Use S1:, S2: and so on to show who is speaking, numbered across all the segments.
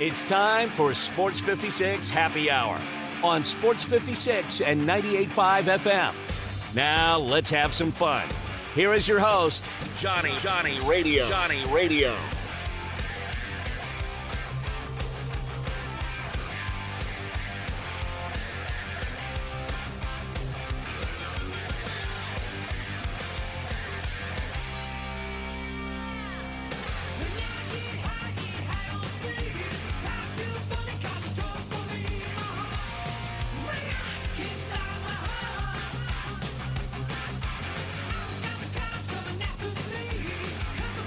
S1: It's time for Sports 56 Happy Hour on Sports 56 and 98.5 FM. Now let's have some fun. Here is your host, Johnny Radio.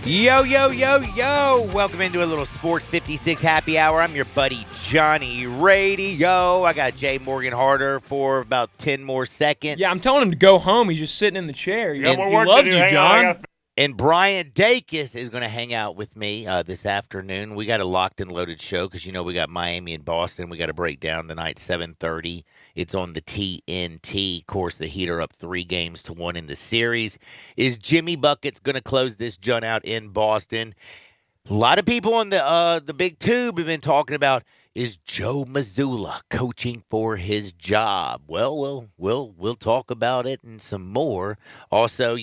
S2: Yo. Welcome into a little Sports 56 Happy Hour. I'm your buddy Johnny Radio. I got Jay Morgan Harder for about 10 more seconds.
S3: Yeah, I'm telling him to go home. He's just sitting in the chair. He
S4: work
S3: loves
S4: to do.
S3: you,
S4: Hang
S3: John.
S4: on,
S2: And Brian Dacus is going to hang out with me this afternoon. We got a locked and loaded show because, we got Miami and Boston. We got to break down tonight, 7:30. It's on the TNT. Of course, the Heat are up 3-1 in the series. Is Jimmy Buckets going to close this jun out in Boston? A lot of people on the Big Tube have been talking about, is Joe Mazzulla coaching for his job? Well, we'll talk about it and some more. Also,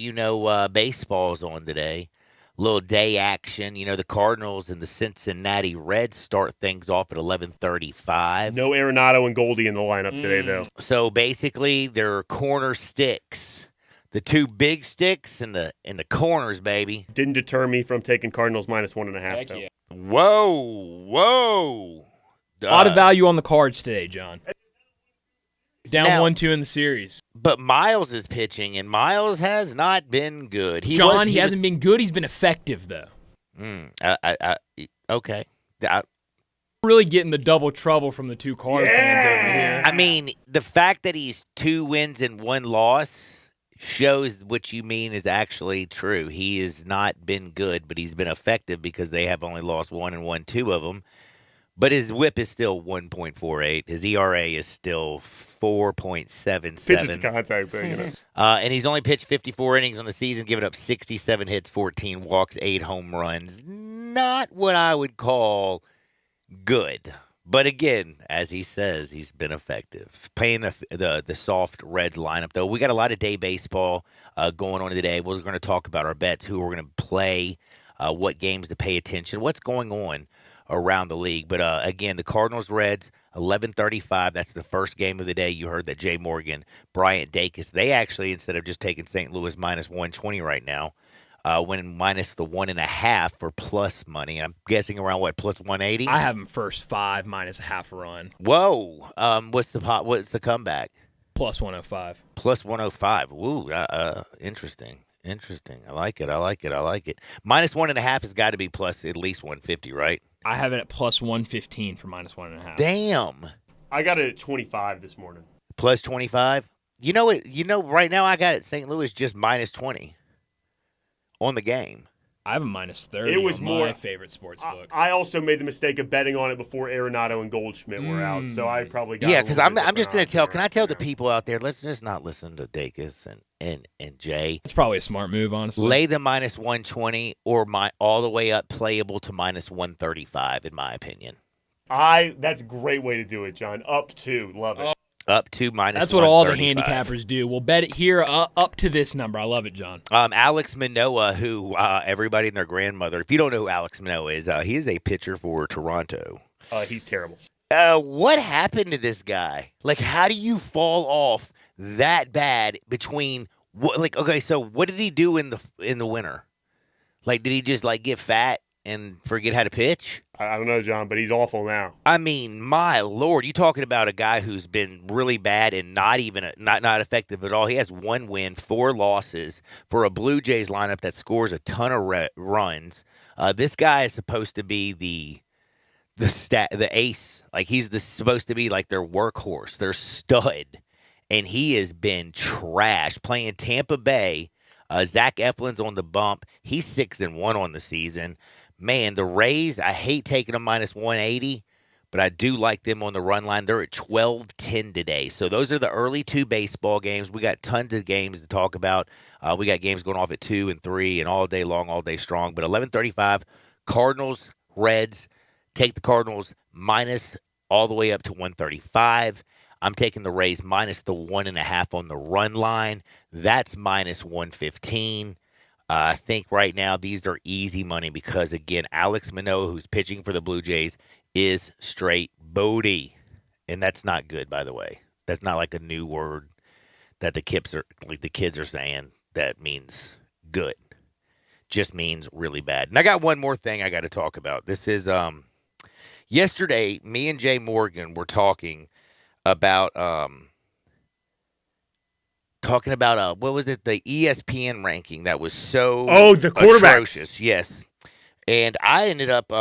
S2: baseball's on today. Little day action. The Cardinals and the Cincinnati Reds start things off at 11:35.
S4: No Arenado and Goldie in the lineup today, though.
S2: So basically, they're corner sticks. The two big sticks and the corners, baby.
S4: Didn't deter me from taking Cardinals -1.5.
S3: Heck
S4: though.
S3: yeah.
S2: Whoa.
S3: A lot of value on the cards today, John. Down
S2: Now-
S3: 1-2 in the series.
S2: But Miles is pitching, and Miles has not been good.
S3: He hasn't been good. He's been effective, though.
S2: Okay.
S3: Really getting the double trouble from the two Card fans over here.
S2: I mean, the fact that he's 2 wins and 1 loss shows what you mean is actually true. He has not been good, but he's been effective because they have only lost 1 and won 2 of them. But his whip is still 1.48. His ERA is still 4.77.
S4: Pitches to contact thing,
S2: And he's only pitched 54 innings on the season, giving up 67 hits, 14 walks, 8 home runs. Not what I would call good. But again, as he says, he's been effective. Playing the soft Reds lineup, though. We got a lot of day baseball going on today. We're going to talk about our bets, who we're going to play, what games to pay attention, what's going on around the league. But again, the Cardinals-Reds, 11:35. That's the first game of the day. You heard that Jay Morgan, Bryant Dacus. They actually, instead of just taking St. Louis -120 right now, went minus the 1.5 for plus money. I'm guessing around plus 180.
S3: I have him first 5 minus a half a run.
S2: Whoa. What's the comeback?
S3: Plus 105.
S2: Plus 105. Ooh. Interesting. I like it. Minus 1.5 has got to be plus at least 150, right?
S3: I have it at plus 115 for minus 1.5.
S2: Damn.
S4: I got it at 25 this morning.
S2: Plus 25. You know what? Right now I got it St. Louis just minus 20 on the game.
S3: I have a minus 30
S4: It was
S3: on
S4: more
S3: my favorite sports book.
S4: I also made the mistake of betting on it before Arenado and Goldschmidt were out, so I probably got
S2: because I'm just going to tell. Can I tell the people out there? Let's just not listen to Dacus and Jay.
S3: It's probably a smart move, honestly.
S2: Lay the minus 120 or all the way up playable to minus 135, in my opinion.
S4: That's a great way to do it, John. Up to, love it.
S2: Up to minus.
S3: That's what all the handicappers do. We'll bet it here up to this number. I love it, John.
S2: Alex Manoah, who everybody and their grandmother, if you don't know who Alex Manoah is, he is a pitcher for Toronto.
S4: He's terrible.
S2: What happened to this guy? Like, how do you fall off that bad between so what did he do in the winter? Like, did he just get fat and forget how to pitch?
S4: I don't know, John, but he's awful now.
S2: I mean, my Lord, you talking about a guy who's been really bad and not effective at all. He has 1 win, 4 losses for a Blue Jays lineup that scores a ton of runs. This guy is supposed to be the ace. Like, he's supposed to be like their workhorse, their stud, and he has been trash playing Tampa Bay. Zach Eflin's on the bump. He's 6-1 on the season. Man, the Rays, I hate taking them minus 180, but I do like them on the run line. They're at 12-10 today. So those are the early 2 baseball games. We got tons of games to talk about. We got games going off at 2 and 3 and all day long, all day strong. But 11:35, Cardinals, Reds. Take the Cardinals minus all the way up to 135. I'm taking the Rays minus the 1.5 on the run line. That's minus 115. I think right now these are easy money because, again, Alex Manoah, who's pitching for the Blue Jays, is straight Bodie. And that's not good, by the way. That's not like a new word that the kids are saying that means good. Just means really bad. And I got one more thing I got to talk about. This is yesterday, me and Jay Morgan were talking about what was it? The ESPN ranking that was so
S4: the quarterbacks.
S2: atrocious. Yes. And I ended up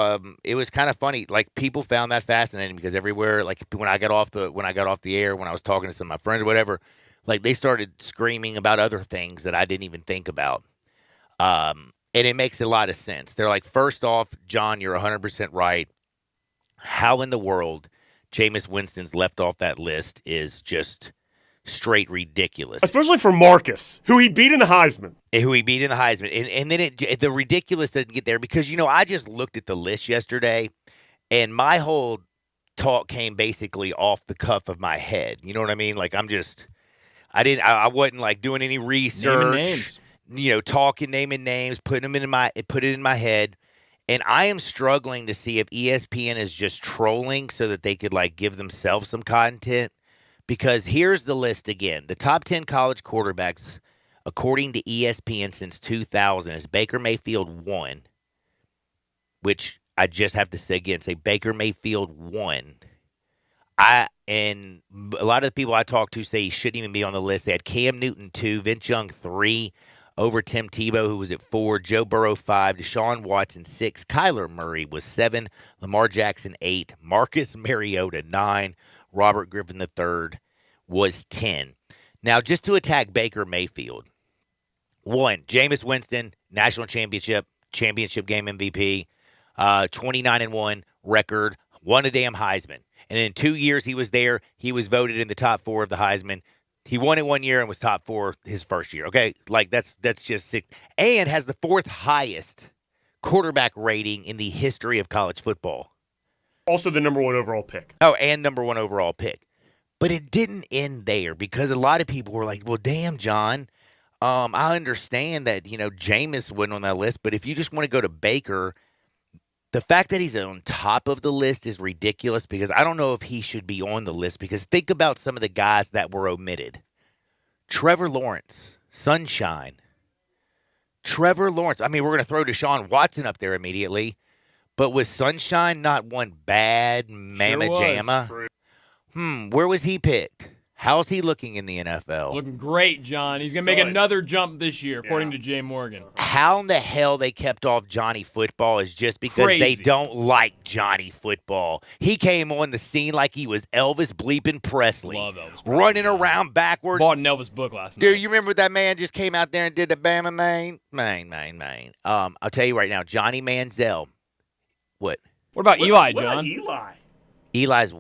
S2: it was kind of funny. Like, people found that fascinating because everywhere, like, when I got off the air, when I was talking to some of my friends or whatever, like, they started screaming about other things that I didn't even think about. And it makes a lot of sense. They're like, first off, John, you're 100% right. How in the world Jameis Winston's left off that list is just straight ridiculous.
S4: Especially for Marcus, who he beat in the Heisman.
S2: And then the ridiculous doesn't get there because, I just looked at the list yesterday, and my whole talk came basically off the cuff of my head. You know what I mean? Like, I wasn't like doing any research, naming names, putting it in my head. And I am struggling to see if ESPN is just trolling so that they could, like, give themselves some content. Because here's the list again. The top 10 college quarterbacks, according to ESPN since 2000, is Baker Mayfield 1, which I just have to say Baker Mayfield 1. And a lot of the people I talk to say he shouldn't even be on the list. They had Cam Newton 2, Vince Young 3, over Tim Tebow, who was at 4, Joe Burrow 5, Deshaun Watson 6, Kyler Murray was 7, Lamar Jackson 8, Marcus Mariota 9, Robert Griffin III was 10. Now, just to attack Baker Mayfield, 1, Jameis Winston, national championship game MVP, 29-1 record, won a damn Heisman. And in 2 years he was there, he was voted in the top 4 of the Heisman. He won it 1 year and was top 4 his first year. Okay, like that's just sick. And has the 4th highest quarterback rating in the history of college football.
S4: Also the number 1 overall pick.
S2: Oh, and number 1 overall pick. But it didn't end there because a lot of people were like, well, damn, John, I understand that, Jameis wasn't on that list, but if you just want to go to Baker, the fact that he's on top of the list is ridiculous because I don't know if he should be on the list because think about some of the guys that were omitted. Trevor Lawrence, Sunshine. Trevor Lawrence. I mean, we're going to throw Deshaun Watson up there immediately, but was Sunshine not one bad mamma jamma? Where was he picked? How's he looking in the NFL?
S3: Looking great, John. He's going to make another jump this year, according to Jay Morgan.
S2: How in the hell they kept off Johnny Football is just because they don't like Johnny Football. He came on the scene like he was Elvis bleeping Presley.
S3: Love Elvis.
S2: Running around backwards.
S3: Bought an Elvis book last night.
S2: Dude, you remember that man just came out there and did the Bama Main? I'll tell you right now, Johnny Manziel. What?
S3: What about Eli, John?
S4: What about Eli?
S2: Eli's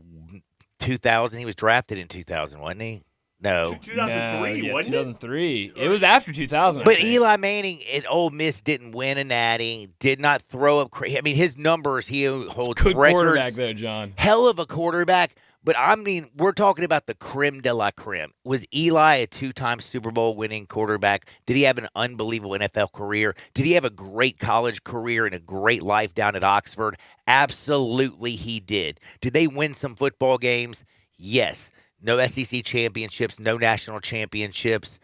S2: 2000. He was drafted in 2000, wasn't he? No.
S4: 2003, wasn't
S3: 2003. It was after 2000.
S2: But Eli Manning at Ole Miss didn't win a natty, did not throw up I mean, his numbers, he holds
S3: good
S2: records.
S3: Quarterback there, John.
S2: Hell of a quarterback. But, I mean, we're talking about the creme de la creme. Was Eli a 2-time Super Bowl winning quarterback? Did he have an unbelievable NFL career? Did he have a great college career and a great life down at Oxford? Absolutely he did. Did they win some football games? Yes. No SEC championships, no national championships.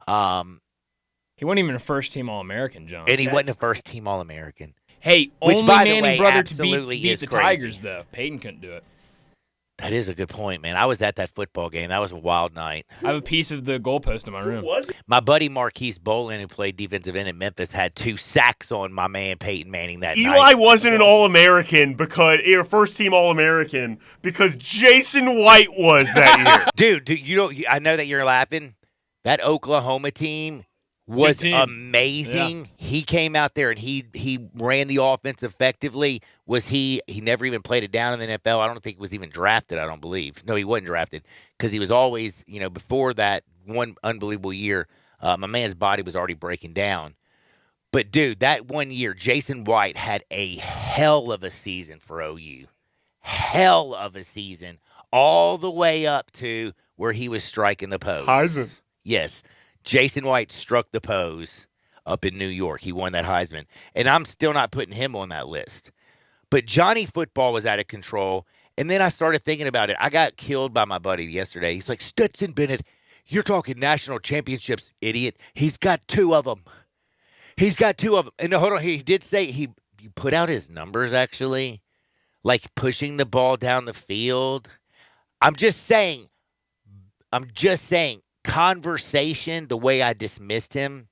S3: He wasn't even a first-team All-American, John.
S2: And he wasn't a first-team All-American.
S3: Hey,
S2: which,
S3: only
S2: by the
S3: Manning
S2: way,
S3: brother to
S2: absolutely
S3: beat
S2: is
S3: the
S2: crazy.
S3: Tigers, though. Peyton couldn't do it.
S2: That is a good point, man. I was at that football game. That was a wild night.
S3: I have a piece of the goalpost in my room.
S4: Who was it?
S2: My buddy Marquise Bolin, who played defensive end in Memphis, had 2 sacks on my man Peyton Manning that night.
S4: Eli wasn't an All-American first-team All-American because Jason White was that year.
S2: Dude, I know that you're laughing. That Oklahoma team was amazing. Yeah. He came out there and he ran the offense effectively. He never even played it down in the NFL. I don't think he was even drafted, I don't believe. No, he wasn't drafted because he was always, before that one unbelievable year, my man's body was already breaking down. But, dude, that one year, Jason White had a hell of a season for OU. Hell of a season. All the way up to where he was striking the pose.
S4: Heisman.
S2: Yes. Jason White struck the pose up in New York. He won that Heisman. And I'm still not putting him on that list. But Johnny Football was out of control. And then I started thinking about it. I got killed by my buddy yesterday. He's like, Stetson Bennett, you're talking national championships, idiot. He's got 2 of them. He's got 2 of them. And hold on, he did say he put out his numbers, actually, like pushing the ball down the field. I'm just saying, conversation, the way I dismissed him,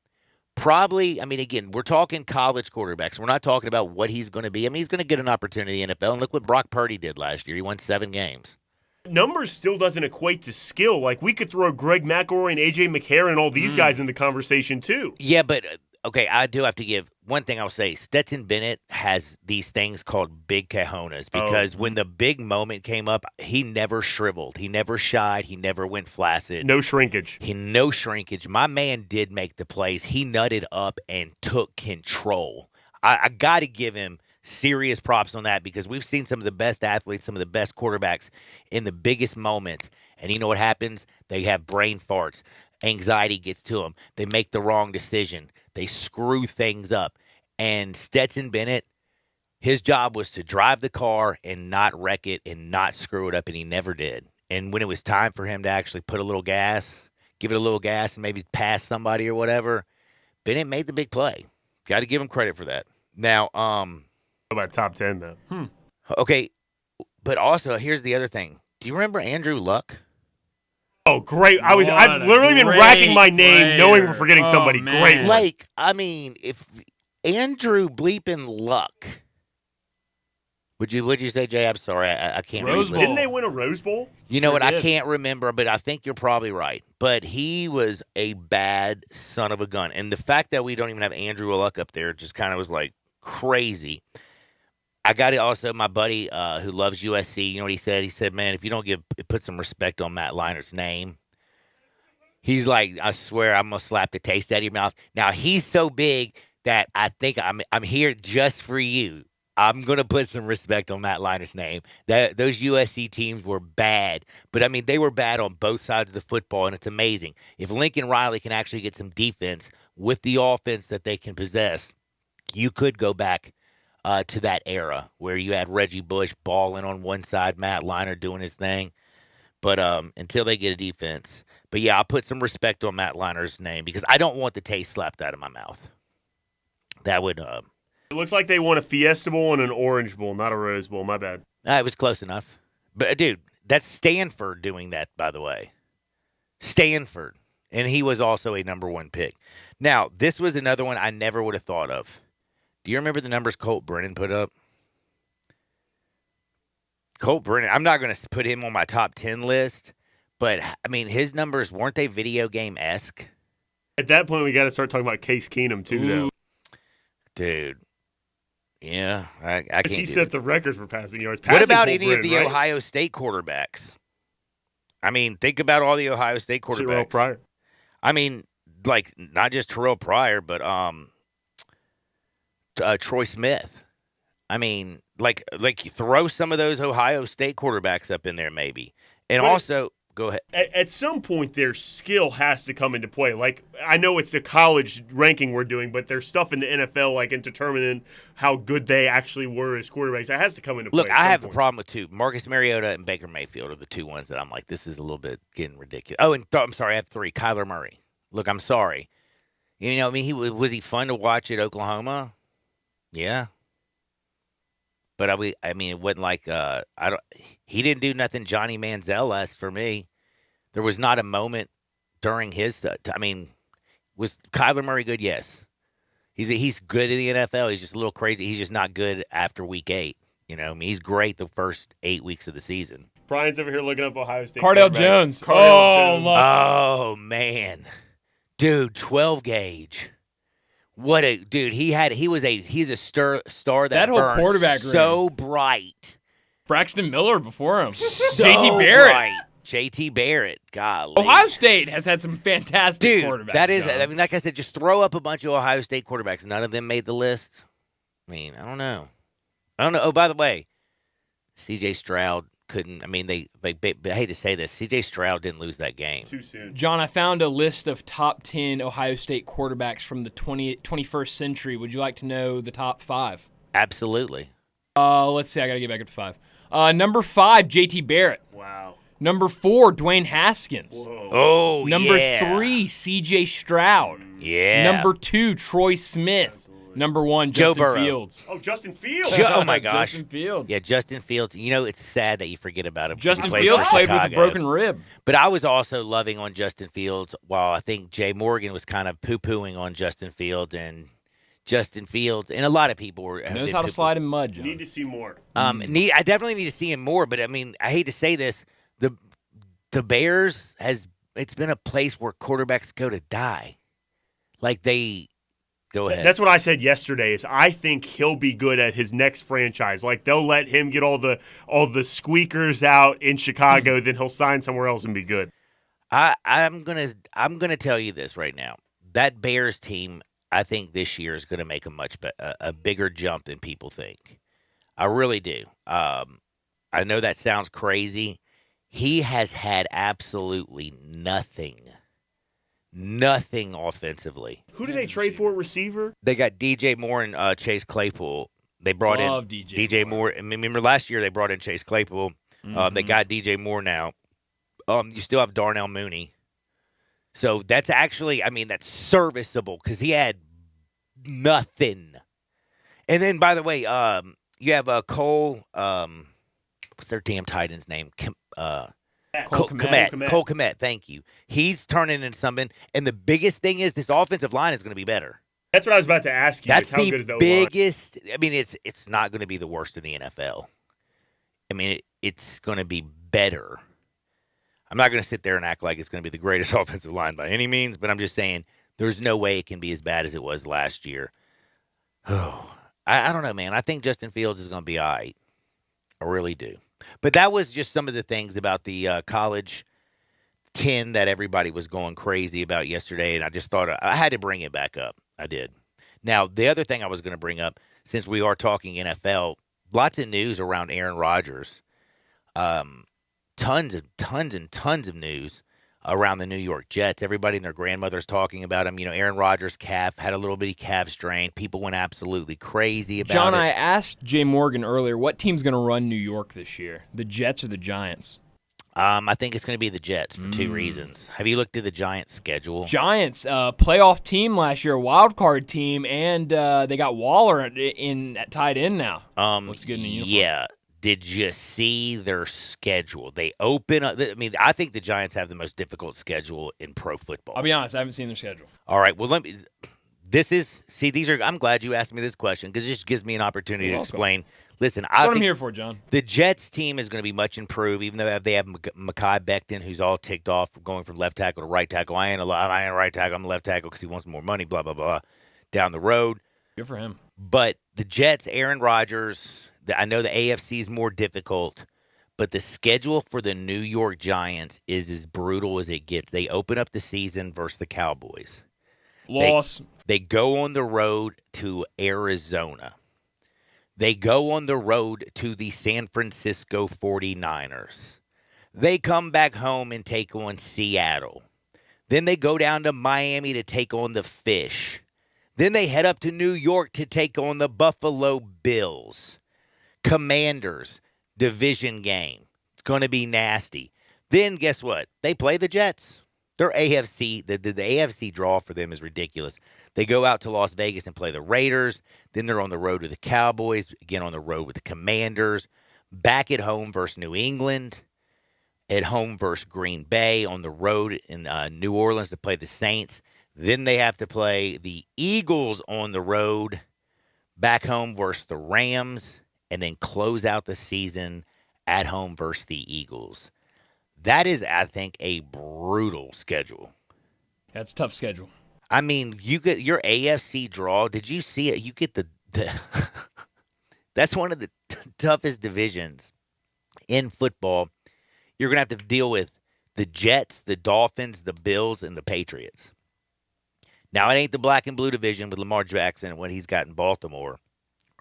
S2: probably, I mean, again, we're talking college quarterbacks. We're not talking about what he's going to be. I mean, he's going to get an opportunity in the NFL, and look what Brock Purdy did last year. He won 7 games.
S4: Numbers still doesn't equate to skill. Like, we could throw Greg McElroy and A.J. McCarron and all these guys in the conversation, too.
S2: Yeah, but, okay, I do have to give one thing I'll say. Stetson Bennett has these things called big cojones because when the big moment came up, he never shriveled. He never shied. He never went flaccid.
S4: No shrinkage.
S2: No shrinkage. My man did make the plays. He nutted up and took control. I got to give him serious props on that because we've seen some of the best athletes, some of the best quarterbacks in the biggest moments. And you know what happens? They have brain farts. Anxiety gets to them. They make the wrong decision. They screw things up. And Stetson Bennett, his job was to drive the car and not wreck it and not screw it up, and he never did. And when it was time for him to actually put a little gas, give it a little gas and maybe pass somebody or whatever, Bennett made the big play. Got to give him credit for that. Now,
S4: About top 10, though.
S2: Okay, but also, here's the other thing. Do you remember Andrew Luck?
S4: Oh, great. I've literally been racking my name knowing we're forgetting somebody.
S3: Man.
S4: Great.
S2: Like, I mean, if Andrew bleeping Luck, would you say, Jay? I'm sorry, I can't
S3: Rose
S2: remember.
S3: Bowl.
S4: Didn't they win a Rose Bowl?
S2: You know
S3: Sure
S2: what? I
S3: did.
S2: can't remember, but I think you're probably right. But he was a bad son of a gun. And the fact that we don't even have Andrew Luck up there just kind of was like crazy. I got it also, my buddy who loves USC, you know what he said? He said, man, if you don't put some respect on Matt Leinert's name, he's like, I swear I'm going to slap the taste out of your mouth. Now, he's so big that I think I'm here just for you. I'm going to put some respect on Matt Leinert's name. Those USC teams were bad. But, I mean, they were bad on both sides of the football, and it's amazing. If Lincoln Riley can actually get some defense with the offense that they can possess, you could go back to that era where you had Reggie Bush balling on one side, Matt Leinart doing his thing. But until they get a defense. But, yeah, I'll put some respect on Matt Leinert's name because I don't want the taste slapped out of my mouth. That would
S4: It looks like they won a Fiesta Bowl and an Orange Bowl, not a Rose Bowl. My bad.
S2: it was close enough. But, dude, that's Stanford doing that, by the way. Stanford. And he was also a number 1 pick. Now, this was another one I never would have thought of. Do you remember the numbers Colt Brennan put up? Colt Brennan, I'm not going to put him on my top 10 list, but, I mean, his numbers, weren't they video game-esque?
S4: At that point, we got to start talking about Case Keenum, too, though.
S2: Dude. Yeah, I can't
S4: He
S2: do
S4: set
S2: it.
S4: the records for passing yards.
S2: What about
S4: Passing
S2: any of
S4: Colt
S2: the
S4: Brennan, right?
S2: Ohio State quarterbacks? I mean, think about all the Ohio State
S4: Terrell
S2: quarterbacks.
S4: Pryor.
S2: I mean, like, not just Terrell Pryor, but Troy Smith. I mean, like you throw some of those Ohio State quarterbacks up in there maybe. And
S4: But-
S2: also, go ahead.
S4: At some point, their skill has to come into play. Like, I know it's the college ranking we're doing, but there's stuff in the NFL, like in determining how good they actually were as quarterbacks. That has to come into play.
S2: Look,
S4: at
S2: I
S4: some
S2: have a
S4: point.
S2: problem with two. Marcus Mariota and Baker Mayfield are the two ones that I'm like, this is a little bit getting ridiculous. Oh, and I'm sorry, I have 3. Kyler Murray. Look, I'm sorry. You know, I mean, was he fun to watch at Oklahoma? Yeah. But I mean, it wasn't like he didn't do nothing Johnny Manziel-esque for me. There was not a moment during his. I mean, was Kyler Murray good? Yes, he's good in the NFL. He's just a little crazy. He's just not good after week 8. You know, I mean, he's great the first 8 weeks of the season.
S4: Brian's over here looking up Ohio State.
S3: Cardell
S4: quarterbacks.
S3: Jones.
S4: Cardell Jones.
S2: Oh man, dude, 12 gauge. What a dude! He's a star
S3: That whole
S2: burns
S3: quarterback
S2: so
S3: room.
S2: bright.
S3: Braxton Miller before him.
S2: So
S3: JT Barrett.
S2: bright. JT Barrett, golly.
S3: Ohio State has had some fantastic quarterbacks.
S2: That is,
S3: John.
S2: I mean, like I said, just throw up a bunch of Ohio State quarterbacks. None of them made the list. I mean, I don't know. Oh, by the way, C.J. Stroud couldn't. I mean, I hate to say this. C.J. Stroud didn't lose that game.
S4: Too soon.
S3: John, I found a list of top 10 Ohio State quarterbacks from the 21st century. Would you like to know the top 5?
S2: Absolutely.
S3: Let's see. I got to get back up to 5. Number 5, J.T. Barrett.
S4: Wow.
S3: Number 4, Dwayne Haskins.
S4: Whoa.
S2: Oh,
S3: Number
S2: yeah.
S3: 3, C.J. Stroud.
S2: Yeah.
S3: Number 2, Troy Smith. Number 1,
S2: Joe
S3: Justin
S2: Burrow.
S3: Fields.
S4: Oh, Justin Fields.
S2: Oh, my gosh.
S3: Justin Fields.
S2: Yeah, Justin Fields. You know, it's sad that you forget about him.
S3: Justin
S2: He plays
S3: Fields
S2: for
S3: played with a
S2: Chicago.
S3: broken rib.
S2: But I was also loving on Justin Fields, while I think Jay Morgan was kind of poo-pooing on Justin Fields, and a lot of people were
S3: Knows how to slide in mud, John.
S4: Need to see more.
S2: I definitely need to see him more, but I mean, I hate to say this, the Bears it's been a place where quarterbacks go to die. Like they go ahead.
S4: That's what I said yesterday. Is I think he'll be good at his next franchise. Like they'll let him get all the squeakers out in Chicago, then he'll sign somewhere else and be good.
S2: I'm gonna tell you this right now. That Bears team, I think this year is gonna make a bigger jump than people think. I really do. I know that sounds crazy. He has had absolutely nothing offensively.
S4: Who did they trade for? Receiver?
S2: They got DJ Moore and Chase Claypool. They brought
S3: Love
S2: in
S3: DJ
S2: Moore. I mean, remember last year they brought in Chase Claypool. They got DJ Moore now. You still have Darnell Mooney. So that's actually, I mean, that's serviceable because he had nothing. And then, by the way, you have Cole. What's their damn tight end's name? Cole Kmet. Thank you. He's turning into something. And the biggest thing is this offensive line is going to be better.
S4: That's what I was about to ask you.
S2: That's
S4: how good is
S2: the
S4: O-line?
S2: biggest. I mean, it's not going to be the worst in the NFL. I mean, it's going to be better. I'm not going to sit there and act like it's going to be the greatest offensive line by any means, but I'm just saying there's no way it can be as bad as it was last year. Oh, I don't know, man. I think Justin Fields is going to be all right. I really do. But that was just some of the things about the college 10 that everybody was going crazy about yesterday, and I just thought I had to bring it back up. I did. Now, the other thing I was going to bring up, since we are talking NFL, lots of news around Aaron Rodgers. Tons of news around the New York Jets. Everybody and their grandmother's talking about him. You know, Aaron Rodgers' calf had a little bitty calf strain. People went absolutely crazy about it.
S3: John, I asked Jay Morgan earlier, what team's going to run New York this year? The Jets or the Giants?
S2: I think it's going to be the Jets for two reasons. Have you looked at the Giants' schedule?
S3: Giants, playoff team last year, wild card team, and they got Waller tied in now. Looks good in the uniform.
S2: Yeah. Did you see their schedule? They open up. I mean, I think the Giants have the most difficult schedule in pro football.
S3: I'll be honest, I haven't seen their schedule.
S2: All right. Well, I'm glad you asked me this question because it just gives me an opportunity to explain. Listen,
S3: That's what I'm here for, John.
S2: The Jets team is going to be much improved, even though they have Mekhi Becton, who's all ticked off going from left tackle to right tackle. I ain't a right tackle. I'm a left tackle because he wants more money, blah, blah, blah, down the road.
S3: Good for him.
S2: But the Jets, Aaron Rodgers, I know the AFC is more difficult, but the schedule for the New York Giants is as brutal as it gets. They open up the season versus the Cowboys.
S3: Loss.
S2: They go on the road to Arizona. They go on the road to the San Francisco 49ers. They come back home and take on Seattle. Then they go down to Miami to take on the Fish. Then they head up to New York to take on the Buffalo Bills. Commanders, division game. It's going to be nasty. Then guess what? They play the Jets. Their AFC, the AFC draw for them is ridiculous. They go out to Las Vegas and play the Raiders. Then they're on the road with the Cowboys. Again, on the road with the Commanders. Back at home versus New England. At home versus Green Bay. On the road in New Orleans to play the Saints. Then they have to play the Eagles on the road. Back home versus the Rams. And then close out the season at home versus the Eagles. That is, I think, a brutal schedule.
S3: That's a tough schedule.
S2: I mean, you get your AFC draw. Did you see it? You get the that's one of the toughest divisions in football. you're going to have to deal with the Jets, the Dolphins, the Bills, and the Patriots. Now, it ain't the black and blue division with Lamar Jackson and what he's got in Baltimore,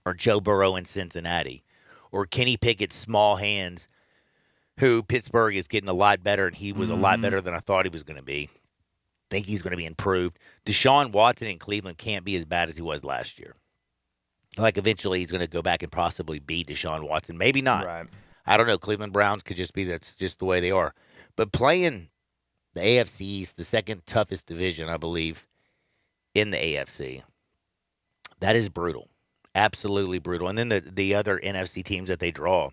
S2: or Joe Burrow in Cincinnati, or Kenny Pickett's small hands, who Pittsburgh is getting a lot better, and he was a lot better than I thought he was going to be. I think he's going to be improved. Deshaun Watson in Cleveland can't be as bad as he was last year. Like, eventually he's going to go back and possibly beat Deshaun Watson. Maybe not.
S3: Right.
S2: I don't know. Cleveland Browns could just be that's just the way they are. But playing the AFC East, the second toughest division, I believe, in the AFC, that is brutal. Absolutely brutal. And then the other NFC teams that they draw.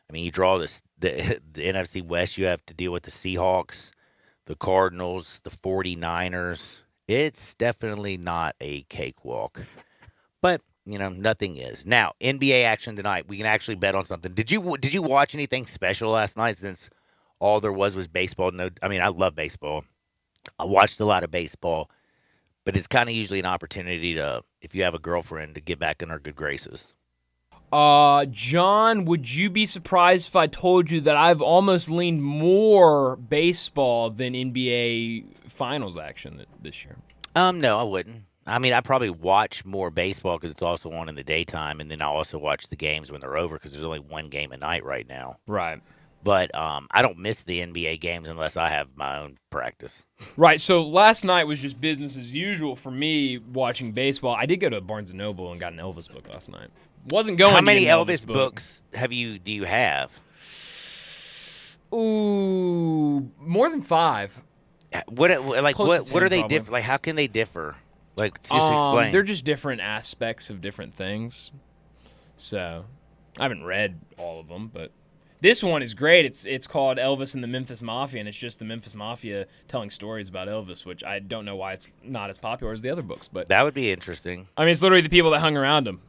S2: I mean, you draw the NFC West, you have to deal with the Seahawks, the Cardinals, the 49ers. It's definitely not a cakewalk. But, nothing is. Now, NBA action tonight. We can actually bet on something. Did you watch anything special last night since all there was baseball? No, I mean, I love baseball. I watched a lot of baseball. But it's kind of usually an opportunity to, if you have a girlfriend, to get back in her good graces.
S3: John, would you be surprised if I told you that I've almost leaned more baseball than NBA Finals action this year?
S2: No, I wouldn't. I mean, I probably watch more baseball because it's also on in the daytime, and then I also watch the games when they're over because there's only one game a night right now.
S3: Right.
S2: But I don't miss the NBA games unless I have my own practice.
S3: Right. So last night was just business as usual for me watching baseball. I did go to Barnes & Noble and got an Elvis book last night. Wasn't going.
S2: How many
S3: to get an
S2: Elvis books do you have?
S3: Ooh, more than 5.
S2: What are they
S3: probably.
S2: Like, how can they differ? Like, just explain.
S3: They're just different aspects of different things. So, I haven't read all of them, but this one is great. It's called Elvis and the Memphis Mafia, and it's just the Memphis Mafia telling stories about Elvis, which I don't know why it's not as popular as the other books. But
S2: that would be interesting.
S3: I mean, it's literally the people that hung around him.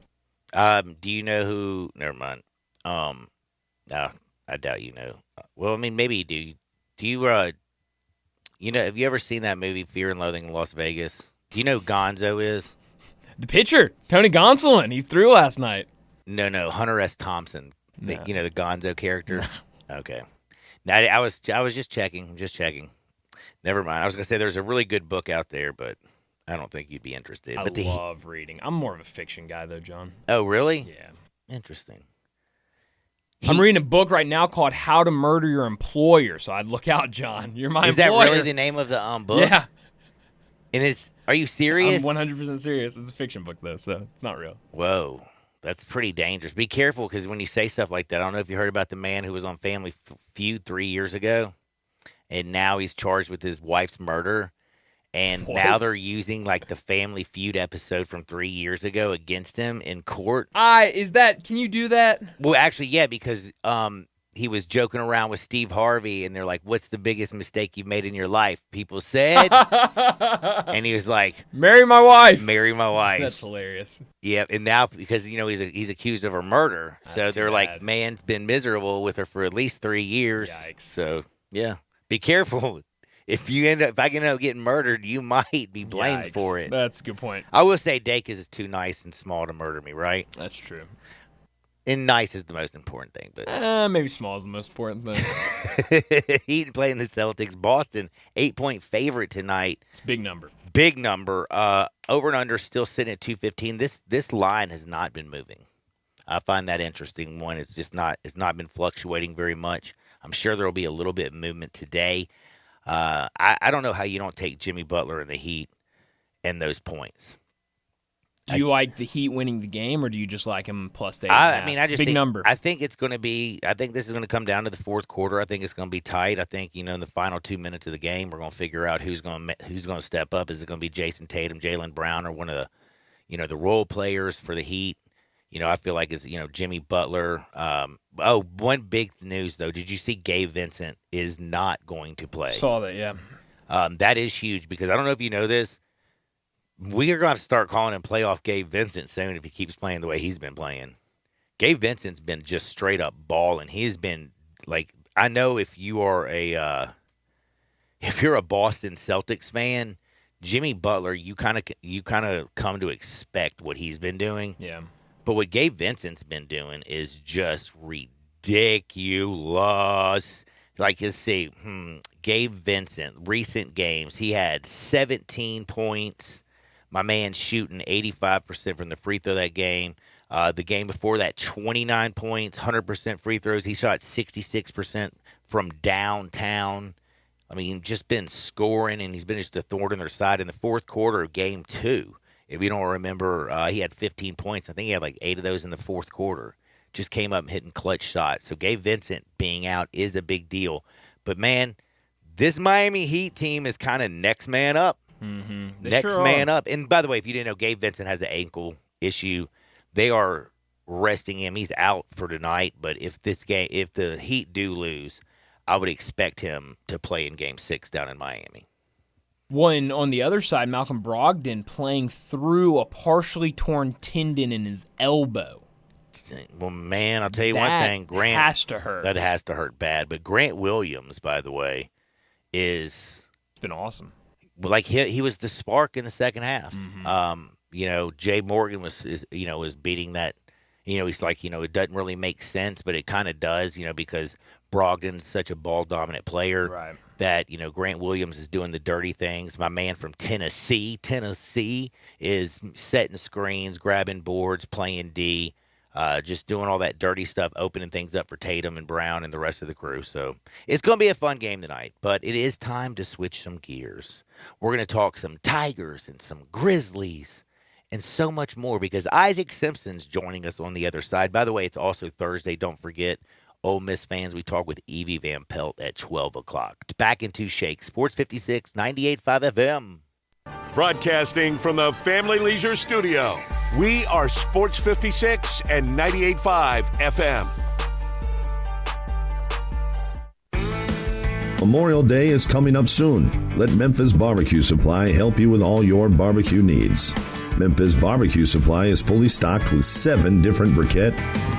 S2: Do you know who? Never mind. No, I doubt you know. Well, I mean, maybe you do. Do you? Have you ever seen that movie Fear and Loathing in Las Vegas? Do you know who Gonzo is?
S3: The pitcher, Tony Gonsolin. He threw last night.
S2: No, Hunter S. Thompson.
S3: No.
S2: The Gonzo character. No. Okay. Now, I was just checking. Never mind. I was gonna say there's a really good book out there, but I don't think you'd be interested.
S3: I love reading. I'm more of a fiction guy, though, John.
S2: Oh, really?
S3: Yeah.
S2: Interesting.
S3: I'm reading a book right now called How to Murder Your Employer, so I'd look out, John. You're my employer.
S2: Is that really the name of the book?
S3: Yeah.
S2: And are you serious?
S3: I'm 100% serious. It's a fiction book, though, so it's not real.
S2: Whoa. That's pretty dangerous. Be careful, because when you say stuff like that, I don't know if you heard about the man who was on Family Feud 3 years ago, and now he's charged with his wife's murder. And now they're using, like, the Family Feud episode from 3 years ago against him in court.
S3: Can you do that?
S2: Well, actually, yeah, because he was joking around with Steve Harvey, and they're like, what's the biggest mistake you've made in your life? People said. And he was like,
S3: marry my wife.
S2: Marry my wife.
S3: That's hilarious.
S2: Yeah, and now, because, he's accused of her murder. So they're like,
S3: bad.
S2: man's been miserable with her for at least 3 years.
S3: Yikes.
S2: So, yeah, be careful. If I end up getting murdered, you might be blamed
S3: Yikes.
S2: for it.
S3: That's a good point.
S2: I will say Dacus is too nice and small to murder me, right?
S3: That's true.
S2: And nice is the most important thing. But
S3: Maybe small is the most important thing.
S2: Heat playing the Celtics. Boston, 8-point favorite tonight.
S3: It's a big number.
S2: Big number. Over and under still sitting at 215. This line has not been moving. I find that interesting. One, it's not been fluctuating very much. I'm sure there will be a little bit of movement today. I don't know how you don't take Jimmy Butler in the Heat and those points.
S3: Do you like the Heat winning the game, or do you just like him plus the 8.5?
S2: I just
S3: big
S2: think,
S3: number.
S2: I think it's going to be. I think this is going to come down to the fourth quarter. I think it's going to be tight. I think in the final 2 minutes of the game, we're going to figure out who's going to step up. Is it going to be Jason Tatum, Jaylen Brown, or one of the the role players for the Heat? I feel like it's Jimmy Butler. One big news though. Did you see Gabe Vincent is not going to play?
S3: Saw that, yeah.
S2: That is huge because I don't know if you know this. We are going to have to start calling him playoff Gabe Vincent soon if he keeps playing the way he's been playing. Gabe Vincent's been just straight up balling. He's been like, I know if you're a Boston Celtics fan, Jimmy Butler, you kind of come to expect what he's been doing.
S3: Yeah.
S2: But what Gabe Vincent's been doing is just ridiculous. ridiculous. Like, let's see, Gabe Vincent, recent games, he had 17 points. My man shooting 85% from the free throw that game. The game before that, 29 points, 100% free throws. He shot 66% from downtown. I mean, just been scoring, and he's been just a thorn in their side. In the fourth quarter of game 2, if you don't remember, he had 15 points. I think he had like 8 of those in the fourth quarter. Just came up and hitting clutch shots. So Gabe Vincent being out is a big deal. But, man, this Miami Heat team is kind of next man up.
S3: Mm-hmm.
S2: Next man up. And, by the way, if you didn't know, Gabe Vincent has an ankle issue. They are resting him. He's out for tonight. But if the Heat do lose, I would expect him to play in Game 6 down in Miami.
S3: One on the other side, Malcolm Brogdon playing through a partially torn tendon in his elbow.
S2: Well, man, I'll tell you one thing.
S3: That has to hurt.
S2: That has to hurt bad. But Grant Williams, by the way, it's
S3: been awesome.
S2: Like he was the spark in the second half.
S3: Mm-hmm.
S2: Jay Morgan was beating that. He's like, it doesn't really make sense, but it kind of does, because Brogdon's such a ball-dominant player that, Grant Williams is doing the dirty things. My man from Tennessee is setting screens, grabbing boards, playing D, just doing all that dirty stuff, opening things up for Tatum and Brown and the rest of the crew. So it's going to be a fun game tonight, but it is time to switch some gears. We're going to talk some Tigers and some Grizzlies and so much more, because Isaac Simpson's joining us on the other side. By the way, it's also Thursday. Don't forget, Ole Miss fans, we talk with Evie Van Pelt at 12 o'clock. Back into Shake, Sports 56, 98.5 FM.
S1: Broadcasting from the Family Leisure Studio, we are Sports 56 and 98.5 FM.
S5: Memorial Day is coming up soon. Let Memphis Barbecue Supply help you with all your barbecue needs. Memphis Barbecue Supply is fully stocked with 7 different briquette,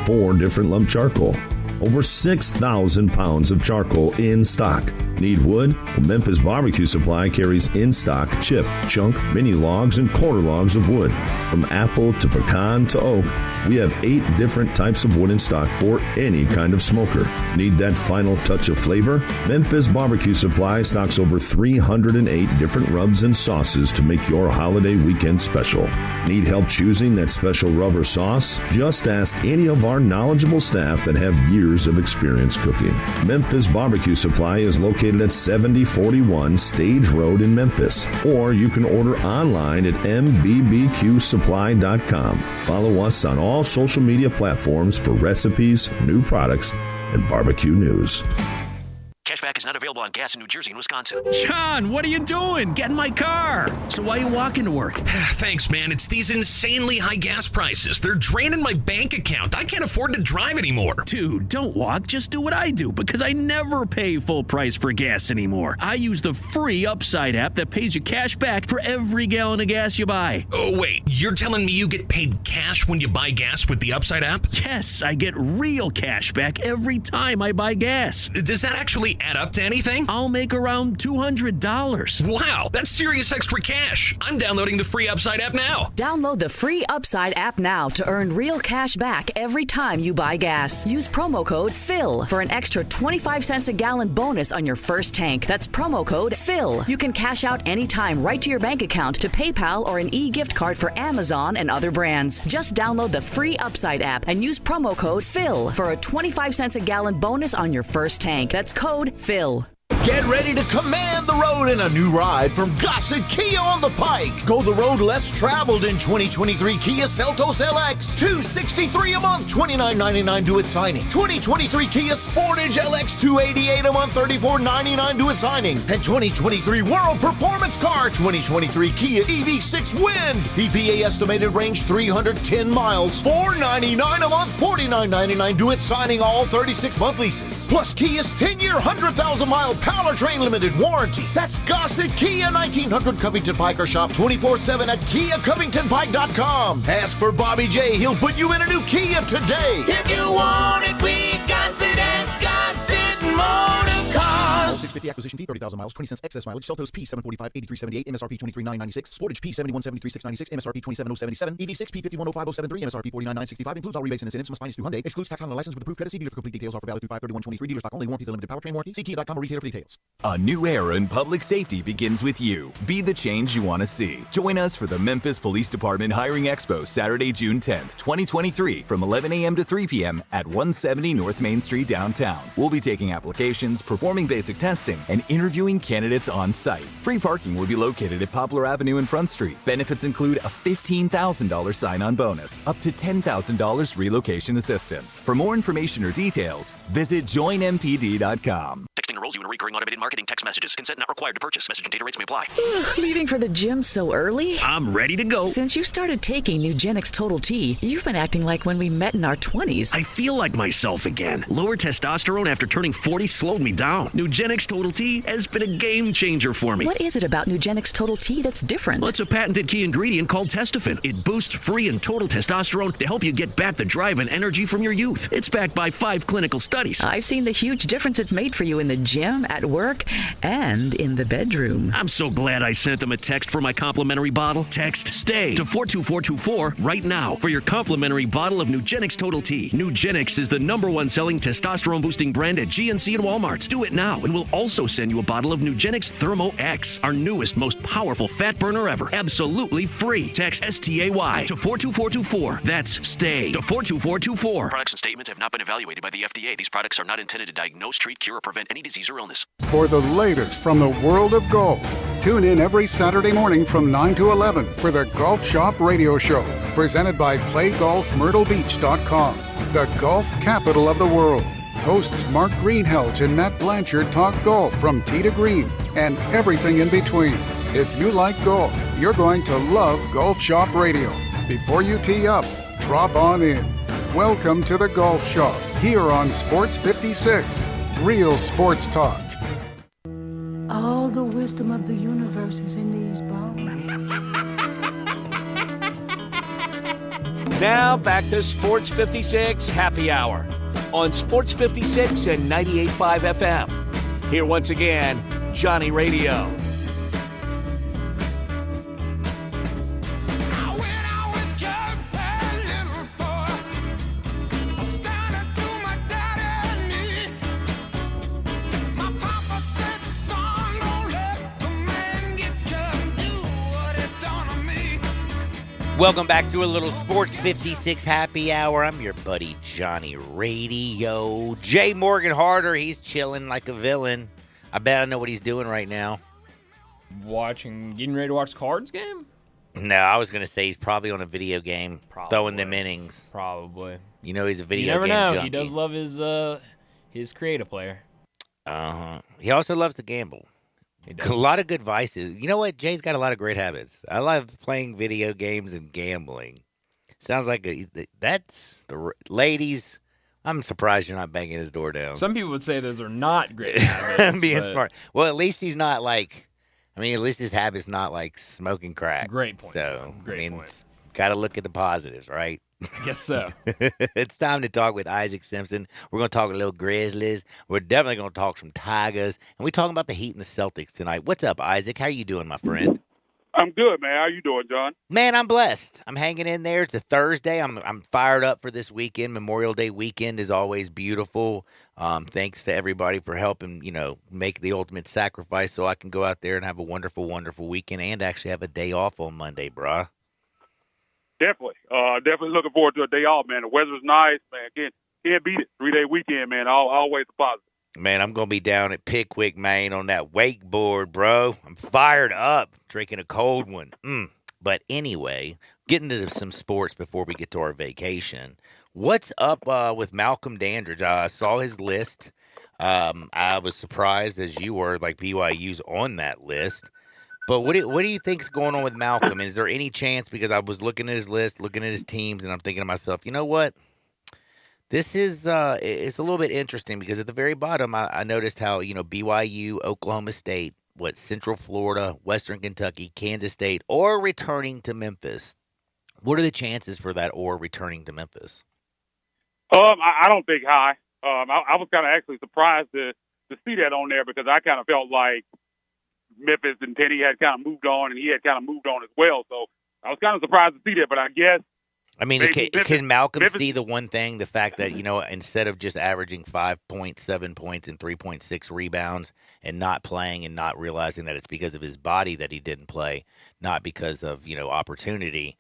S5: 4 different lump charcoal. Over 6,000 pounds of charcoal in stock. Need wood? Well, Memphis Barbecue Supply carries in stock chip, chunk, mini logs, and quarter logs of wood. From apple to pecan to oak, we have 8 different types of wood in stock for any kind of smoker. Need that final touch of flavor? Memphis Barbecue Supply stocks over 308 different rubs and sauces to make your holiday weekend special. Need help choosing that special rub or sauce? Just ask any of our knowledgeable staff that have years of experience cooking. Memphis Barbecue Supply is located at 7041 Stage Road in Memphis, or you can order online at mbbqsupply.com. Follow us on all social media platforms for recipes, new products, and barbecue news.
S6: Cashback is not available on gas in New Jersey and Wisconsin.
S7: John, what are you doing? Get in my car. So why are you walking to work?
S6: Thanks, man. It's these insanely high gas prices. They're draining my bank account. I can't afford to drive anymore.
S7: Dude, don't walk. Just do what I do, because I never pay full price for gas anymore. I use the free Upside app that pays you cash back for every gallon of gas you buy.
S6: Oh, wait. You're telling me you get paid cash when you buy gas with the Upside app?
S7: Yes, I get real cash back every time I buy gas.
S6: Does that actually add up to anything?
S7: I'll make around $200.
S6: Wow, that's serious extra cash. I'm downloading the free Upside app now.
S8: Download the free Upside app now to earn real cash back every time you buy gas. Use promo code PHIL for an extra 25 cents a gallon bonus on your first tank. That's promo code PHIL. You can cash out anytime right to your bank account, to PayPal, or an e-gift card for Amazon and other brands. Just download the free Upside app and use promo code PHIL for a 25 cents a gallon bonus on your first tank. That's code PHIL.
S9: Get ready to command the road in a new ride from Gossett Kia on the Pike. Go the road less traveled in 2023 Kia Seltos LX. $263 a month, $29.99 due at signing. 2023 Kia Sportage LX, $288 a month, $34.99 due at signing. And 2023 World Performance Car, 2023 Kia EV6 Wind. EPA estimated range 310 miles, $499 a month, $49.99 due at signing, all 36-month leases. Plus Kia's 10-year, 100,000-mile powertrain limited warranty. That's Gossett Kia, 1900 Covington Pike, or shop 24/7 at KiaCovingtonPike.com. Ask for Bobby J. He'll put you in a new Kia today.
S10: If you want it, we got it at Gossett Motor Cars. $650 acquisition fee, 30,000 miles, 20 cents excess mileage. Seltos P745, 8378, MSRP 23996. Sportage P7173696, MSRP 27077. EV6 P5105073, MSRP 49965. Includes all rebates and incentives. Must finance through Hyundai. Excludes tax on a license with approved credit. See dealer for complete details. Offer valid through 5/31/23. Dealer stock only. Warranties and limited powertrain warranty. See Kia.com or retailer for details.
S11: A new era in public safety begins with you. Be the change you want to see. Join us for the Memphis Police Department Hiring Expo, Saturday, June 10th, 2023, from 11 a.m. to 3 p.m. at 170 North Main Street downtown. We'll be taking applications, performing basic testing, and interviewing candidates on site. Free parking will be located at Poplar Avenue and Front Street. Benefits include a $15,000 sign-on bonus, up to $10,000 relocation assistance. For more information or details, visit joinmpd.com.
S6: Texting enrolls you in recurring automated marketing text messages. Consent not required to purchase. Message and data rates may apply.
S8: Leaving for the gym so early?
S7: I'm ready to go.
S8: Since you started taking Nugenix Total T, you've been acting like when we met in our 20s.
S7: I feel like myself again. Lower testosterone after turning 40 slowed me down. Nugenix Total T has been a game changer for me.
S8: What is it about Nugenix Total T that's different?
S7: Well, it's a patented key ingredient called testofen. It boosts free and total testosterone to help you get back the drive and energy from your youth. It's backed by 5 clinical studies.
S8: I've seen the huge difference it's made for you in the gym, at work, and in the bedroom.
S7: I'm so glad I sent them a text for my complimentary bottle. Text STAY to 42424 right now for your complimentary bottle of Nugenix Total T. Nugenix is the #1 selling testosterone boosting brand at GNC and Walmart. Do it now, and we'll also send you a bottle of Nugenix Thermo X, our newest, most powerful fat burner ever. Absolutely free. Text STAY to 42424. That's STAY to 42424.
S6: Products and statements have not been evaluated by the FDA. These products are not intended to diagnose, treat, cure, or prevent any disease or illness.
S12: For the latest from the world of golf, tune in every Saturday morning from 9 to 11 for the Golf Shop Radio Show, presented by PlayGolfMyrtleBeach.com, the golf capital of the world. Hosts Mark Greenhelge and Matt Blanchard talk golf from tee to green and everything in between. If you like golf, you're going to love Golf Shop Radio. Before you tee up, drop on in. Welcome to the Golf Shop, here on Sports 56. Real sports talk.
S13: All the wisdom of the universe is in these bones.
S1: Now back to Sports 56 Happy Hour on Sports 56 and 98.5 FM. Here once again, Johnny Radio.
S2: Welcome back to a little Sports 56 Happy Hour. I'm your buddy Johnny Radio. Jay Morgan Harder, he's chilling like a villain. I bet I know what he's doing right now.
S3: Getting ready to watch Cards game?
S2: No, I was going to say he's probably on a video game, throwing them innings.
S3: Probably.
S2: You know he's a video
S3: game
S2: junkie. You never know.
S3: He does love his creative player.
S2: Uh-huh. He also loves to gamble. A lot of good vices. You know what? Jay's got a lot of great habits. I love playing video games and gambling. Sounds like that's the ladies. I'm surprised you're not banging his door down.
S3: Some people would say those are not great habits.
S2: Being smart. Well, at least he's not like. I mean, at least his habit's not like smoking crack.
S3: Great point.
S2: So
S3: great point.
S2: Got to look at the positives, right?
S3: I guess so.
S2: It's time to talk with Isaac Simpson. We're going to talk a little Grizzlies. We're definitely going to talk some Tigers. And we're talking about the Heat and the Celtics tonight. What's up, Isaac? How you doing, my friend?
S14: I'm good, man. How you doing, John?
S2: Man, I'm blessed. I'm hanging in there. It's a Thursday. I'm fired up for this weekend. Memorial Day weekend is always beautiful. Thanks to everybody for helping, make the ultimate sacrifice so I can go out there and have a wonderful, wonderful weekend and actually have a day off on Monday, brah.
S14: Definitely. Definitely looking forward to a day off, man. The weather's nice, man. Can't beat it. 3-day weekend, man. Always a positive.
S2: Man, I'm going to be down at Pickwick, Maine on that wakeboard, bro. I'm fired up, drinking a cold one. But anyway, getting into some sports before we get to our vacation. What's up with Malcolm Dandridge? I saw his list. I was surprised, as you were, like BYU's on that list. But what do you think's going on with Malcolm? Is there any chance, because I was looking at his list, looking at his teams, and I'm thinking to myself, you know what? This is it's a little bit interesting because at the very bottom, I noticed how, BYU, Oklahoma State, Central Florida, Western Kentucky, Kansas State, or returning to Memphis. What are the chances for that or returning to Memphis?
S14: I don't think high. I was kind of actually surprised to to see that on there because I kind of felt like Memphis and Penny had kind of moved on, and he had kind of moved on as well. So I was kind of surprised to see that, but I guess.
S2: I mean,
S14: Memphis,
S2: can Malcolm
S14: Memphis,
S2: see the one thing, the fact that, instead of just averaging 5.7 points and 3.6 rebounds and not playing and not realizing that it's because of his body that he didn't play, not because of, opportunity,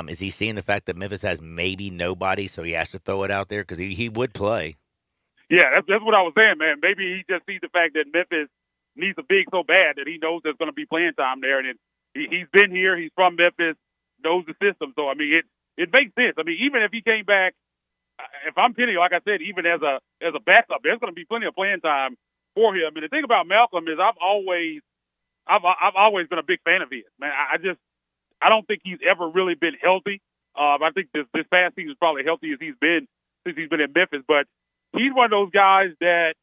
S2: is he seeing the fact that Memphis has maybe nobody, so he has to throw it out there? Because he would play.
S14: Yeah, that's what I was saying, man. Maybe he just sees the fact that Memphis needs a big so bad that he knows there's going to be playing time there. And he's been here. He's from Memphis, knows the system. So, I mean, it makes sense. I mean, even if he came back, if I'm Penny, like I said, even as a backup, there's going to be plenty of playing time for him. And the thing about Malcolm is I've always been a big fan of his. Man, I don't think he's ever really been healthy. I think this past season is probably healthy as he's been since he's been in Memphis. But he's one of those guys that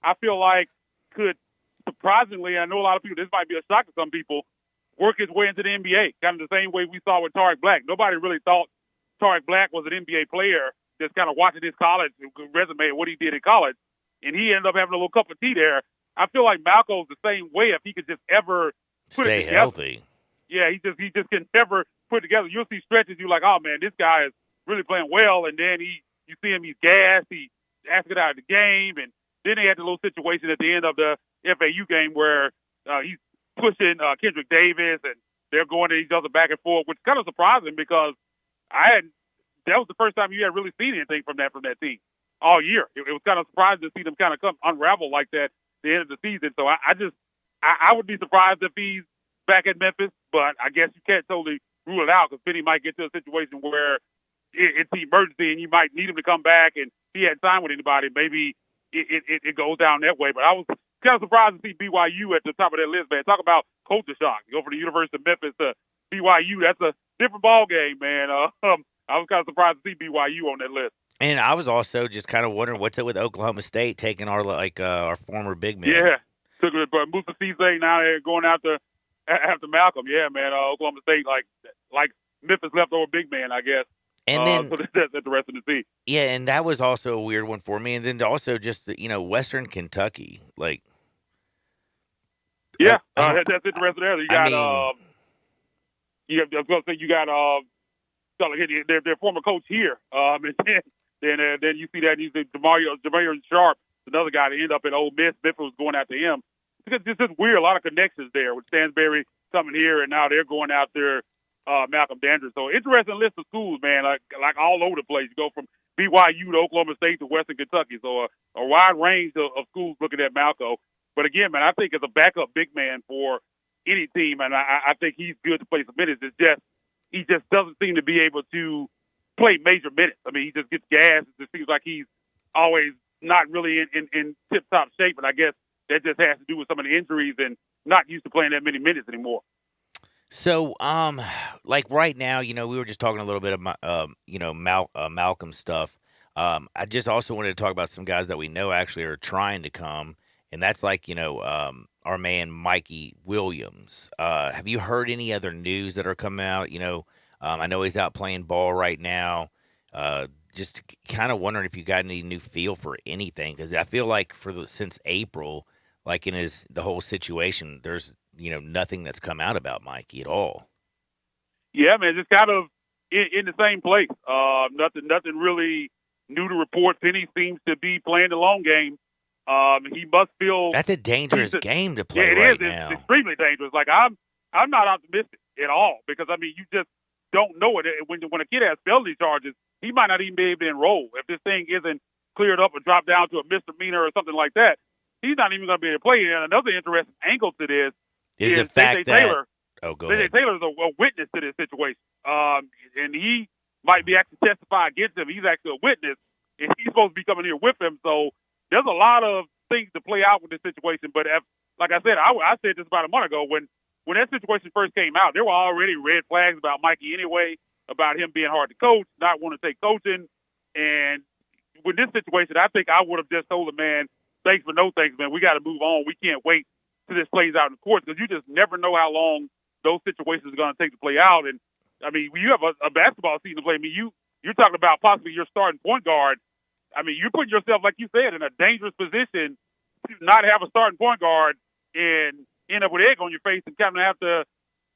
S14: I feel like could surprisingly, I know a lot of people, this might be a shock to some people, work his way into the NBA, kind of the same way we saw with Tariq Black. Nobody really thought Tariq Black was an NBA player, just kind of watching his college resume and what he did in college, and he ended up having a little cup of tea there. I feel like Malcolm's the same way if he could just ever
S2: stay healthy.
S14: Yeah, he just can never put it together. You'll see stretches, you're like, oh, man, this guy is really playing well, and then you see him, he's gassed, he has to get out of the game, and then they had the little situation at the end of the FAU game where he's pushing Kendrick Davis, and they're going to each other back and forth, which is kind of surprising because that was the first time you had really seen anything from that team all year. It was kind of surprising to see them kind of come unravel like that at the end of the season. So I would be surprised if he's back at Memphis, but I guess you can't totally rule it out because Penny might get to a situation where it's the emergency and you might need him to come back, and he hadn't signed with anybody. Maybe it goes down that way. But I was kind of surprised to see BYU at the top of that list, man. Talk about culture shock. You go from the University of Memphis to BYU. That's a different ball game, man. I was kind of surprised to see BYU on that list.
S2: And I was also just kind of wondering what's it with Oklahoma State taking our former big man.
S14: Yeah, took it, but Musa Cisse now they're going after Malcolm. Yeah, man. Oklahoma State like Memphis leftover big man, I guess.
S2: And then
S14: so that's the rest of the team.
S2: Yeah, and that was also a weird one for me. And then also just Western Kentucky, like.
S14: Yeah, that's interesting there. You got I was going to say you got their former coach here, and then you see that he's Demarion Sharp, another guy that ended up at Ole Miss. Memphis was going after him. It's just weird. A lot of connections there with Stansbury coming here, and now they're going after Malcolm Dandridge. So interesting list of schools, man, like all over the place. You go from BYU to Oklahoma State to Western Kentucky. So a wide range of schools looking at Malcolm. But again, man, I think as a backup big man for any team, and I think he's good to play some minutes. He just doesn't seem to be able to play major minutes. I mean, he just gets gas. It just seems like he's always not really in tip-top shape, but I guess that just has to do with some of the injuries and not used to playing that many minutes anymore.
S2: So, like right now, we were just talking a little bit about, Malcolm stuff. I just also wanted to talk about some guys that we know actually are trying to come, and that's like, our man Mikey Williams. Have you heard any other news that are coming out? I know he's out playing ball right now. Just kind of wondering if you got any new feel for anything, because I feel like since April, like in the whole situation, there's nothing that's come out about Mikey at all.
S14: Yeah, man, just kind of in the same place. Nothing really new to report. Penny seems to be playing the long game. He must feel
S2: that's a dangerous game to play now.
S14: It's extremely dangerous. Like I'm not optimistic at all because you just don't know it. When a kid has felony charges, he might not even be able to enroll if this thing isn't cleared up or dropped down to a misdemeanor or something like that. He's not even going to be able to play. And another interesting angle to this
S2: is the fact that
S14: Taylor.
S2: J.J.
S14: Taylor's a witness to this situation, and he might be actually testify against him. He's actually a witness, and he's supposed to be coming here with him. So there's a lot of things to play out with this situation. But like I said, I said this about a month ago when that situation first came out, there were already red flags about Mikey anyway, about him being hard to coach, not wanting to take coaching. And with this situation, I think I would have just told the man, thanks but no thanks, man. We got to move on. We can't wait till this plays out in the courts because you just never know how long those situations are going to take to play out. And, when you have a basketball season to play, you're talking about possibly your starting point guard. You're putting yourself, like you said, in a dangerous position to not have a starting point guard and end up with egg on your face and kind of have to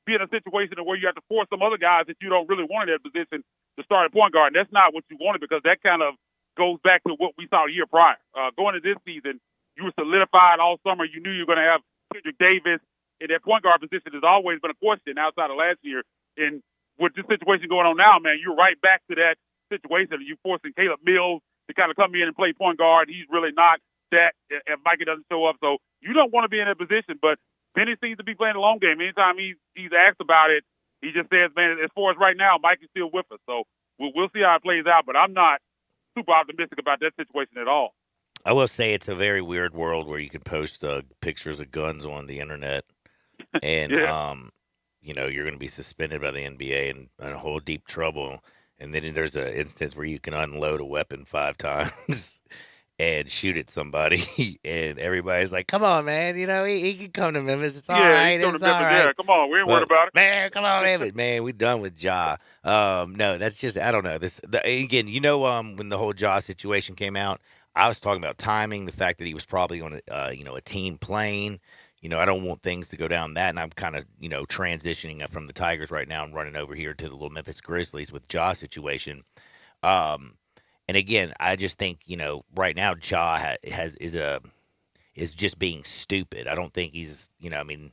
S14: be in a situation where you have to force some other guys that you don't really want in that position to start at point guard. And that's not what you wanted, because that kind of goes back to what we saw the year prior. Going into this season, you were solidified all summer. You knew you were going to have Kendrick Davis. And that point guard position has always been a question outside of last year. And with this situation going on now, man, you're right back to that situation. You're forcing Caleb Mills to kind of come in and play point guard. He's really not that if Mikey doesn't show up. So you don't want to be in that position. But Penny seems to be playing the long game. Anytime he's asked about it, he just says, man, as far as right now, Mikey's still with us. So we'll see how it plays out. But I'm not super optimistic about that situation at all.
S2: I will say it's a very weird world where you can post pictures of guns on the internet, and you know, you're going to be suspended by the NBA and in a whole deep trouble. And then there's an instance where you can unload a weapon 5 times and shoot at somebody, and everybody's like, "Come on, man! You know, he can come to Memphis. It's all right. It's all right.
S14: Yeah, come on, we ain't worried about it,
S2: man. Come on, man. We done with Ja. No, that's just I don't know. Again, you know, when the whole Ja situation came out, I was talking about timing, the fact that he was probably on a team plane. You know, I don't want things to go down that, and I'm kind of, you know, transitioning from the Tigers right now and running over here to the little Memphis Grizzlies with Ja situation. And again, I just think, you know, right now Ja is just being stupid. I don't think he's, you know, I mean,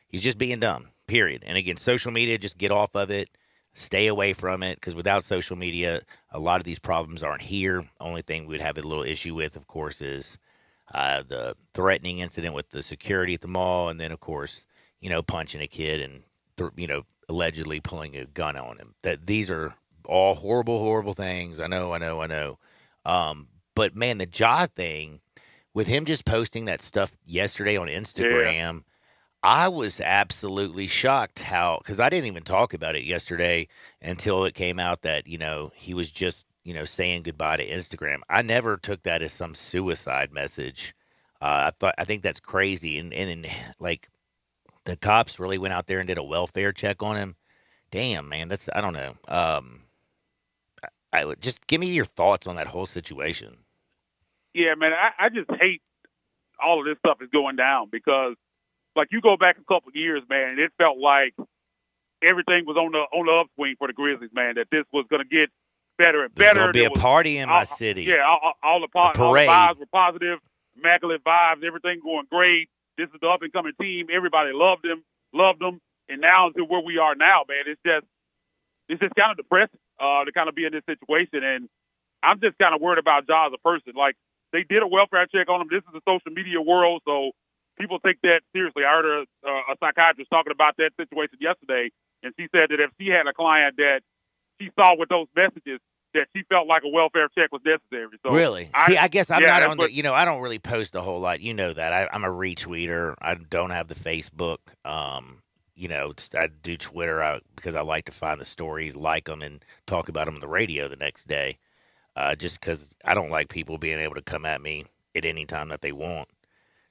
S2: he's just being dumb. Period. And again, social media, just get off of it. Stay away from it, because without social media, a lot of these problems aren't here. Only thing we'd have a little issue with, of course, is the threatening incident with the security at the mall, and then, of course, you know, punching a kid and, you know, allegedly pulling a gun on him. These are all horrible, horrible things. I know. But, man, the Ja thing, with him just posting that stuff yesterday on Instagram, I was absolutely shocked because I didn't even talk about it yesterday until it came out that, you know, he was just, you know, saying goodbye to Instagram. I never took that as some suicide message. I think that's crazy. And like, the cops really went out there and did a welfare check on him. Damn, man, I don't know. I would just give me your thoughts on that whole situation.
S14: Yeah, man, I just hate all of this stuff is going down, because, like, you go back a couple of years, man, and it felt like everything was on the upswing for the Grizzlies, man, that this was going to get better and better.
S2: There's going to be a party in my city.
S14: Yeah, all the vibes were positive, immaculate vibes, everything going great. This is the up-and-coming team. Everybody loved them, and now to where we are now, man, it's just kind of depressing to kind of be in this situation, and I'm just kind of worried about Ja as a person. Like, they did a welfare check on him. This is the social media world, so people take that seriously. I heard a psychiatrist talking about that situation yesterday, and she said that if she had a client that she saw with those messages, that she felt like a welfare check was necessary. So
S2: really? I guess I'm not on the, you know, I don't really post a whole lot. You know that. I'm a retweeter. I don't have the Facebook. You know, I do Twitter because I like to find the stories, like them, and talk about them on the radio the next day. Just because I don't like people being able to come at me at any time that they want.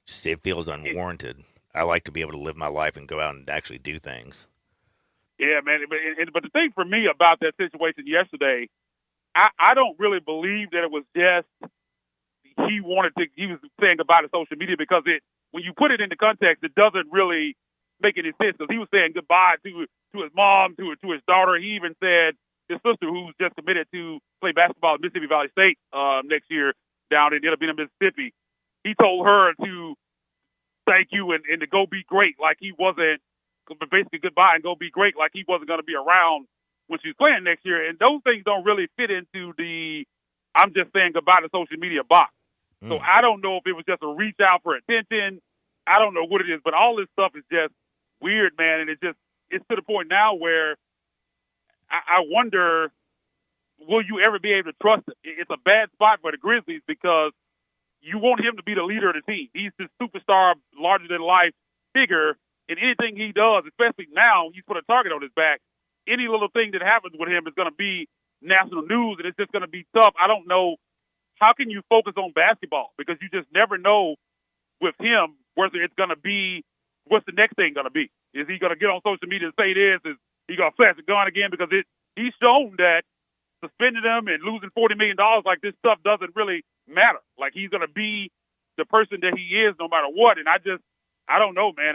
S2: Just, it feels unwarranted. I like to be able to live my life and go out and actually do things.
S14: Yeah, man. But the thing for me about that situation yesterday, I don't really believe that it was just he was saying goodbye to social media, because when you put it into context, it doesn't really make any sense, because he was saying goodbye to his mom, to his daughter. He even said his sister, who's just committed to play basketball at Mississippi Valley State next year down in Mississippi. He told her to thank you and to go be great, like he wasn't, basically goodbye and go be great, like he wasn't going to be around when she's playing next year. And those things don't really fit into the I'm just saying goodbye to social media box. So I don't know if it was just a reach out for attention. I don't know what it is, but all this stuff is just weird, man. And it's to the point now where I wonder, will you ever be able to trust him? It's a bad spot for the Grizzlies, because you want him to be the leader of the team. He's this superstar, larger-than-life figure, and anything he does, especially now, he's put a target on his back. Any little thing that happens with him is going to be national news, and it's just going to be tough. I don't know. How can you focus on basketball? Because you just never know with him whether it's going to be, what's the next thing going to be? Is he going to get on social media and say this? Is he going to flash a gun again? Because he's shown that suspending him and losing $40 million, like, this stuff doesn't really matter. Like, he's going to be the person that he is, no matter what. And I don't know, man.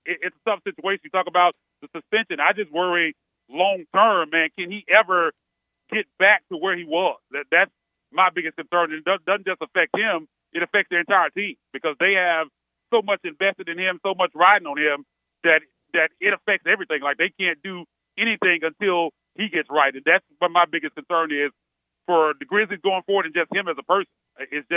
S14: It's a tough situation. You talk about the suspension. I just worry long term, man. Can he ever get back to where he was? That's my biggest concern. And it doesn't just affect him; it affects the entire team because they have so much invested in him, so much riding on him that it affects everything. Like they can't do anything until he gets right, and that's what my biggest concern is for the Grizzlies going forward, and just him as a person. It's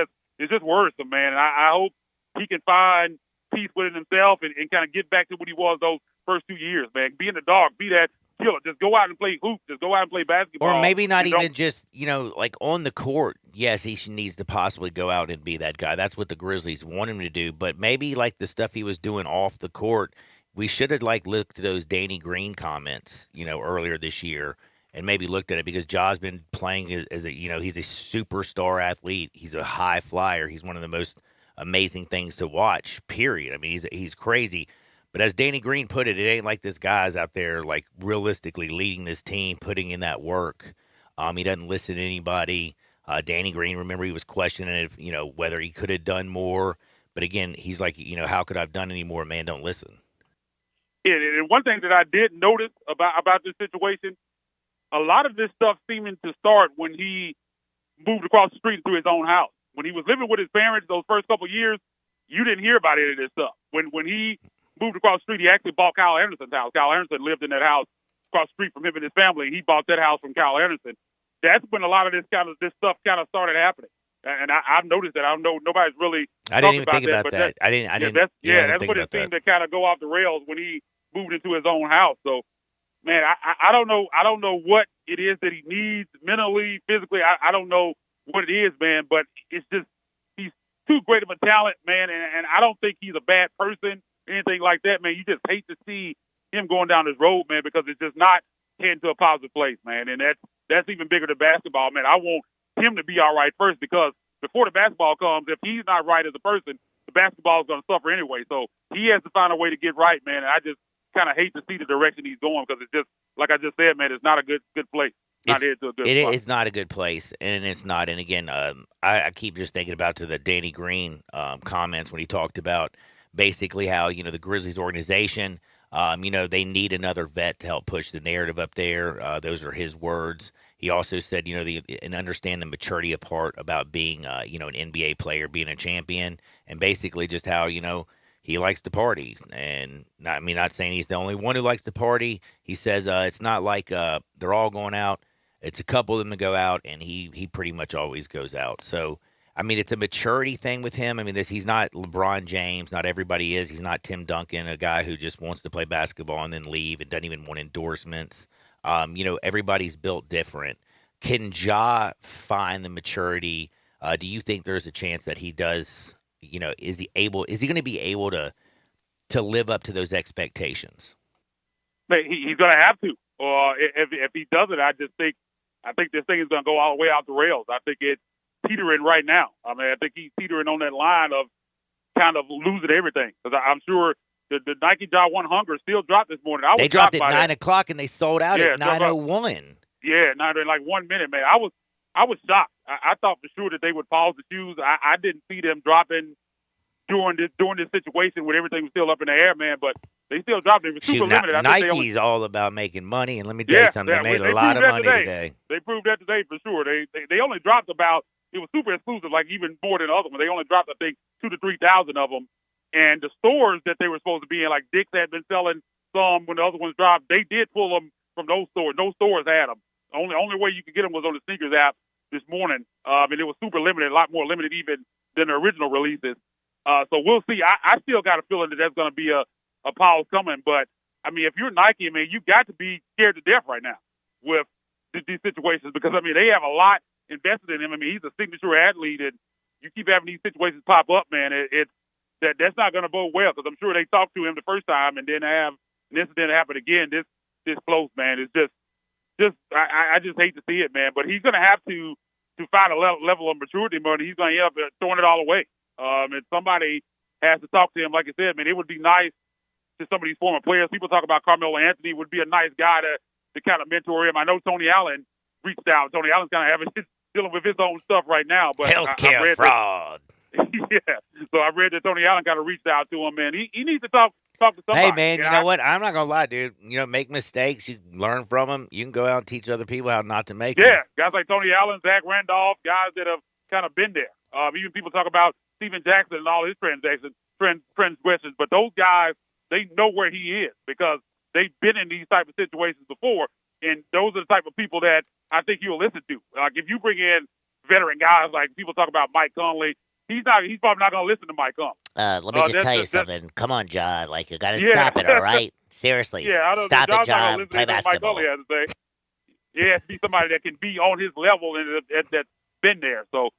S14: just worrisome, man. And I hope he can find peace within himself and kind of get back to what he was those first 2 years, man. Be in the dog, be that killer. Just go out and play hoops. Just go out and play basketball.
S2: Or maybe not even just, like on the court. Yes, he needs to possibly go out and be that guy. That's what the Grizzlies want him to do. But maybe like the stuff he was doing off the court, we should have looked at those Danny Green comments, earlier this year and maybe looked at it because Ja's been playing as he's a superstar athlete. He's a high flyer. He's one of the most amazing things to watch, period. I mean, he's crazy. But as Danny Green put it, it ain't like this guy's out there, like, realistically leading this team, putting in that work. He doesn't listen to anybody. Danny Green, remember, he was questioning if, whether he could have done more. But again, he's like, how could I have done any more? Man, don't listen.
S14: Yeah, and one thing that I did notice about this situation, a lot of this stuff seeming to start when he moved across the street to his own house. When he was living with his parents those first couple of years, you didn't hear about any of this stuff. When he moved across the street, he actually bought Kyle Anderson's house. Kyle Anderson lived in that house across the street from him and his family. He bought that house from Kyle Anderson. That's when a lot of this stuff kind of started happening. And I've noticed that. I don't know. Nobody's really.
S2: I didn't even think about that. I didn't.
S14: That's what it seemed to kind of go off the rails when he moved into his own house. So, man, I don't know. I don't know what it is that he needs mentally, physically. I don't know what it is, man. But it's just he's too great of a talent, man. And I don't think he's a bad person, anything like that, man. You just hate to see him going down this road, man, because it's just not heading to a positive place, man. And that's even bigger than basketball, man. I want him to be all right first because before the basketball comes, if he's not right as a person, the basketball is going to suffer anyway. So he has to find a way to get right, man. And I just kind of hate to see the direction he's going because it's just, like I just said, man, it's not a good place.
S2: It's not a good place, and it's not. And again, I keep just thinking about the Danny Green comments when he talked about basically how the Grizzlies organization, they need another vet to help push the narrative up there. Those are his words. He also said, and understand the maturity part about being, an NBA player, being a champion, and basically just how he likes to party. And not saying he's the only one who likes to party. He says it's not like they're all going out. It's a couple of them that go out, and he pretty much always goes out. So, it's a maturity thing with him. He's not LeBron James. Not everybody is. He's not Tim Duncan, a guy who just wants to play basketball and then leave and doesn't even want endorsements. Everybody's built different. Can Ja find the maturity? Do you think there's a chance that he does? Is he going to be able to live up to those expectations?
S14: He's going to have to. If he doesn't, I think this thing is going to go all the way out the rails. I think it's teetering right now. I think he's teetering on that line of kind of losing everything. Because I'm sure the Nike Ja 1 Hunger still dropped this morning.
S2: They dropped at 9 o'clock and they sold out at 9:01.
S14: Yeah, in like 1 minute, man. I was shocked. I thought for sure that they would pause the shoes. I didn't see them dropping during this situation when everything was still up in the air, man. But they still dropped it. It was super limited.
S2: Nike's all about making money, and let me tell you something. They made a lot of money today.
S14: They proved that today for sure. They only dropped about. It was super exclusive, like even more than other ones. They only dropped, I think, 2,000 to 3,000 of them. And the stores that they were supposed to be in, like Dick's had been selling some when the other ones dropped. They did pull them from those stores. No stores had them. Only way you could get them was on the sneakers app this morning. And it was super limited, a lot more limited even than the original releases. So we'll see. I still got a feeling that there's going to be a pause coming. But, if you're Nike, you got to be scared to death right now with these situations because, they have a lot invested in him. He's a signature athlete, and you keep having these situations pop up, man. That's not going to bode well because I'm sure they talked to him the first time and then have an incident happen again this close, man. It's just I just hate to see it, man. But he's going to have to find a level of maturity, man. He's going to end up throwing it all away. And somebody has to talk to him. Like I said, man, it would be nice to some of these former players. People talk about Carmelo Anthony would be a nice guy to kind of mentor him. I know Tony Allen reached out. Tony Allen's kind of dealing with his own stuff right now. But
S2: healthcare fraud.
S14: Yeah. So I read that Tony Allen kind of reached out to him, man. He needs to talk to somebody.
S2: Hey, man, you know what? I'm not going to lie, dude. Make mistakes. You learn from them. You can go out and teach other people how not to make them.
S14: Yeah, guys like Tony Allen, Zach Randolph, guys that have kind of been there. Even people talk about Steven Jackson and all his transgressions, but those guys, they know where he is because they've been in these type of situations before, and those are the type of people that I think you'll listen to. Like if you bring in veteran guys like people talk about Mike Conley, he's probably not going to listen to Mike Conley.
S2: Let me just tell you something. Come on, John. Like, you got to stop it, all right? Seriously. Stop it, John. Play basketball.
S14: Mike Conley has to say. Yeah, it has to be somebody that can be on his level and that's been there. So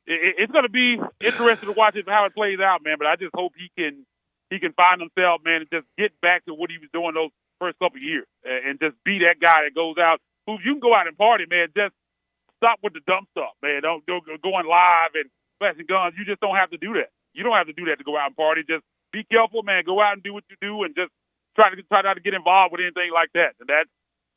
S14: it's going to be interesting to watch how it plays out, man. But I just hope he can find himself, man, and just get back to what he was doing those first couple of years and just be that guy that goes out. Who you can go out and party, man. Just stop with the dumb stuff, man. Don't go going live and flashing guns. You just don't have to do that. You don't have to do that to go out and party. Just be careful, man. Go out and do what you do, and just try not to get involved with anything like that. And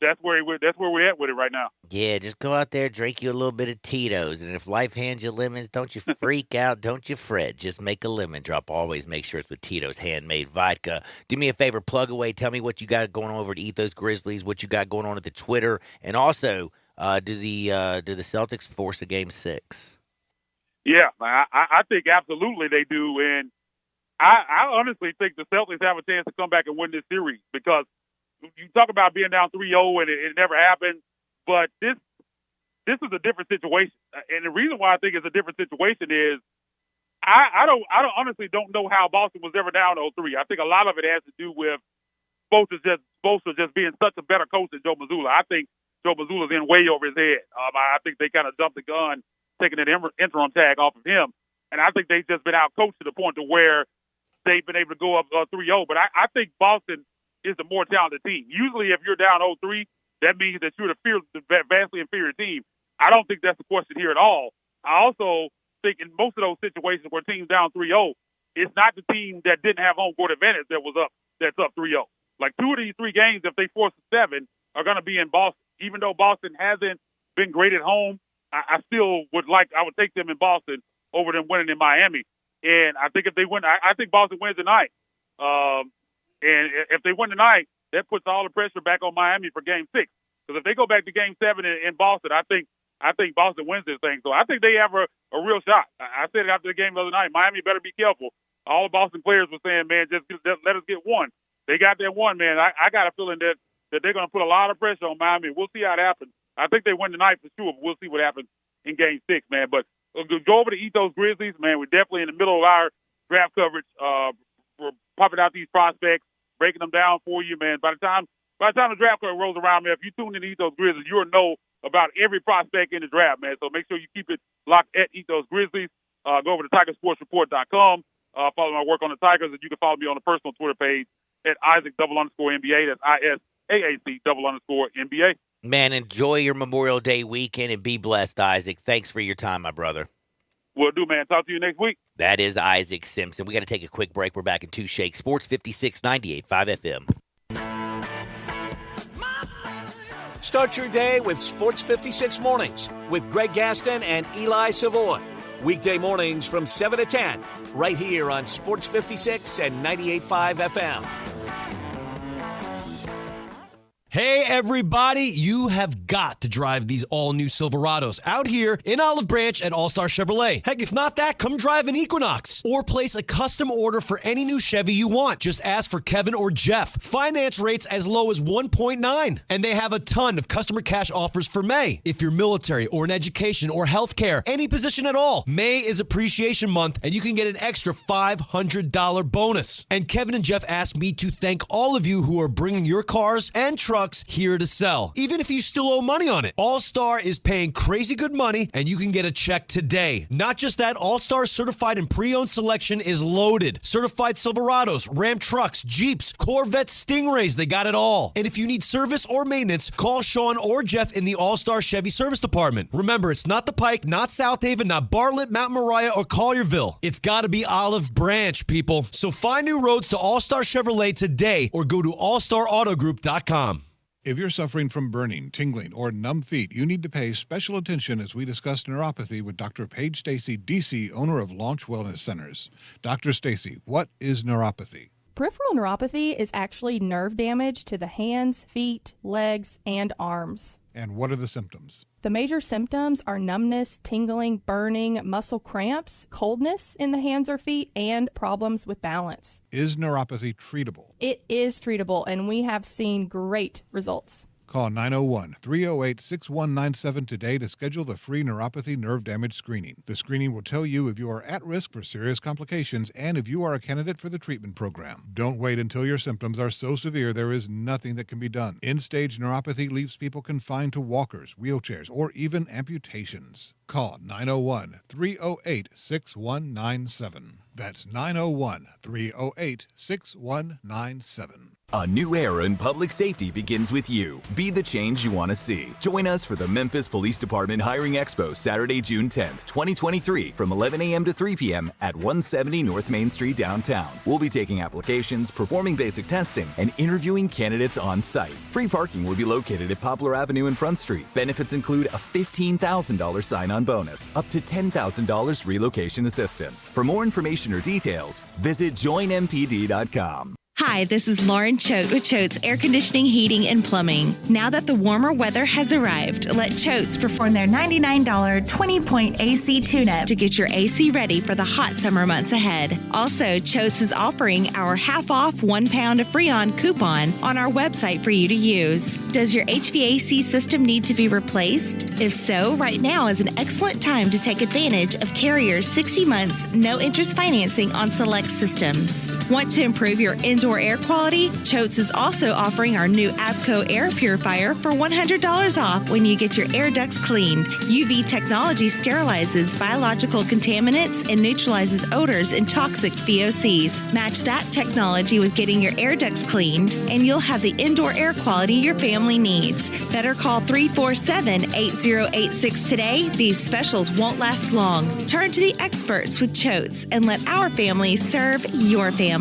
S14: that's where we're at with it right now.
S2: Yeah, just go out there, drink you a little bit of Tito's, and if life hands you lemons, don't you freak out, don't you fret. Just make a lemon drop. Always make sure it's with Tito's handmade vodka. Do me a favor, plug away. Tell me what you got going on over at Ethos Grizzlies, what you got going on at the Twitter, and also do the Celtics force a Game 6?
S14: Yeah, I think absolutely they do, and I honestly think the Celtics have a chance to come back and win this series because you talk about being down 3-0 and it never happened, but this is a different situation, and the reason why I think it's a different situation is I honestly don't know how Boston was ever down 0-3. I think a lot of it has to do with Spoelstra just being such a better coach than Joe Mazzulla. I think Joe Mazzulla's in way over his head. I think they kind of jumped the gun, taking an interim tag off of him. And I think they've just been out-coached to the point to where they've been able to go up 3-0. But I think Boston is the more talented team. Usually if you're down 0-3, that means that you're the vastly inferior team. I don't think that's the question here at all. I also think in most of those situations where teams down 3-0, it's not the team that didn't have home court advantage that's up 3-0. Like 2 of these 3 games, if they force a 7, are going to be in Boston. Even though Boston hasn't been great at home, I would take them in Boston over them winning in Miami. And I think if they win, I think Boston wins tonight. And if they win tonight, that puts all the pressure back on Miami for Game 6. Because if they go back to Game 7 in Boston, I think Boston wins this thing. So I think they have a real shot. I said it after the game the other night. Miami better be careful. All the Boston players were saying, man, just let us get one. They got that one, man. I got a feeling that they're going to put a lot of pressure on Miami. We'll see how it happens. I think they win tonight for sure, but we'll see what happens in Game 6, man. But go over to Ethos Grizzlies, man. We're definitely in the middle of our draft coverage. We're popping out these prospects, breaking them down for you, man. By the time the draft coverage rolls around, man, if you tune in to Ethos Grizzlies, you'll know about every prospect in the draft, man. So make sure you keep it locked at Ethos Grizzlies. Go over to TigerSportsReport.com. Follow my work on the Tigers, and you can follow me on the personal Twitter page at Isaac_NBA. That's ISAAC_NBA.
S2: Man, enjoy your Memorial Day weekend and be blessed, Isaac. Thanks for your time, my brother.
S14: Will do, man. Talk to you next week.
S2: That is Isaac Simpson. We got to take a quick break. We're back in 2 Shakes. Sports 56, 98.5 FM.
S1: Start your day with Sports 56 Mornings with Greg Gaston and Eli Savoy. Weekday mornings from 7 to 10, right here on Sports 56 and 98.5 FM.
S15: Hey everybody, you have got to drive these all-new Silverados out here in Olive Branch at All-Star Chevrolet. Heck, if not that, come drive an Equinox or place a custom order for any new Chevy you want. Just ask for Kevin or Jeff. Finance rates as low as 1.9, and they have a ton of customer cash offers for May. If you're military or in education or healthcare, any position at all, May is Appreciation Month, and you can get an extra $500 bonus. And Kevin and Jeff asked me to thank all of you who are bringing your cars and trucks here to sell, even if you still owe money on it. All-Star is paying crazy good money, and you can get a check today. Not just that, All-Star certified and pre-owned selection is loaded. Certified Silverados, Ram trucks, Jeeps, Corvettes, Stingrays, they got it all. And if you need service or maintenance, call Sean or Jeff in the All-Star Chevy Service Department. Remember, it's not the Pike, not South Haven, not Bartlett, Mount Moriah, or Collierville. It's got to be Olive Branch, people. So find new roads to All-Star Chevrolet today or go to allstarautogroup.com.
S12: If you're suffering from burning, tingling, or numb feet, you need to pay special attention as we discuss neuropathy with Dr. Paige Stacy, DC, owner of Launch Wellness Centers. Dr. Stacy, what is neuropathy?
S16: Peripheral neuropathy is actually nerve damage to the hands, feet, legs, and arms.
S12: And what are the symptoms?
S16: The major symptoms are numbness, tingling, burning, muscle cramps, coldness in the hands or feet, and problems with balance.
S12: Is neuropathy treatable?
S16: It is treatable, and we have seen great results.
S12: Call 901-308-6197 today to schedule the free neuropathy nerve damage screening. The screening will tell you if you are at risk for serious complications and if you are a candidate for the treatment program. Don't wait until your symptoms are so severe there is nothing that can be done. End-stage neuropathy leaves people confined to walkers, wheelchairs, or even amputations. Call 901-308-6197. That's 901-308-6197.
S11: A new era in public safety begins with you. Be the change you want to see. Join us for the Memphis Police Department Hiring Expo Saturday, June 10th, 2023 from 11 a.m. to 3 p.m. at 170 North Main Street downtown. We'll be taking applications, performing basic testing, and interviewing candidates on site. Free parking will be located at Poplar Avenue and Front Street. Benefits include a $15,000 sign-on bonus, up to $10,000 relocation assistance. For more information or details, visit joinmpd.com.
S17: Hi, this is Lauren Choate with Choate's Air Conditioning, Heating, and Plumbing. Now that the warmer weather has arrived, let Choate's perform their $99 20-point AC tune-up to get your AC ready for the hot summer months ahead. Also, Choate's is offering our half-off 1 pound of Freon coupon on our website for you to use. Does your HVAC system need to be replaced? If so, right now is an excellent time to take advantage of Carrier's 60 months, no-interest financing on select systems. Want to improve your indoor air quality? Choate's is also offering our new ABCO air purifier for $100 off when you get your air ducts cleaned. UV technology sterilizes biological contaminants and neutralizes odors and toxic VOCs. Match that technology with getting your air ducts cleaned, and you'll have the indoor air quality your family needs. Better call 347-8086 today. These specials won't last long. Turn to the experts with Choate's and let our family serve your family.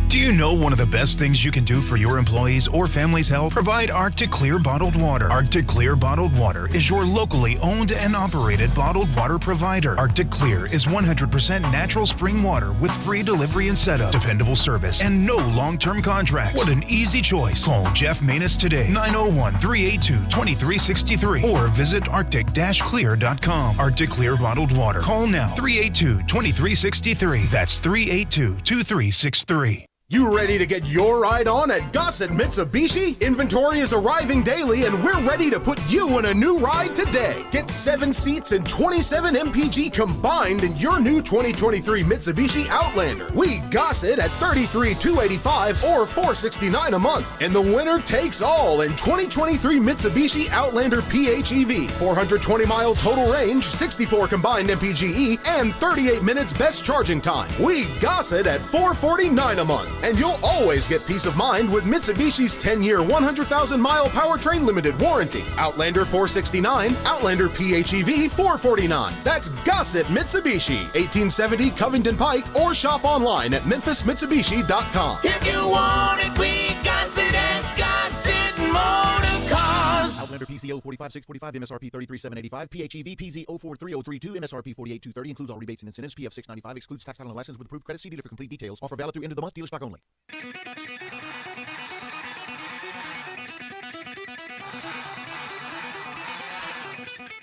S18: Do you know one of the best things you can do for your employees or family's health? Provide Arctic Clear bottled water. Arctic Clear bottled water is your locally owned and operated bottled water provider. Arctic Clear is 100% natural spring water with free delivery and setup, dependable service, and no long-term contracts. What an easy choice. Call Jeff Manus today, 901-382-2363, or visit arctic-clear.com. Arctic Clear bottled water. Call now, 382-2363. That's 382-2363.
S9: You ready to get your ride on at Gossett Mitsubishi? Inventory is arriving daily and we're ready to put you in a new ride today. Get 7 seats and 27 MPG combined in your new 2023 Mitsubishi Outlander. We Gossett at $33,285 or $469 a month. And the winner takes all in 2023 Mitsubishi Outlander PHEV. 420-mile total range, 64 combined MPGe, and 38 minutes best charging time. We Gossett at $449 a month. And you'll always get peace of mind with Mitsubishi's 10-year, 100,000-mile powertrain limited warranty. Outlander $469, Outlander PHEV $449. That's Gossett Mitsubishi, 1870 Covington Pike, or shop online at memphismitsubishi.com.
S19: If you want it, we got it at Gossett Motor Cars.
S10: Outlander PCO 45645, MSRP 33785, PHEV PZ 043032, MSRP 48230, includes all rebates and incentives. PF 695 excludes tax title and license with approved credit. See dealer for complete details. Offer valid through end of the month. Dealer stock only.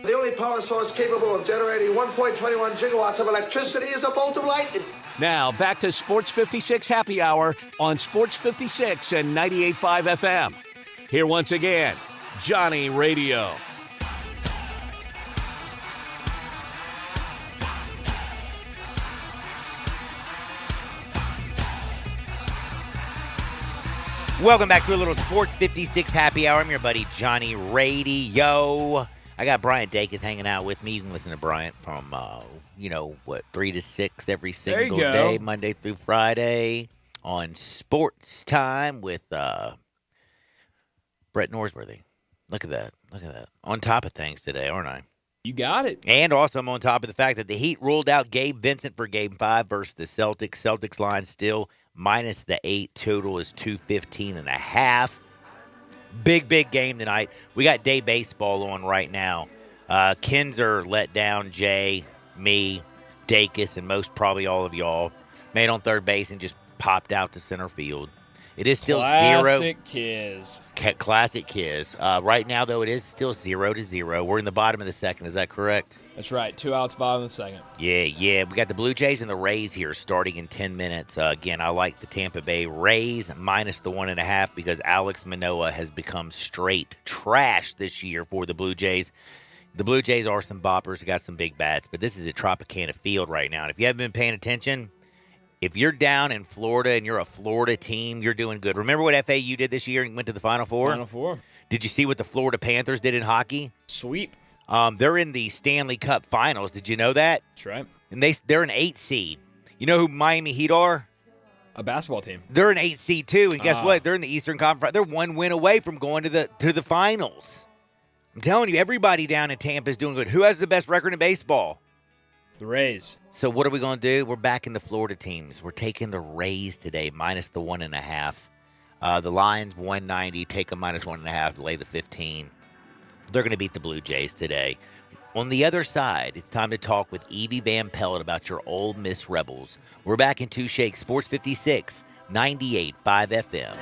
S20: The only power source capable of generating 1.21 gigawatts of electricity is a bolt of lightning.
S1: Now, back to Sports 56 Happy Hour on Sports 56 and 98.5 FM. Here once again, Johnny Radio.
S2: Welcome back to a little Sports 56 Happy Hour. I'm your buddy Johnny Radio. I got Bryant Dacus hanging out with me. You can listen to Bryant from, 3 to 6 every single day, Monday through Friday, on Sports Time with Brett Norsworthy. Look at that. On top of things today, aren't I?
S3: You got it.
S2: And also I'm on top of the fact that the Heat ruled out Gabe Vincent for Game 5 versus the Celtics. Celtics line still minus the 8. Total is 215.5. Big game tonight. We got day baseball on right now. Kinzer let down Jay, me, Dacus, and most probably all of y'all. Made on third base and just popped out to center field. It is still
S3: Classic Kiz.
S2: Classic Kiz. Right now, though, it is still 0-0. We're in the bottom of the second. Is that correct?
S3: That's right. 2 outs, bottom of the second.
S2: Yeah. We got the Blue Jays and the Rays here starting in 10 minutes. Again, I like the Tampa Bay Rays minus the 1.5 because Alex Manoah has become straight trash this year for the Blue Jays. The Blue Jays are some boppers. They got some big bats, but this is a Tropicana field right now. And if you haven't been paying attention, if you're down in Florida and you're a Florida team, you're doing good. Remember what FAU did this year and went to the Final Four?
S3: Final Four.
S2: Did you see what the Florida Panthers did in hockey?
S3: Sweep.
S2: They're in the Stanley Cup Finals. Did you know that?
S3: That's right.
S2: And they're an 8 seed. You know who Miami Heat are?
S3: A basketball team.
S2: They're an 8 seed too. And guess what? They're in the Eastern Conference. They're 1 win away from going to the finals. I'm telling you, everybody down in Tampa is doing good. Who has the best record in baseball?
S3: The Rays.
S2: So what are we going to do? We're back in the Florida teams. We're taking the Rays today, minus the 1.5. The Lions, 190. Take them minus 1.5. Lay the 15. They're going to beat the Blue Jays today. On the other side, it's time to talk with Evie Van Pelt about your Ole Miss Rebels. We're back in Two Shakes, Sports 56, 98.5 FM.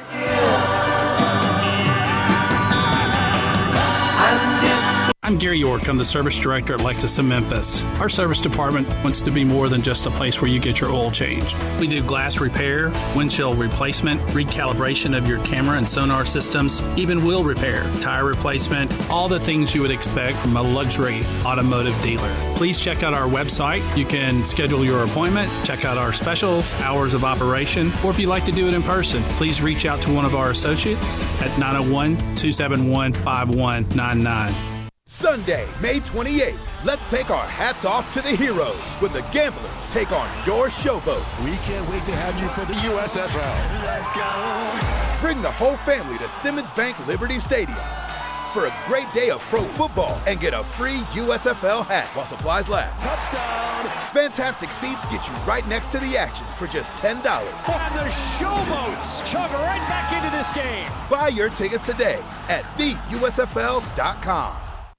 S21: I'm Gary York. I'm the service director at Lexus of Memphis. Our service department wants to be more than just a place where you get your oil changed. We do glass repair, windshield replacement, recalibration of your camera and sonar systems, even wheel repair, tire replacement, all the things you would expect from a luxury automotive dealer. Please check out our website. You can schedule your appointment, check out our specials, hours of operation, or if you'd like to do it in person, please reach out to one of our associates at 901-271-5199.
S22: Sunday, May 28th, let's take our hats off to the heroes when the Gamblers take on your showboats.
S23: We can't wait to have you for the USFL. Let's go.
S22: Bring the whole family to Simmons Bank Liberty Stadium for a great day of pro football and get a free USFL hat while supplies last.
S23: Touchdown.
S22: Fantastic seats get you right next to the action for just $10.
S23: And the showboats chug right back into this game.
S22: Buy your tickets today at theusfl.com.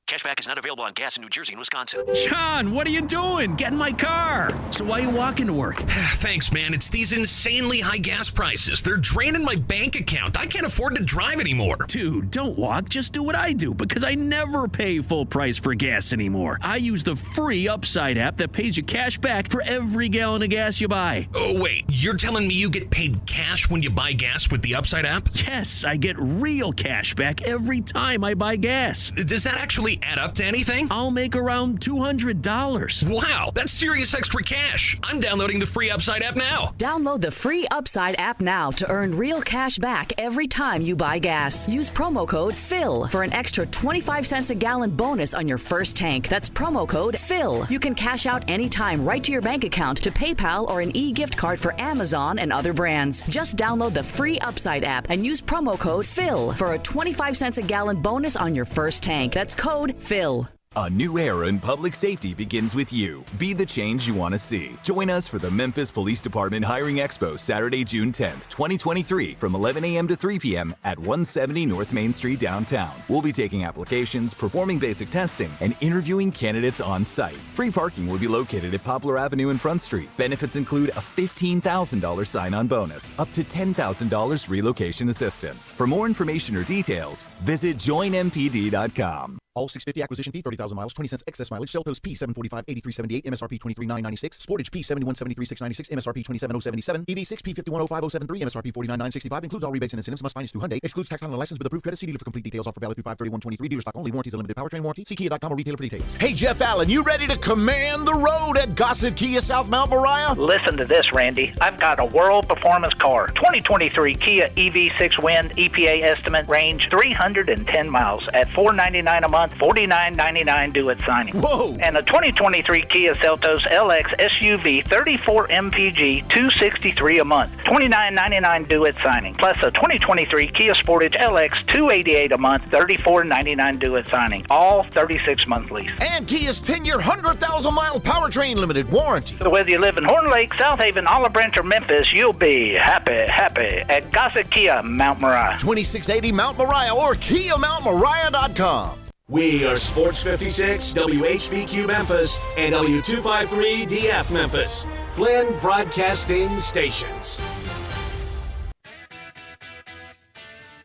S7: Cashback is not available on gas in New Jersey and Wisconsin.
S6: John, what are you doing? Get in my car.
S7: So why are you walking to work?
S6: Thanks, man. It's these insanely high gas prices. They're draining my bank account. I can't afford to drive anymore.
S7: Dude, don't walk. Just do what I do because I never pay full price for gas anymore. I use the free Upside app that pays you cash back for every gallon of gas you buy.
S6: Oh, wait. You're telling me you get paid cash when you buy gas with the Upside app?
S7: Yes, I get real cash back every time I buy gas.
S6: Does that actually add up to anything?
S7: I'll make around $200.
S6: Wow, that's serious extra cash. I'm downloading the free Upside app now.
S8: Download the free Upside app now to earn real cash back every time you buy gas. Use promo code PHIL for an extra 25 cents a gallon bonus on your first tank. That's promo code PHIL. You can cash out anytime right to your bank account, to PayPal, or an e-gift card for Amazon and other brands. Just download the free Upside app and use promo code PHIL for a 25 cents a gallon bonus on your first tank. That's code PHIL.
S11: A new era in public safety begins with you. Be the change you want to see. Join us for the Memphis Police Department Hiring Expo Saturday, June 10th, 2023 from 11 a.m. to 3 p.m. at 170 North Main Street downtown. We'll be taking applications, performing basic testing, and interviewing candidates on site. Free parking will be located at Poplar Avenue and Front Street. Benefits include a $15,000 sign-on bonus, up to $10,000 relocation assistance. For more information or details, visit joinmpd.com.
S10: All 650 acquisition fee, 30,000 miles, 20 cents excess mileage. Cell host P745, 8378, MSRP 23996. Sportage P7173696, MSRP 27077. EV6 P5105073, MSRP 49965. Includes all rebates and incentives. Must finance through Hyundai. Excludes tax on a license with approved credit. See dealer for complete details. Offer valid through 5/31/23. Dealer stock only. Warranties and limited powertrain warranty. See Kia.com or retailer for details.
S9: Hey, Jeff Allen, you ready to command the road at Gossett Kia South Mount Moriah?
S24: Listen to this, Randy. I've got a world performance car. 2023 Kia EV6 Wind, EPA estimate range 310 miles at $499 a month. month, $49.99 due at signing.
S9: Whoa!
S24: And the 2023 Kia Seltos LX SUV 34 MPG, $263 a month, $29.99 due at signing. Plus a 2023 Kia Sportage LX $288 a month, $34.99 due at signing. All 36-month lease.
S9: And Kia's 10-year, 100,000-mile powertrain limited warranty.
S24: So whether you live in Horn Lake, South Haven, Olive Branch, or Memphis, you'll be happy at Gossett Kia, Mount Moriah.
S9: 2680 Mount Moriah or KiaMountMoriah.com.
S1: We are Sports 56, WHBQ Memphis, and W253 DF Memphis. Flynn Broadcasting Stations.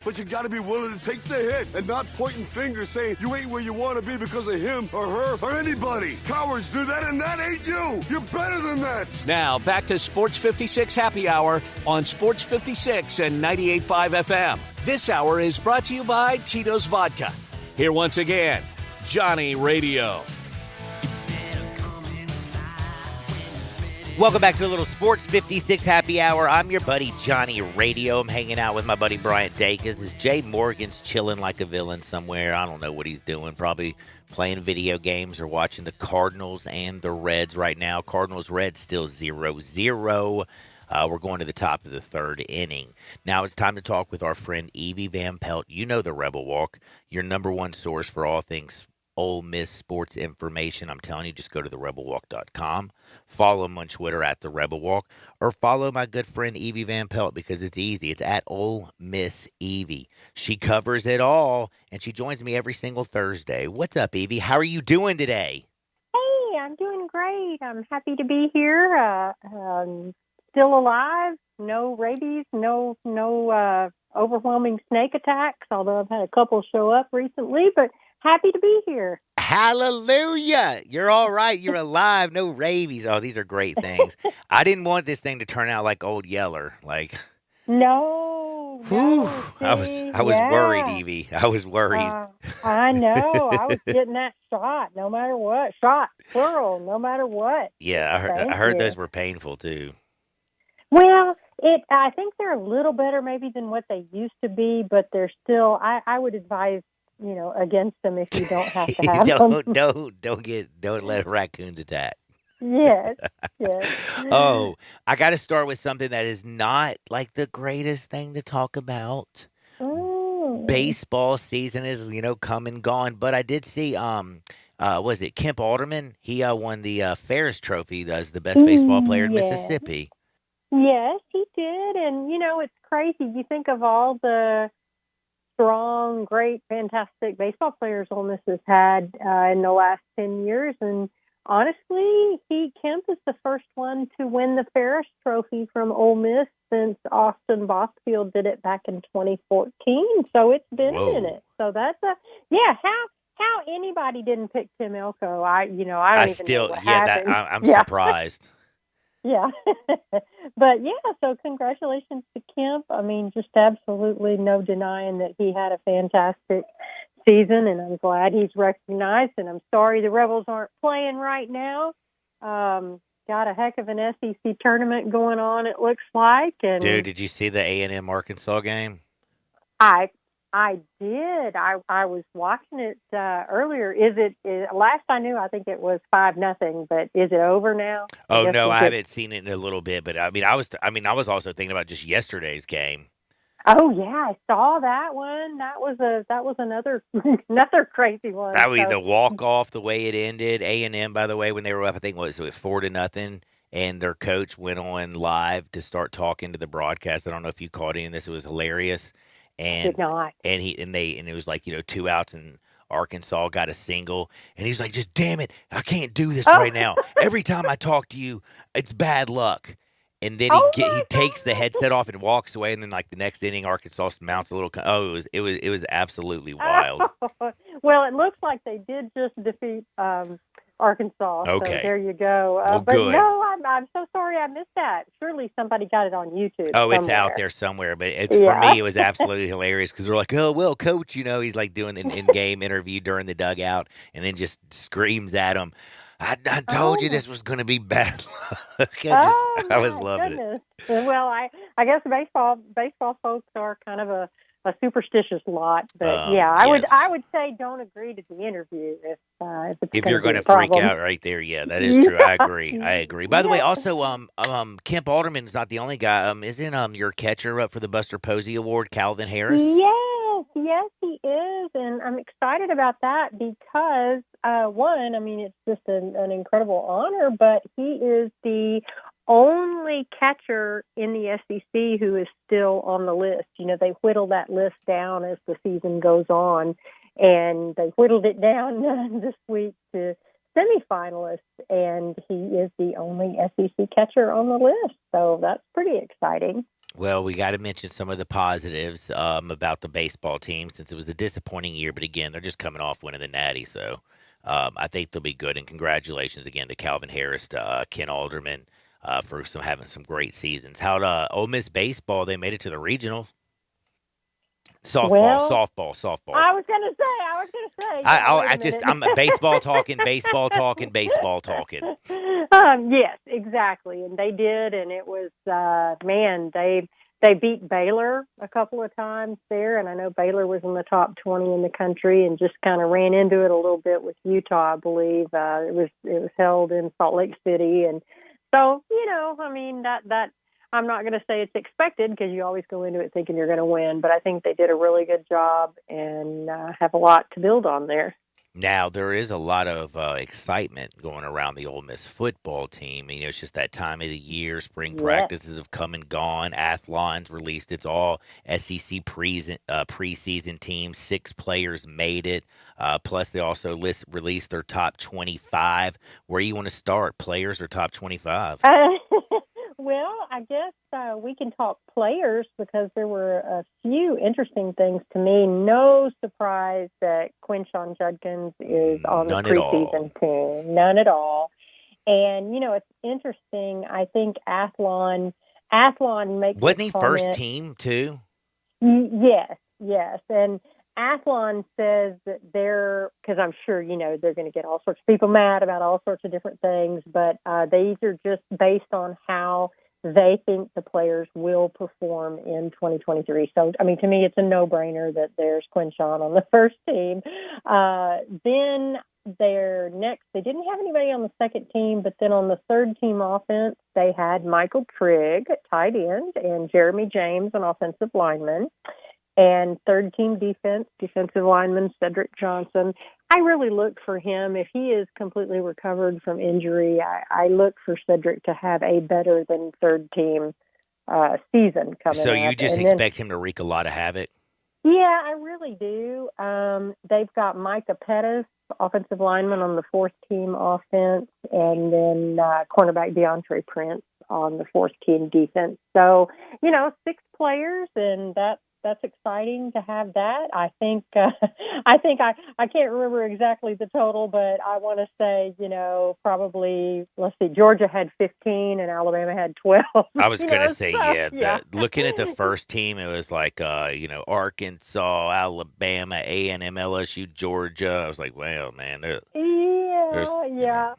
S4: But you gotta be willing to take the hit and not pointing fingers saying you ain't where you wanna be because of him or her or anybody. Cowards do that and that ain't you. You're better than that.
S1: Now, back to Sports 56 Happy Hour on Sports 56 and 98.5 FM. This hour is brought to you by Tito's Vodka. Here once again, Johnny Radio.
S2: Welcome back to a little Sports 56 Happy Hour. I'm your buddy Johnny Radio. I'm hanging out with my buddy Bryant Dacus. As Jay Morgan's chilling like a villain somewhere. I don't know what he's doing. Probably playing video games or watching the Cardinals and the Reds right now. Cardinals-Reds still 0-0. We're going to the top of the third inning. Now it's time to talk with our friend Evie Van Pelt. You know the Rebel Walk, your number one source for all things Ole Miss sports information. I'm telling you, just go to therebelwalk.com. Follow him on Twitter at The Rebel Walk, or follow my good friend Evie Van Pelt because it's easy. It's at Ole Miss Evie. She covers it all, and she joins me every single Thursday. What's up, Evie? How are you doing today?
S5: Hey, I'm doing great. I'm happy to be here. Still alive. No rabies. No overwhelming snake attacks. Although I've had a couple show up recently, but happy to be here.
S2: Hallelujah. You're all right. You're alive. No rabies. Oh, these are great things. I didn't want this thing to turn out like Old Yeller. Like,
S5: no.
S2: I was worried, Evie. I was worried.
S5: I know. I was getting that shot no matter what. Shot, plural, no matter what.
S2: Yeah, I heard those were painful too.
S5: Well, I think they're a little better maybe than what they used to be, but they're still, I would advise, against them if you don't have to have them.
S2: Don't let raccoons attack.
S5: Yes.
S2: Oh, I got to start with something that is not like the greatest thing to talk about. Baseball season is, come and gone, but I did see, was it Kemp Alderman? He won the Ferris Trophy as the best baseball player in Mississippi.
S5: Yes, he did, and it's crazy. You think of all the strong, great, fantastic baseball players Ole Miss has had in the last 10 years. And honestly, Kemp is the first one to win the Ferris Trophy from Ole Miss since Austin Bosfield did it back in 2014. So it's been a minute. So that's how anybody didn't pick Tim Elko. I don't even know what happened.
S2: I'm surprised.
S5: Yeah. But so congratulations to Kemp. I mean, just absolutely no denying that he had a fantastic season, and I'm glad he's recognized, and I'm sorry the Rebels aren't playing right now. Got a heck of an SEC tournament going on, it looks like. And
S2: dude, did you see the A&M Arkansas game?
S5: I did. I was watching it earlier. Last I knew, I think it was 5-0. But is it over now?
S2: Oh no, I haven't seen it in a little bit. But I was also thinking about just yesterday's game.
S5: Oh yeah, I saw that one. That was another crazy one.
S2: That was the walk off the way it ended. A&M, by the way, when they were up, I think it was 4-0. And their coach went on live to start talking to the broadcast. I don't know if you caught any of this. It was hilarious. And
S5: did not.
S2: And it was like 2 outs and Arkansas got a single, and he's like, just damn it, I can't do this right now. Every time I talk to you, it's bad luck. And then he takes the headset off and walks away, and then like the next inning, Arkansas mounts a little. It was absolutely wild.
S5: Well, it looks like they did just defeat Arkansas.
S2: Okay.
S5: So there you go.
S2: Well,
S5: but
S2: good.
S5: No, I'm so sorry I missed that. Surely somebody got it on YouTube.
S2: Oh, it's
S5: somewhere.
S2: out there somewhere. But for me, it was absolutely hilarious because they're like, oh, well, coach, he's like doing an in-game interview during the dugout and then just screams at him. I told you this was going to be bad luck. I was loving it.
S5: Well, I guess baseball folks are kind of a a superstitious lot. But I would say don't agree to the interview if
S2: you're going to freak out right there. Yeah, that is true. I agree. By the way, also Kemp Alderman is not the only guy. Isn't your catcher up for the Buster Posey Award, Calvin Harris?
S5: Yes, he is, and I'm excited about that because one, I mean, it's just an incredible honor, but he is the only catcher in the SEC who is still on the list. You know, they whittle that list down as the season goes on, and they whittled it down this week to semifinalists, and he is the only SEC catcher on the list. So that's pretty exciting.
S2: Well, we got to mention some of the positives about the baseball team since it was a disappointing year. But again, they're just coming off winning the Natty, so I think they'll be good. And congratulations again to Calvin Harris, to Ken Alderman for having some great seasons. How'd Ole Miss baseball? They made it to the regional. Softball.
S5: I was gonna say.
S2: I'm baseball talking.
S5: Yes, exactly, and they did, and it was they beat Baylor a couple of times there, and I know Baylor was in the top 20 in the country, and just kind of ran into it a little bit with Utah, I believe. It was held in Salt Lake City, and so I mean that. I'm not going to say it's expected because you always go into it thinking you're going to win, but I think they did a really good job and have a lot to build on there.
S2: Now, there is a lot of excitement going around the Ole Miss football team. It's just that time of the year. Spring practices have come and gone. Athlon's released its all SEC preseason team. 6 players made it. Plus, they also released their top 25. Where do you want to start, players or top 25?
S5: Well, I guess we can talk players because there were a few interesting things to me. No surprise that Quinshon Judkins is on the preseason team. None at all. And, it's interesting. I think Athlon makes
S2: Wasn't he first team, too?
S5: Yes. And Athlon says that because I'm sure, they're going to get all sorts of people mad about all sorts of different things, but these are just based on how they think the players will perform in 2023. So, I mean, to me, it's a no-brainer that there's Quinshon on the first team. Then they didn't have anybody on the second team, but then on the third team offense, they had Michael Trigg, tight end, and Jeremy James, an offensive lineman. And third team defensive lineman Cedric Johnson. I really look for him. If he is completely recovered from injury, I look for Cedric to have a better than third team season coming up.
S2: So you just expect him to wreak a lot of havoc?
S5: Yeah, I really do. They've got Micah Pettis, offensive lineman on the fourth team offense, and then cornerback DeAndre Prince on the fourth team defense. So, 6 players, and that's exciting to have that. I think I can't remember exactly the total, but I want to say, probably, let's see, Georgia had 15 and Alabama had 12.
S2: I was going to say, looking at the first team, it was like, Arkansas, Alabama, A&M, LSU, Georgia. I was like, well, man.
S5: Yeah.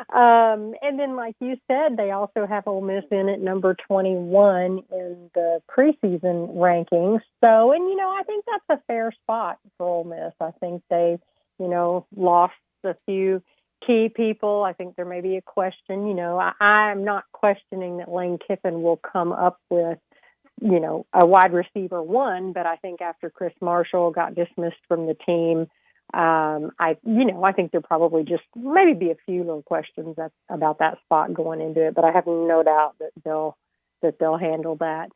S5: And then, like you said, they also have Ole Miss in at number 21 in the preseason rankings. So, and, I think that's a fair spot for Ole Miss. I think they, lost a few key people. I think there may be a question. I'm not questioning that Lane Kiffin will come up with, a wide receiver 1, but I think after Chris Marshall got dismissed from the team, I think there probably just maybe be a few little questions about that spot going into it, but I have no doubt that they'll handle that.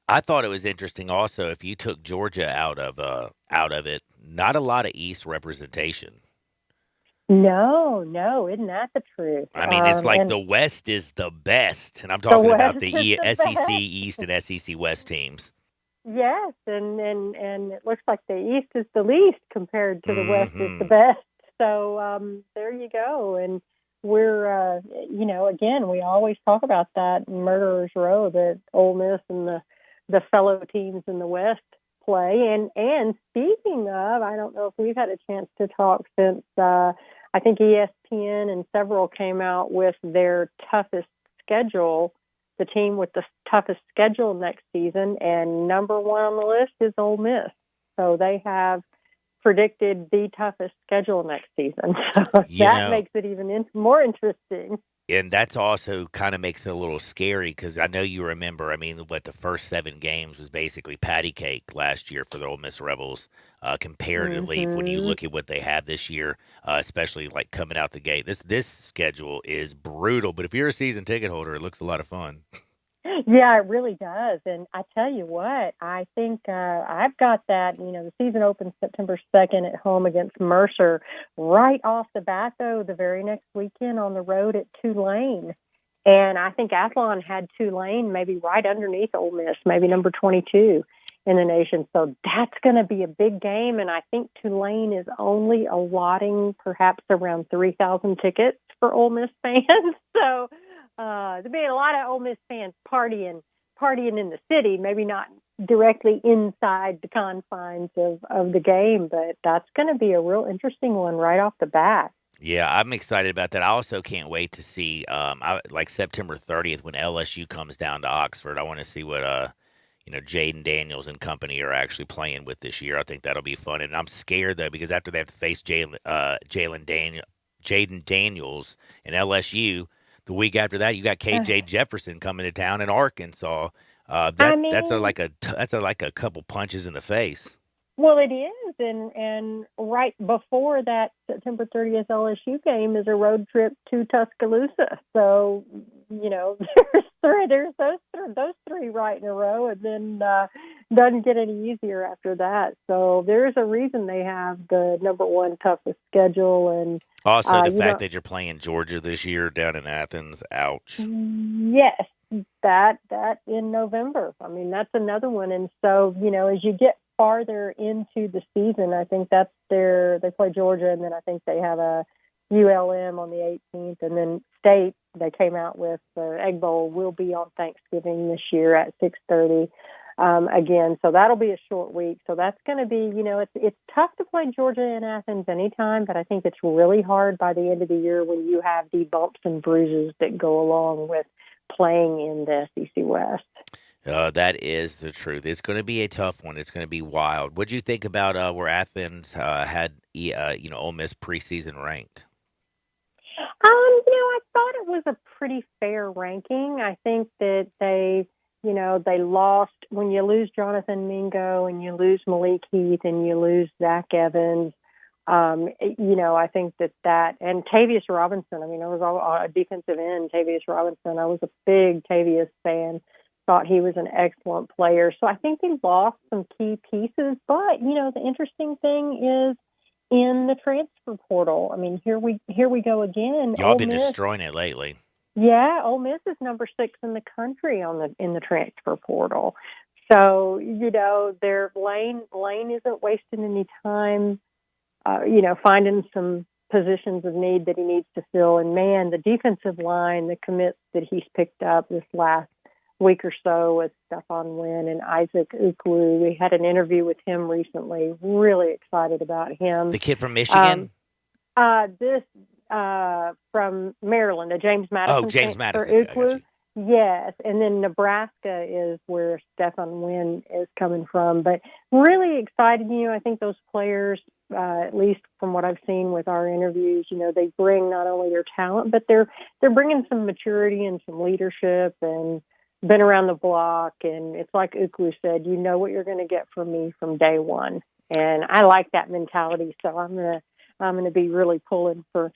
S2: I thought it was interesting also if you took Georgia out of it, not a lot of East representation.
S5: No, isn't that the truth?
S2: I mean, it's like the West is the best, and I'm talking about the SEC East and SEC West teams.
S5: Yes, and it looks like the East is the least compared to the West is the best. So there you go. And we're, again, we always talk about that Murderer's Row that Ole Miss and the fellow teams in the West play. And speaking of, I don't know if we've had a chance to talk since I think ESPN and several came out with their toughest schedule the team with the toughest schedule next season, and number one on the list is Ole Miss. So they have predicted the toughest schedule next season. So that makes it even more interesting.
S2: And that's also kind of makes it a little scary because I know you remember, I mean, the first 7 games was basically patty cake last year for the Ole Miss Rebels. Comparatively, when you look at what they have this year, especially like coming out the gate, this schedule is brutal. But if you're a season ticket holder, it looks a lot of fun.
S5: Yeah, it really does. And I tell you what, I think I've got that, the season opens September 2nd at home against Mercer. Right off the bat, though, the very next weekend on the road at Tulane. And I think Athlon had Tulane maybe right underneath Ole Miss, maybe number 22 in the nation. So that's going to be a big game. And I think Tulane is only allotting perhaps around 3,000 tickets for Ole Miss fans. So there'll be a lot of Ole Miss fans partying in the city, maybe not directly inside the confines of the game, but that's going to be a real interesting one right off the bat.
S2: Yeah, I'm excited about that. I also can't wait to see, like September 30th when LSU comes down to Oxford. I want to see what, Jaden Daniels and company are actually playing with this year. I think that'll be fun. And I'm scared, though, because after they have to face Jaden Daniels and LSU, the week after that, you got KJ Jefferson coming to town in Arkansas. That's like a couple punches in the face.
S5: Well, it is, and right before that September 30th LSU game is a road trip to Tuscaloosa. So, there's those three right in a row, and then doesn't get any easier after that. So there's a reason they have the number one toughest schedule, and
S2: also the fact that you're playing Georgia this year down in Athens. Ouch.
S5: Yes, that in November. I mean, that's another one, and so as you get farther into the season, I think they play Georgia, and then I think they have a ULM on the 18th, and then State they came out with the Egg Bowl will be on Thanksgiving this year at 6:30 again. So that'll be a short week. So that's going to be, it's tough to play Georgia in Athens anytime, but I think it's really hard by the end of the year when you have the bumps and bruises that go along with playing in the SEC West.
S2: That is the truth. It's going to be a tough one. It's going to be wild. What do you think about where Athens had Ole Miss preseason ranked?
S5: I thought it was a pretty fair ranking. I think that they lost when you lose Jonathan Mingo and you lose Malik Heath and you lose Zach Evans. I think that and Tavius Robinson. I mean, I was a defensive end, Tavius Robinson. I was a big Tavius fan. Thought he was an excellent player. So I think they lost some key pieces. But, the interesting thing is in the transfer portal. I mean, here we go again.
S2: Y'all been destroying it lately.
S5: Yeah, Ole Miss is number 6 in the country in the transfer portal. So, their Lane isn't wasting any time, finding some positions of need that he needs to fill. And man, the defensive line, the commits that he's picked up this last week or so with Stephon Wynn and Isaac Ukwu. We had an interview with him recently. Really excited about him.
S2: The kid from Michigan?
S5: From Maryland, the James Madison.
S2: Oh, James Madison.
S5: Ukwu. Yes, and then Nebraska is where Stephon Wynn is coming from. But really excited, I think those players, at least from what I've seen with our interviews, they bring not only their talent, but they're bringing some maturity and some leadership and been around the block. And it's like Ukwu said, you know what you're going to get from me from day one. And I like that mentality. So I'm going to be really pulling for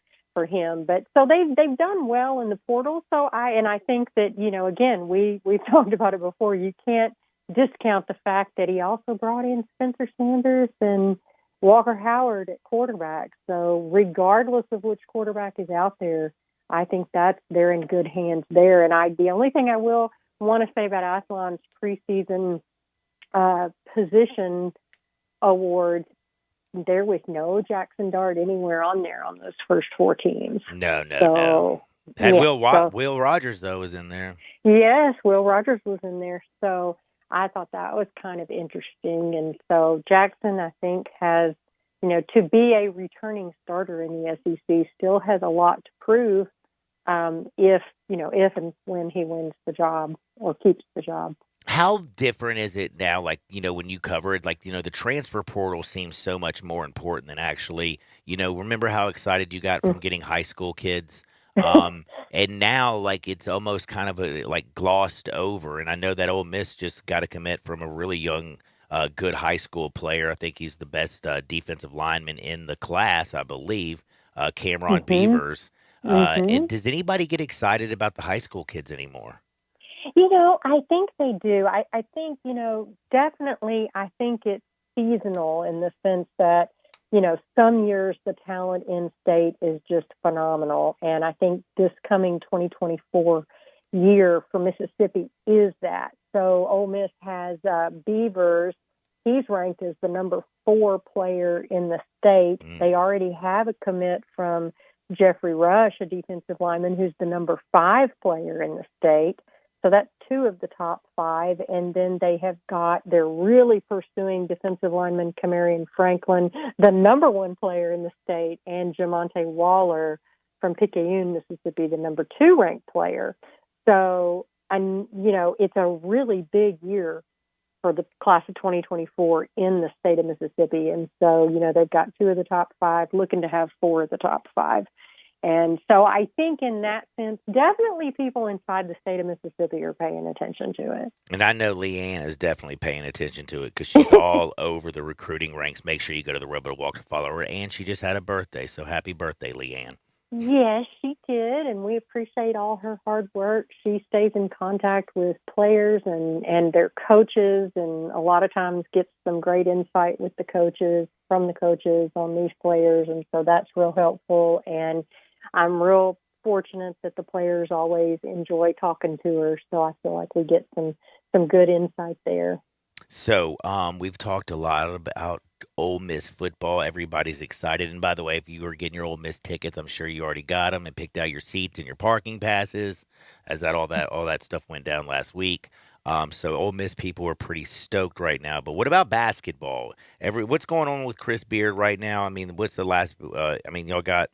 S5: him. But so they've done well in the portal. So I think that, again, we've talked about it before. You can't discount the fact that he also brought in Spencer Sanders and Walker Howard at quarterback. So regardless of which quarterback is out there, I think they're in good hands there. And the only thing I will want to say about Athlon's preseason position awards, there was no Jackson Dart anywhere on there on those first 4 teams.
S2: No. Had Will Rogers, though, was in there.
S5: Yes, Will Rogers was in there. So I thought that was kind of interesting. And so Jackson, I think, has, to be a returning starter in the SEC, still has a lot to prove. if and when he wins the job or keeps the job.
S2: How different is it now, like, when you cover it, like, the transfer portal seems so much more important than actually, remember how excited you got from getting high school kids? And now, like, it's almost kind of like glossed over. And I know that Ole Miss just got a commit from a really young, good high school player. I think he's the best defensive lineman in the class, I believe, Cameron Beavers. And does anybody get excited about the high school kids anymore?
S5: I think they do. I think, definitely I think it's seasonal in the sense that, some years the talent in state is just phenomenal. And I think this coming 2024 year for Mississippi is that. So Ole Miss has Beavers. He's ranked as the number 4 player in the state. They already have a commit from Jeffrey Rush, a defensive lineman, who's the number 5 player in the state. So that's 2 of the top 5. And then they're really pursuing defensive lineman Camarion Franklin, the number 1 player in the state, and Jamonte Waller from Picayune, Mississippi, the number 2 ranked player. So, it's a really big year for the class of 2024 in the state of Mississippi. And so, they've got 2 of the top 5, looking to have 4 of the top 5. And so I think in that sense, definitely people inside the state of Mississippi are paying attention to it.
S2: And I know Leanne is definitely paying attention to it because she's all over the recruiting ranks. Make sure you go to the Robo Walk to follow her. And she just had a birthday, so happy birthday, Leanne.
S5: Yes, she did, and we appreciate all her hard work. She stays in contact with players and their coaches, and a lot of times gets some great insight with the coaches, from the coaches on these players, and so that's real helpful. And I'm real fortunate that the players always enjoy talking to her, so I feel like we get some good insight there.
S2: So we've talked a lot about Ole Miss football. Everybody's excited. And by the way, if you were getting your Ole Miss tickets, I'm sure you already got them and picked out your seats and your parking passes, as all that stuff went down last week. So Ole Miss people are pretty stoked right now. But what about basketball? What's going on with Chris Beard right now? I mean, what's the last? Y'all got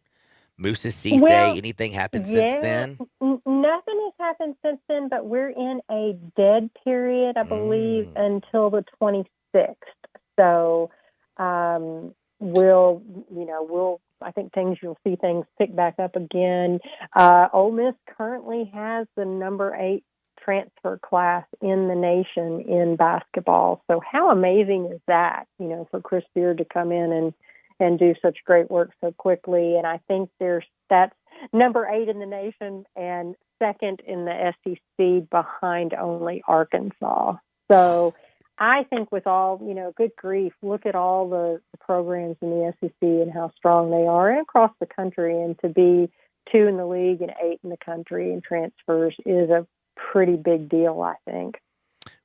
S2: Moussa Cisse.
S5: Well,
S2: anything happened since then?
S5: Nothing has happened since then, but we're in a dead period, I believe, until the 26th. So I think you'll see things pick back up again. Ole Miss currently has the number 8 transfer class in the nation in basketball. So how amazing is that, for Chris Beard to come in and do such great work so quickly. And I think that's number 8 in the nation and second in the SEC behind only Arkansas. So I think with all, good grief, look at all the programs in the SEC and how strong they are and across the country. And to be 2 in the league and 8 in the country in transfers is a pretty big deal, I think.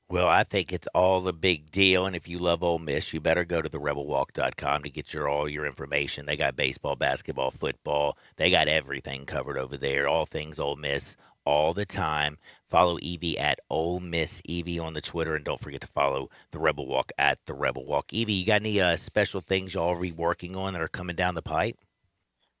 S2: Well, I think it's all a big deal, and if you love Ole Miss, you better go to therebelwalk.com to get all your information. They got baseball, basketball, football. They got everything covered over there, all things Ole Miss all the time. Follow Evie at Ole Miss Evie on the Twitter, and don't forget to follow The Rebel Walk at The Rebel Walk. Evie, you got any special things y'all are working on that are coming down the pipe?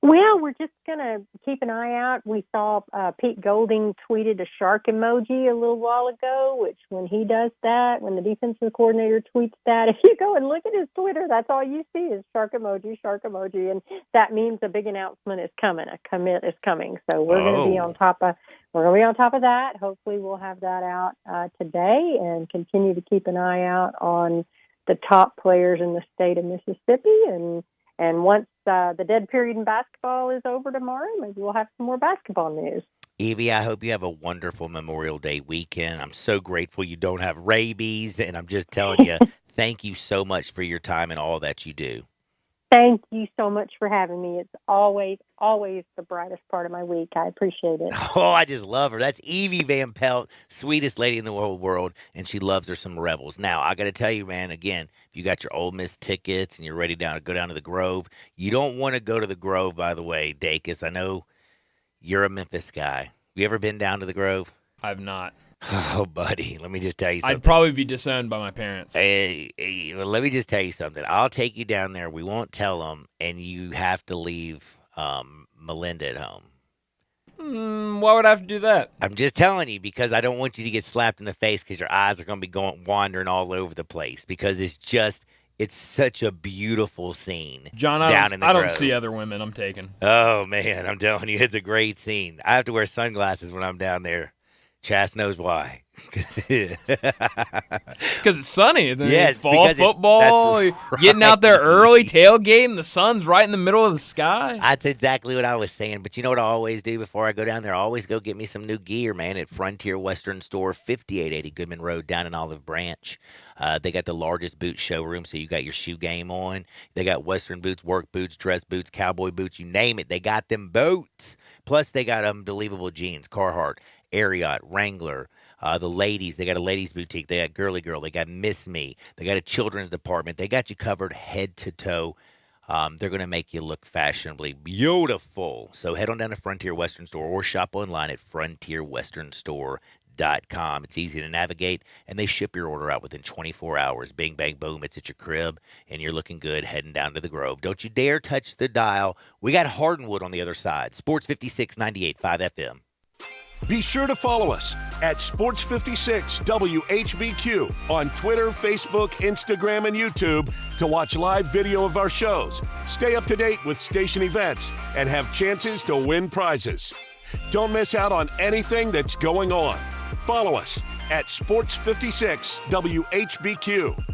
S5: Well, we're just going to keep an eye out. We saw Pete Golding tweeted a shark emoji a little while ago, which when he does that, when the defensive coordinator tweets that, if you go and look at his Twitter, that's all you see is shark emoji. And that means a big announcement is coming. A commit is coming. So we're going to be on top of that. Hopefully we'll have that out today and continue to keep an eye out on the top players in the state of Mississippi. And once the dead period in basketball is over tomorrow, maybe we'll have some more basketball news.
S2: Evie, I hope you have a wonderful Memorial Day weekend. I'm so grateful you don't have rabies, and I'm just telling you, thank you so much for your time and all that you do.
S5: Thank you so much for having me. It's always the brightest part of my week. I appreciate it.
S2: Oh, I just love her. That's Evie Van Pelt, sweetest lady in the whole world, and she loves her some Rebels. Now, I got to tell you, man, again, if you got your Ole Miss tickets and you're ready to go down to the Grove, you don't want to go to the Grove, by the way, Dacus. I know you're a Memphis guy. You ever been down to the Grove?
S3: I've not.
S2: Oh, buddy, let me just tell you something.
S3: I'd probably be disowned by my parents.
S2: Well, let me just tell you something. I'll take you down there. We won't tell them, and you have to leave Melinda at home.
S3: Why would I have to do that?
S2: I'm just telling you because I don't want you to get slapped in the face because your eyes are going to be wandering all over the place because it's such a beautiful scene.
S3: John, I don't see other women I'm taking.
S2: Oh, man, I'm telling you, it's a great scene. I have to wear sunglasses when I'm down there. Chas knows why.
S3: Because it's sunny.
S2: Yes,
S3: fall football,
S2: right.
S3: getting out there early, tailgating. The sun's right in the middle of the sky.
S2: That's exactly what I was saying. But you know what I always do before I go down there? I always go get me some new gear, man, at Frontier Western Store, 5880 Goodman Road down in Olive Branch. They got the largest boot showroom, so you got your shoe game on. They got Western boots, work boots, dress boots, cowboy boots, you name it. They got them boots. Plus, they got unbelievable jeans, Carhartt, Ariat, Wrangler. The ladies, they got a ladies boutique. They got Girly Girl. They got Miss Me. They got a children's department. They got you covered head to toe. They're going to make you look fashionably beautiful. So head on down to Frontier Western Store or shop online at frontierwesternstore.com. It's easy to navigate, and they ship your order out within 24 hours. Bing, bang, boom, it's at your crib, and you're looking good heading down to the Grove. Don't you dare touch the dial. We got Hardwood on the other side. Sports 56, 98.5 FM.
S1: Be sure to follow us at Sports56 WHBQ on Twitter, Facebook, Instagram, and YouTube to watch live video of our shows, stay up to date with station events, and have chances to win prizes. Don't miss out on anything that's going on. Follow us at Sports56 WHBQ.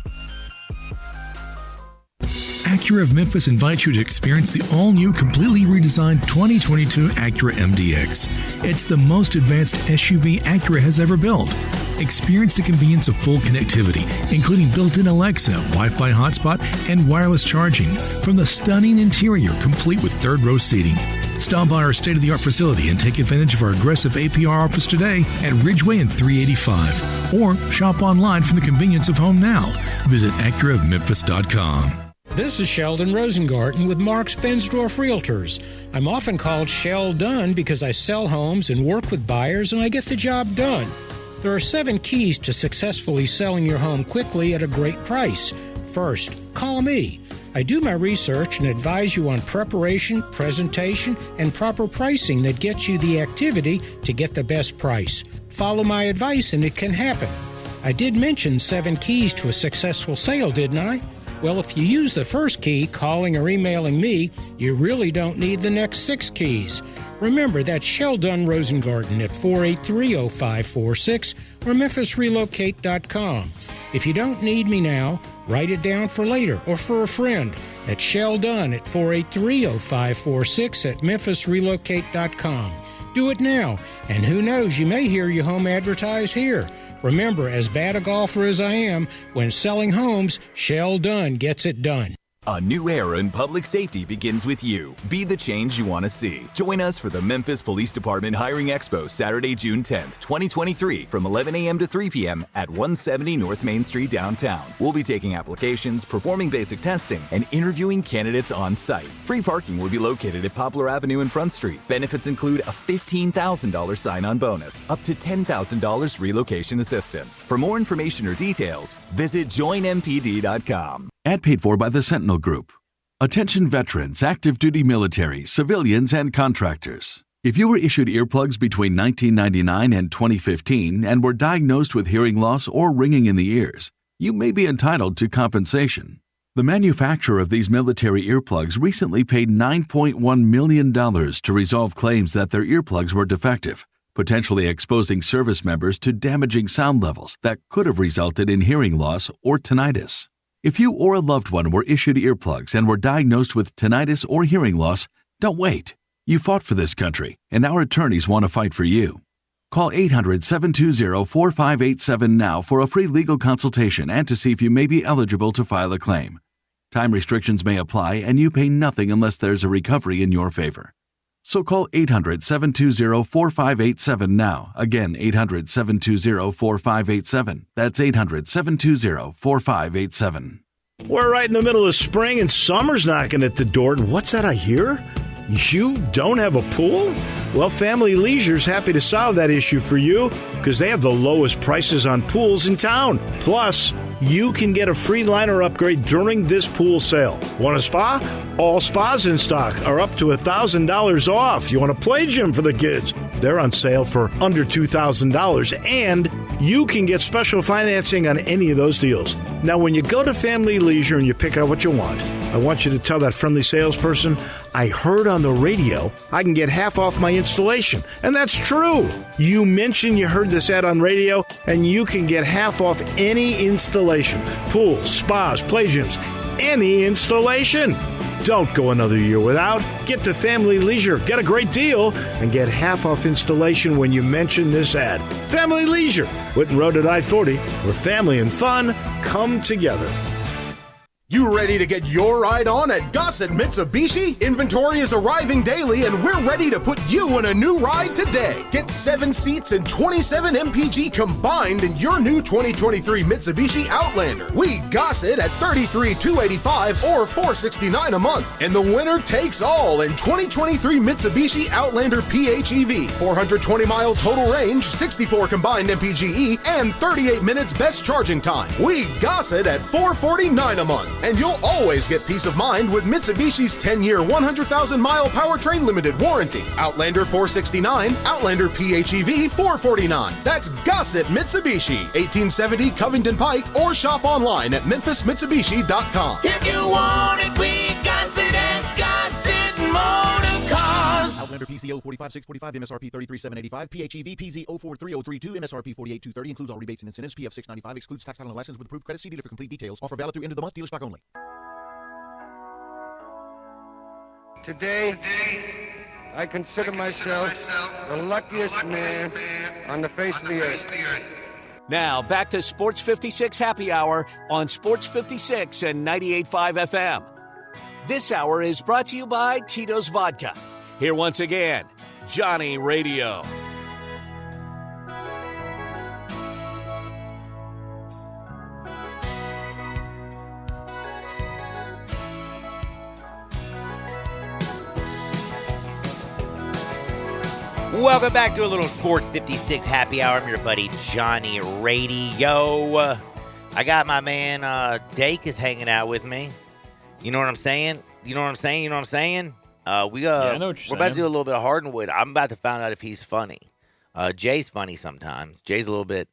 S13: Acura of Memphis invites you to experience the all-new, completely redesigned 2022 Acura MDX. It's the most advanced SUV Acura has ever built. Experience the convenience of full connectivity, including built-in Alexa, Wi-Fi hotspot, and wireless charging, from the stunning interior complete with third-row seating. Stop by our state-of-the-art facility and take advantage of our aggressive APR offers today at Ridgeway and 385. Or shop online from the convenience of home now. Visit AcuraofMemphis.com.
S14: This is Sheldon Rosengarten with Marks Bensdorf Realtors. I'm often called Shell Done because I sell homes and work with buyers and I get the job done. There are 7 keys to successfully selling your home quickly at a great price. First, call me. I do my research and advise you on preparation, presentation, and proper pricing that gets you the activity to get the best price. Follow my advice and it can happen. I did mention 7 keys to a successful sale, didn't I? Well, if you use the first key, calling or emailing me, you really don't need the next 6 keys. Remember, that's Sheldon Rosengarten at 483-0546 or MemphisRelocate.com. If you don't need me now, write it down for later or for a friend at Sheldon at 483-0546 at MemphisRelocate.com. Do it now, and who knows, you may hear your home advertised here. Remember, as bad a golfer as I am, when selling homes, Shell Done gets it done.
S11: A new era in public safety begins with you. Be the change you want to see. Join us for the Memphis Police Department Hiring Expo Saturday, June 10th, 2023 from 11 a.m. to 3 p.m. at 170 North Main Street downtown. We'll be taking applications, performing basic testing, and interviewing candidates on site. Free parking will be located at Poplar Avenue and Front Street. Benefits include a $15,000 sign-on bonus, up to $10,000 relocation assistance. For more information or details, visit joinmpd.com.
S15: Ad paid for by the Sentinel Group. Attention veterans, active duty military, civilians, and contractors. If you were issued earplugs between 1999 and 2015 and were diagnosed with hearing loss or ringing in the ears, you may be entitled to compensation. The manufacturer of these military earplugs recently paid $9.1 million to resolve claims that their earplugs were defective, potentially exposing service members to damaging sound levels that could have resulted in hearing loss or tinnitus. If you or a loved one were issued earplugs and were diagnosed with tinnitus or hearing loss, don't wait. You fought for this country, and our attorneys want to fight for you. Call 800-720-4587 now for a free legal consultation and to see if you may be eligible to file a claim. Time restrictions may apply, and you pay nothing unless there's a recovery in your favor. So call 800-720-4587 now. Again, 800-720-4587. That's 800-720-4587.
S16: We're right in the middle of spring and summer's knocking at the door. And what's that I hear? You don't have a pool? Well, Family Leisure's happy to solve that issue for you because they have the lowest prices on pools in town. Plus, you can get a free liner upgrade during this pool sale. Want a spa? All spas in stock are up to $1,000 off. You want a play gym for the kids? They're on sale for under $2,000, and you can get special financing on any of those deals. Now, when you go to Family Leisure and you pick out what you want, I want you to tell that friendly salesperson, I heard on the radio I can get half off my installation. And that's true. You mentioned you heard this ad on radio, and you can get half off any installation. Pools, spas, play gyms, any installation. Don't go another year without. Get to Family Leisure, get a great deal, and get half off installation when you mention this ad. Family Leisure, Whitten Road at I-40, where family and fun come together.
S9: You ready to get your ride on at Gossett Mitsubishi? Inventory is arriving daily, and we're ready to put you in a new ride today. Get 7 seats and 27 MPG combined in your new 2023 Mitsubishi Outlander. We Gossett at $33,285 or $469 a month. And the winner takes all in 2023 Mitsubishi Outlander PHEV. 420-mile total range, 64 combined MPGe, and 38 minutes best charging time. We Gossett at $449 a month. And you'll always get peace of mind with Mitsubishi's 10-year, 100,000-mile powertrain limited warranty. Outlander $469, Outlander PHEV $449. That's Gossett Mitsubishi, 1870 Covington Pike, or shop online at memphismitsubishi.com.
S12: If you want it, we got it at Gossett Motor Cars.
S10: Outlander PCO 45645, MSRP 33785, PHEV PZ 043032, MSRP 48230, includes all rebates and incentives, PF 695, excludes tax title and license with approved credit. See dealer for complete details. Offer valid through end of the month, dealer stock only.
S17: Today, I consider myself the luckiest man on the face of the earth.
S1: Now, back to Sports 56 Happy Hour on Sports 56 and 98.5 FM. This hour is brought to you by Tito's Vodka. Here once again, Johnny Radio.
S2: Welcome back to a little Sports 56 Happy Hour. I'm your buddy Johnny Radio. I got my man Dake is hanging out with me. You know what I'm saying? You know what I'm saying? You know what I'm saying?
S3: I know what you're
S2: we're about
S3: saying.
S2: to do a little bit of Hardenwood. I'm about to find out if he's funny. Jay's funny sometimes. Jay's a little bit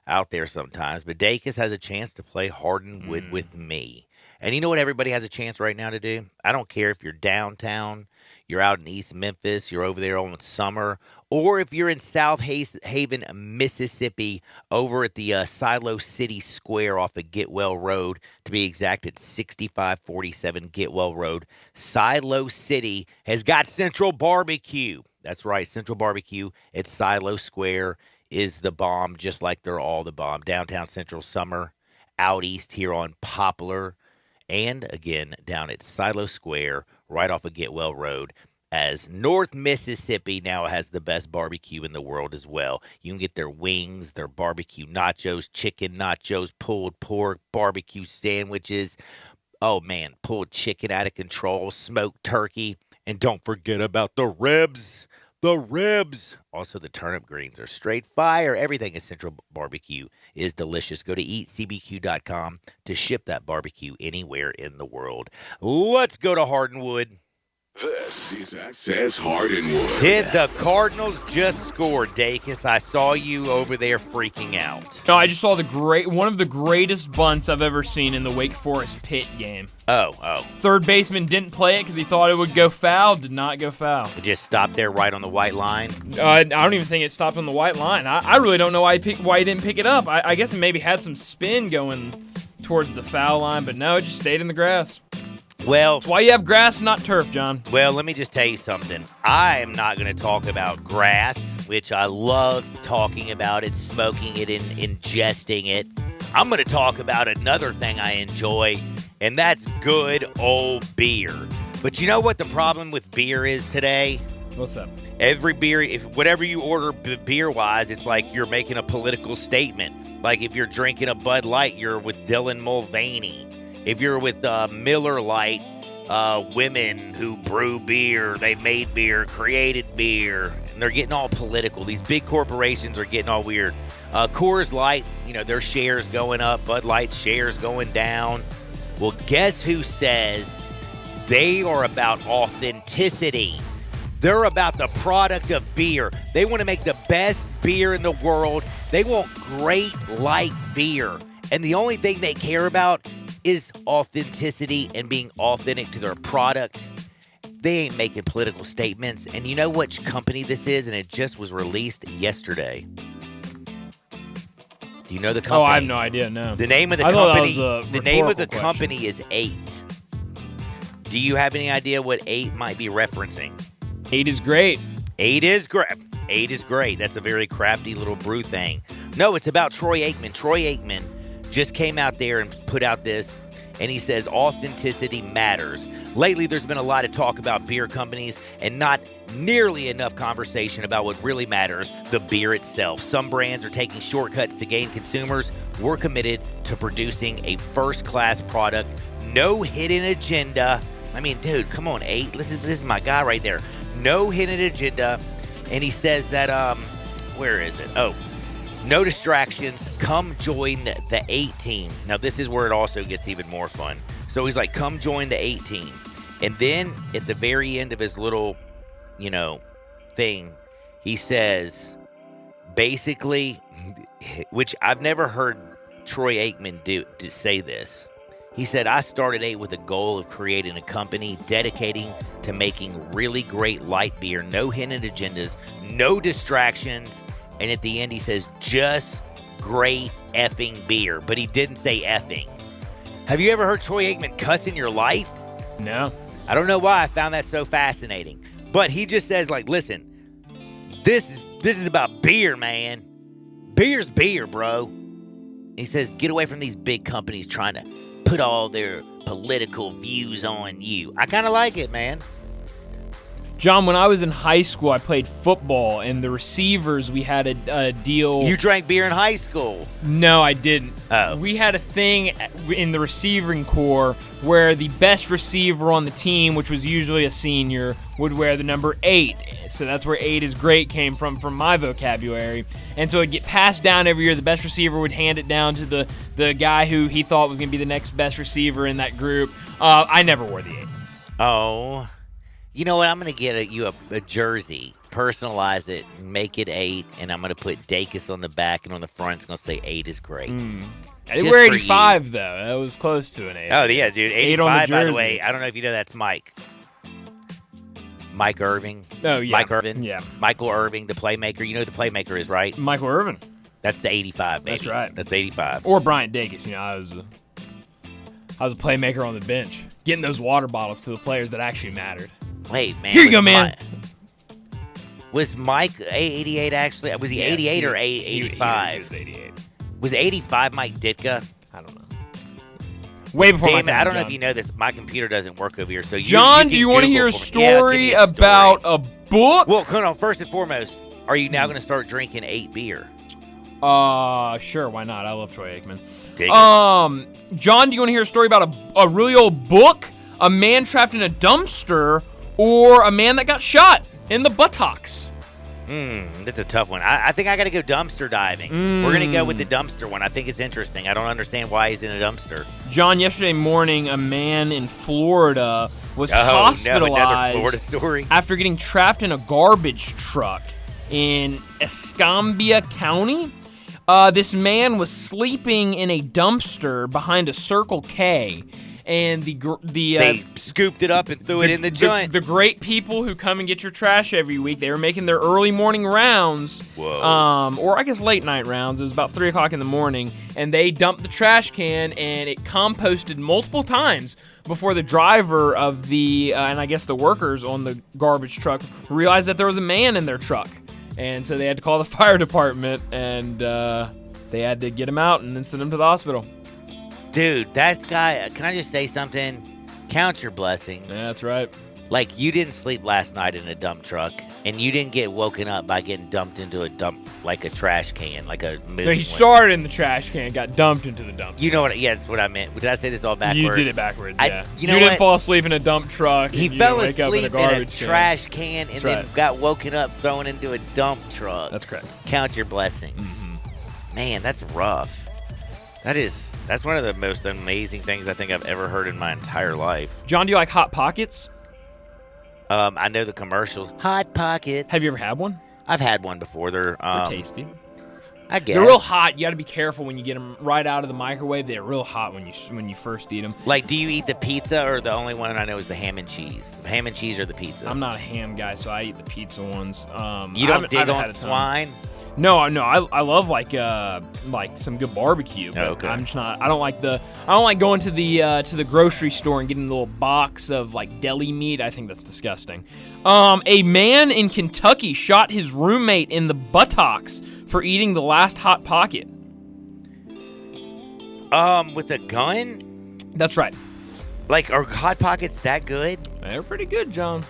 S2: out there sometimes. But Dacus has a chance to play Hardenwood with me. And you know what everybody has a chance right now to do? I don't care if you're downtown, you're out in East Memphis, you're over there on Summer, or if you're in South Haven, Mississippi, over at the Silo City Square off of Getwell Road, to be exact, at 6547 Getwell Road. Silo City has got Central Barbecue. That's right, Central Barbecue at Silo Square is the bomb, just like they're all the bomb. Downtown Central Summer, out east here on Poplar, and again down at Silo Square, right off of Getwell Road, as North Mississippi now has the best barbecue in the world as well. You can get their wings, their barbecue nachos, chicken nachos, pulled pork, barbecue sandwiches. Oh, man, pulled chicken out of control, smoked turkey, and don't forget about the ribs. The ribs. Also, the turnip greens are straight fire. Everything at Central Barbecue is delicious. Go to eatcbq.com to ship that barbecue anywhere in the world. Let's go to Hardenwood.
S18: This is Access Hardenwood.
S2: Did the Cardinals just score, Dacus? I saw you over there freaking out.
S3: No, I just saw one of the greatest bunts I've ever seen in the Wake Forest Pitt game.
S2: Oh.
S3: Third baseman didn't play it because he thought it would go foul. Did not go foul.
S2: It just stopped there right on the white line?
S3: I don't even think it stopped on the white line. I really don't know why he didn't pick it up. I guess it maybe had some spin going towards the foul line, but no, it just stayed in the grass.
S2: Well,
S3: that's why you have grass, not turf, John.
S2: Well, let me just tell you something. I am not going to talk about grass, which I love talking about it, smoking it, and ingesting it. I'm going to talk about another thing I enjoy, and that's good old beer. But you know what the problem with beer is today?
S3: What's up?
S2: Every beer, whatever you order beer-wise, it's like you're making a political statement. Like if you're drinking a Bud Light, you're with Dylan Mulvaney. If you're with Miller Lite, women who brew beer, they made beer, created beer, and they're getting all political. These big corporations are getting all weird. Coors Light, their shares going up. Bud Light shares going down. Well, guess who says they are about authenticity? They're about the product of beer. They want to make the best beer in the world. They want great, light beer. And the only thing they care about is authenticity and being authentic to their product. They ain't making political statements. And you know which company this is? And it just was released yesterday. Do you know the company?
S3: Oh, I have no idea, no.
S2: The name of the company is 8. Do you have any idea what 8 might be referencing?
S3: 8 is great.
S2: 8 is great. 8 is great. That's a very crafty little brew thing. No, it's about Troy Aikman. Troy Aikman just came out there and put out this, and he says authenticity matters. Lately, there's been a lot of talk about beer companies and not nearly enough conversation about what really matters, the beer itself. Some brands are taking shortcuts to gain consumers. We're committed to producing a first-class product. No hidden agenda. I mean, dude, come on, 8. This is my guy right there. No hidden agenda. And he says that, where is it? Oh, no distractions. Come join the 8 team. Now, this is where it also gets even more fun. So he's like, come join the 8 team. And then at the very end of his little, thing, he says, basically, which I've never heard Troy Aikman to say this. He said, I started 8 with a goal of creating a company dedicating to making really great light beer, no hidden agendas, no distractions. And at the end, he says, just great effing beer. But he didn't say effing. Have you ever heard Troy Aikman cuss in your life?
S3: No.
S2: I don't know why I found that so fascinating. But he just says, like, listen, this is about beer, man. Beer's beer, bro. He says, get away from these big companies trying to put all their political views on you. I kind of like it, man.
S3: John, when I was in high school, I played football, and the receivers, we had a deal.
S2: You drank beer in high school?
S3: No, I didn't.
S2: Oh.
S3: We had a thing in the receiving corps where the best receiver on the team, which was usually a senior, would wear the number 8. So that's where 8 is great came from my vocabulary. And so it'd get passed down every year. The best receiver would hand it down to the guy who he thought was going to be the next best receiver in that group. I never wore the 8.
S2: Oh. You know what? I'm going to get you a jersey, personalize it, make it 8, and I'm going to put Dacus on the back, and on the front it's going to say 8 is great.
S3: I did wear 85, though. That was close to an 8.
S2: Oh, yeah, dude. 85, by the way. I don't know if you know that's Mike Irving.
S3: Oh, yeah.
S2: Mike Irvin.
S3: Yeah.
S2: Michael Irving, the playmaker. You know who the playmaker is, right?
S3: Michael Irvin.
S2: That's the 85, baby.
S3: That's right.
S2: That's 85.
S3: Or Bryant Dacus. I was a playmaker on the bench, getting those water bottles to the players that actually mattered.
S2: Wait, man.
S3: Here you go, man.
S2: Was Mike 88 actually? Was he 88 or 85?
S3: He was 88.
S2: Was 85 Mike Ditka?
S3: I don't know. Way before
S2: Damn
S3: my
S2: it,
S3: time,
S2: I don't know
S3: John.
S2: if you know this. My computer doesn't work over here. So
S3: John, do you want to hear a story about a book?
S2: Well, hold on. First and foremost, are you now going to start drinking 8 beer?
S3: Sure. Why not? I love Troy Aikman. John, do you want to hear a story about a really old book, a man trapped in a dumpster, or a man that got shot in the buttocks?
S2: That's a tough one. I think I got to go dumpster diving. We're going to go with the dumpster one. I think it's interesting. I don't understand why he's in a dumpster.
S3: John, yesterday morning, a man in Florida was hospitalized
S2: another Florida story.
S3: After getting trapped in a garbage truck in Escambia County. This man was sleeping in a dumpster behind a Circle K. And
S2: they scooped it up and threw it in the joint.
S3: The great people who come and get your trash every week, they were making their early morning rounds.
S2: Whoa.
S3: Or I guess late night rounds. It was about 3 o'clock in the morning. And they dumped the trash can, and it composted multiple times before the driver of and I guess the workers on the garbage truck realized that there was a man in their truck. And so they had to call the fire department, and they had to get him out and then send him to the hospital.
S2: Dude, that guy, can I just say something? Count your blessings.
S3: Yeah, that's right.
S2: Like, you didn't sleep last night in a dump truck, and you didn't get woken up by getting dumped into a dump, like a trash can, like a moving
S3: No, he started in the trash can, got dumped into the dump.
S2: You know what? Yeah, that's what I meant. Did I say this all backwards?
S3: You did it backwards, yeah.
S2: You know
S3: didn't fall asleep in a dump truck.
S2: He fell asleep in a trash can and then got woken up thrown into a dump truck.
S3: That's correct.
S2: Count your blessings. Man, that's rough. That's one of the most amazing things I think I've ever heard in my entire life.
S3: John, do you like Hot Pockets?
S2: I know the commercials. Hot Pockets.
S3: Have you ever had one?
S2: I've had one before. They're
S3: tasty.
S2: I guess
S3: they're real hot. You got to be careful when you get them right out of the microwave. They're real hot when you first eat them.
S2: Like, do you eat the pizza, or the only one I know is the ham and cheese? The ham and cheese or the pizza?
S3: I'm not a ham guy, so I eat the pizza ones.
S2: You don't dig on swine?
S3: No. I love like some good barbecue. But
S2: okay.
S3: I'm just not. I don't like going to the grocery store and getting a little box of like deli meat. I think that's disgusting. A man in Kentucky shot his roommate in the buttocks for eating the last Hot Pocket.
S2: With a gun?
S3: That's right.
S2: Like, are Hot Pockets that good?
S3: They're pretty good, John.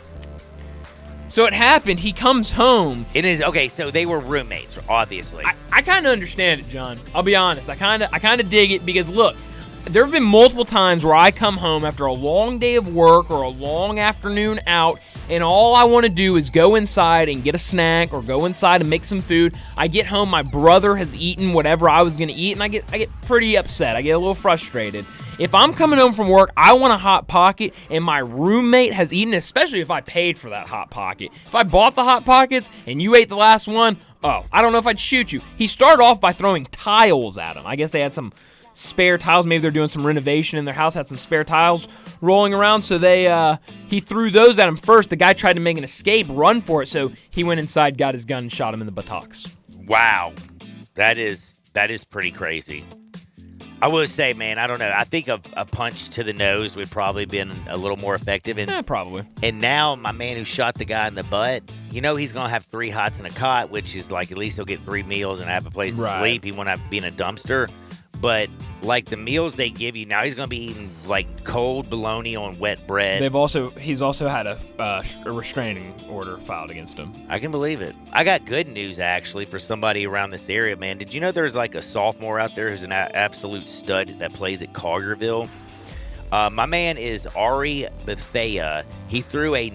S3: So it happened. He comes home.
S2: It is okay. So they were roommates, obviously.
S3: I kind of understand it, John. I'll be honest. I kind of dig it because look, there have been multiple times where I come home after a long day of work or a long afternoon out, and all I want to do is go inside and get a snack or go inside and make some food. I get home, my brother has eaten whatever I was going to eat, and I get pretty upset. I get a little frustrated. If I'm coming home from work, I want a Hot Pocket, and my roommate has eaten, especially if I paid for that Hot Pocket. If I bought the Hot Pockets and you ate the last one, I don't know if I'd shoot you. He started off by throwing tiles at him. I guess they had some spare tiles. Maybe they're doing some renovation in their house, had some spare tiles rolling around, so he threw those at him first. The guy tried to make an escape, run for it, so he went inside, got his gun, and shot him in the buttocks.
S2: Wow. That is pretty crazy. I would say, man, I don't know. I think a punch to the nose would probably been a little more effective.
S3: Probably.
S2: And now my man who shot the guy in the butt, he's going to have 3 hots and a cot, which is like at least he'll get 3 meals and have a place to sleep. He won't have to be in a dumpster. But like the meals they give you now, he's going to be eating like cold bologna on wet bread.
S3: He's also had a restraining order filed against him.
S2: I can believe it. I got good news actually for somebody around this area, man. Did you know there's like a sophomore out there who's an absolute stud that plays at Collierville? My man is Ari Bethea. He threw a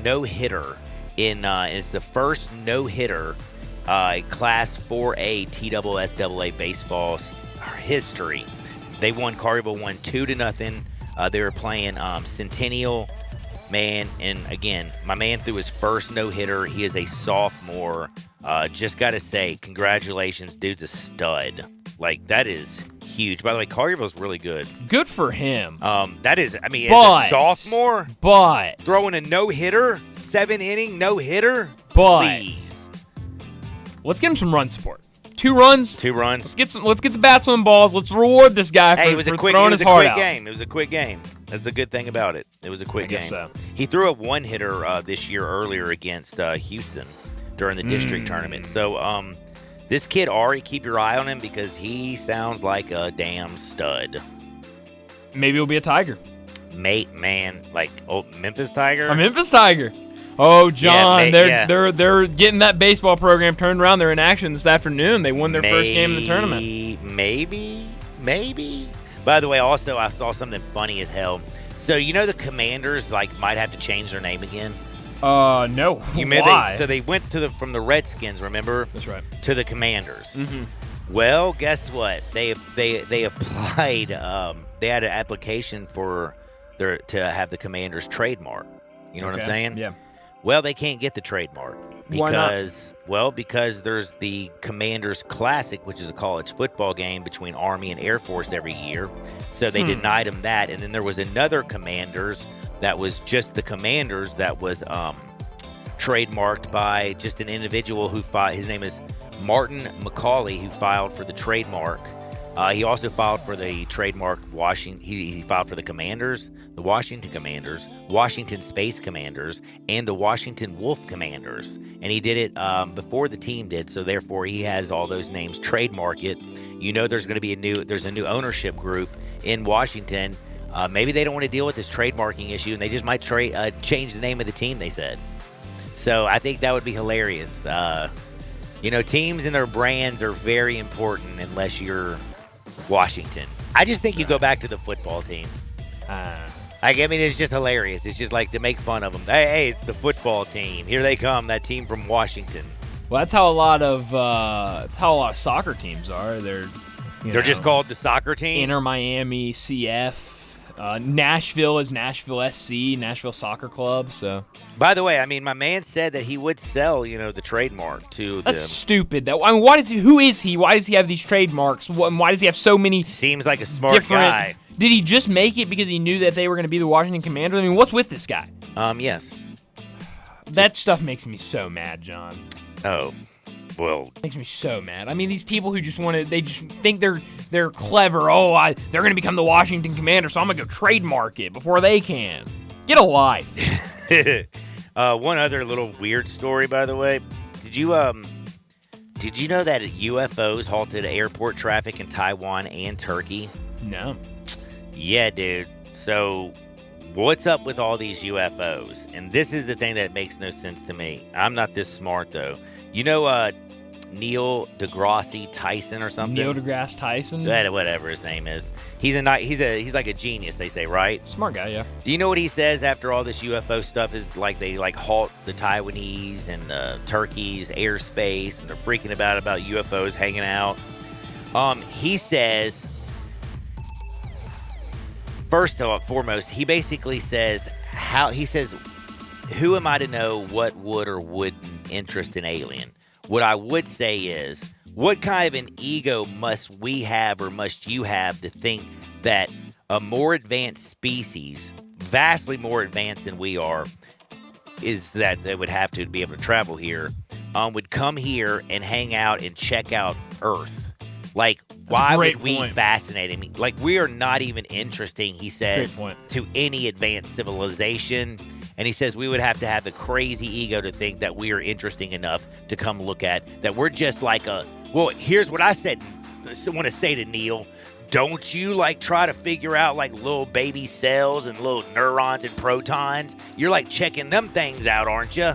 S2: no-hitter it's the first no-hitter Class 4A TSSAA baseball history. They won. Collierville won 2-0. They were playing Centennial, man, and again, my man threw his first no-hitter. He is a sophomore. Just got to say, congratulations, dude's a stud. Like, that is huge. By the way, Collierville's really good.
S3: Good for him.
S2: That is, as a sophomore, throwing a no-hitter, 7-inning no-hitter, please.
S3: Let's get him some run support. 2 runs. Let's get the bats on the balls. Let's reward this guy for throwing his heart out.
S2: It was a quick game. That's the good thing about it. It was a quick game.
S3: So.
S2: He threw a 1-hitter this year earlier against Houston during the district tournament. So this kid, Ari, keep your eye on him because he sounds like a damn stud.
S3: Maybe he'll be a Tiger.
S2: Man, like Memphis Tiger?
S3: A Memphis Tiger. Oh, John, they're getting that baseball program turned around. They're in action this afternoon. They won their first game in the tournament.
S2: Maybe. By the way, also, I saw something funny as hell. So, the Commanders, might have to change their name again?
S3: No. Why?
S2: So they went from the Redskins, remember?
S3: That's right.
S2: To the Commanders.
S3: Mm-hmm.
S2: Well, guess what? They applied. They had an application to have the Commanders trademark. You know what I'm saying?
S3: Yeah.
S2: Well, they can't get the trademark because there's the Commanders Classic, which is a college football game between Army and Air Force every year. So they denied them that. And then there was another Commanders that was just the Commanders that was trademarked by just an individual who filed. His name is Martin McCauley, who filed for the trademark. He also filed for the trademark he filed for the Commanders, the Washington Commanders, Washington Space Commanders, and the Washington Wolf Commanders. And he did it before the team did, so therefore he has all those names trademark it. There's going to be a new ownership group in Washington. Maybe they don't want to deal with this trademarking issue, and they just might change the name of the team, they said. So I think that would be hilarious. Teams and their brands are very important unless you're Washington. I just think you go back to the football team. It's just hilarious. It's just like to make fun of them. Hey, it's the football team. Here they come, that team from Washington.
S3: Well, that's how a lot of soccer teams are. They're
S2: just called the soccer team.
S3: Inter Miami, CF. Nashville is Nashville SC, Nashville Soccer Club. So,
S2: by the way, I mean, my man said that he would sell, the trademark to
S3: that's stupid. I mean, why does he? Who is he? Why does he have these trademarks? Why does he have so many?
S2: Seems like a smart guy.
S3: Did he just make it because he knew that they were going to be the Washington Commanders? I mean, what's with this guy?
S2: Yes.
S3: That stuff makes me so mad, John.
S2: Oh, well.
S3: Makes me so mad. I mean, these people who they just think they're clever. Oh, they're going to become the Washington Commanders, so I'm going to go trademark it before they can. Get a life.
S2: One other little weird story, by the way. Did you know that UFOs halted airport traffic in Taiwan and Turkey?
S3: No.
S2: Yeah, dude. So, what's up with all these UFOs? And this is the thing that makes no sense to me. I'm not this smart, though. You know Neil deGrasse Tyson or something?
S3: Neil deGrasse Tyson?
S2: Whatever his name is. He's like a genius, they say, right?
S3: Smart guy, yeah.
S2: Do you know what he says after all this UFO stuff is like they halt the Taiwanese and Turkey's airspace and they're freaking about UFOs hanging out? He says, first and foremost, he basically says, who am I to know what would or wouldn't interest an alien? What I would say is, what kind of an ego must we have or must you have to think that a more advanced species, vastly more advanced than we are, is that they would have to be able to travel here, would come here and hang out and check out Earth? Like, why would we fascinate him? Like, we are not even interesting, he says, to any advanced civilization. And he says we would have to have a crazy ego to think that we are interesting enough to come look at, that we're just like well, here's what I want to say to Neil. Don't you, try to figure out, little baby cells and little neurons and protons? You're, checking them things out, aren't you?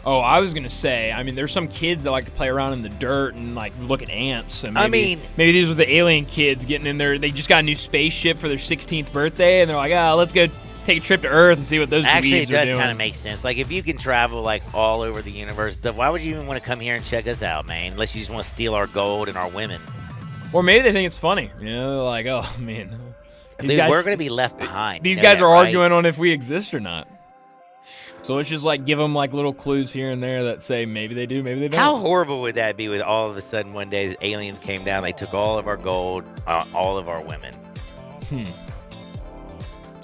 S3: Oh, I was going to say, I mean, there's some kids that like to play around in the dirt and, look at ants. So maybe these were the alien kids getting in there. They just got a new spaceship for their 16th birthday, and they're like, let's go take a trip to Earth and see what those
S2: Actually, it does
S3: kind
S2: of make sense. If you can travel, all over the universe and stuff, why would you even want to come here and check us out, man? Unless you just want to steal our gold and our women.
S3: Or maybe they think it's funny. Oh, man.
S2: Dude, we're going to be left behind.
S3: These guys are arguing on if we exist or not. So let's just, give them, little clues here and there that say maybe they do, maybe they don't.
S2: How horrible would that be with all of a sudden one day the aliens came down, they took all of our gold, all of our women?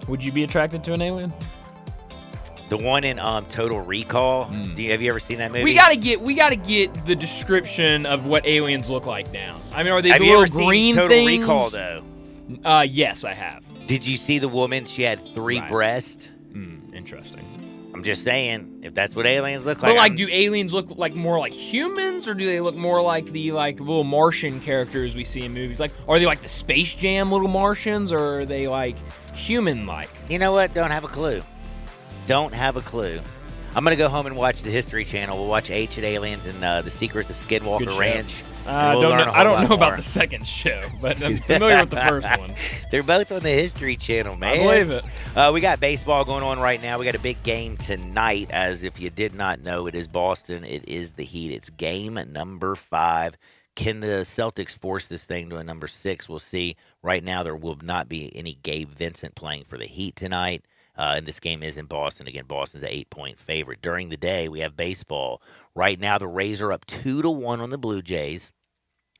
S3: Would you be attracted to an alien?
S2: The one in Total Recall. Have you ever seen that movie?
S3: We gotta get the description of what aliens look like down. I mean, are they
S2: have
S3: the
S2: you
S3: little
S2: ever
S3: green
S2: seen Total
S3: things?
S2: Recall though?
S3: Yes, I have.
S2: Did you see the woman? She had 3 breasts.
S3: Interesting.
S2: I'm just saying, if that's what aliens look like.
S3: But do aliens look more like humans, or do they look more like the little Martian characters we see in movies? Are they the Space Jam little Martians, or are they human-like?
S2: You know what? Don't have a clue. Don't have a clue. I'm gonna go home and watch the History Channel. We'll watch Ancient Aliens and the Secrets of Skinwalker Ranch.
S3: I don't know about the second show, but I'm familiar with the first one.
S2: They're both on the History Channel, man.
S3: I believe it.
S2: We got baseball going on right now. We got a big game tonight, as if you did not know, it is Boston. It is the Heat. It's game number 5. Can the Celtics force this thing to a number 6? We'll see. Right now, there will not be any Gabe Vincent playing for the Heat tonight. And this game is in Boston. Again, Boston's an 8-point favorite. During the day, we have baseball. Right now, the Rays are up 2-1 on the Blue Jays.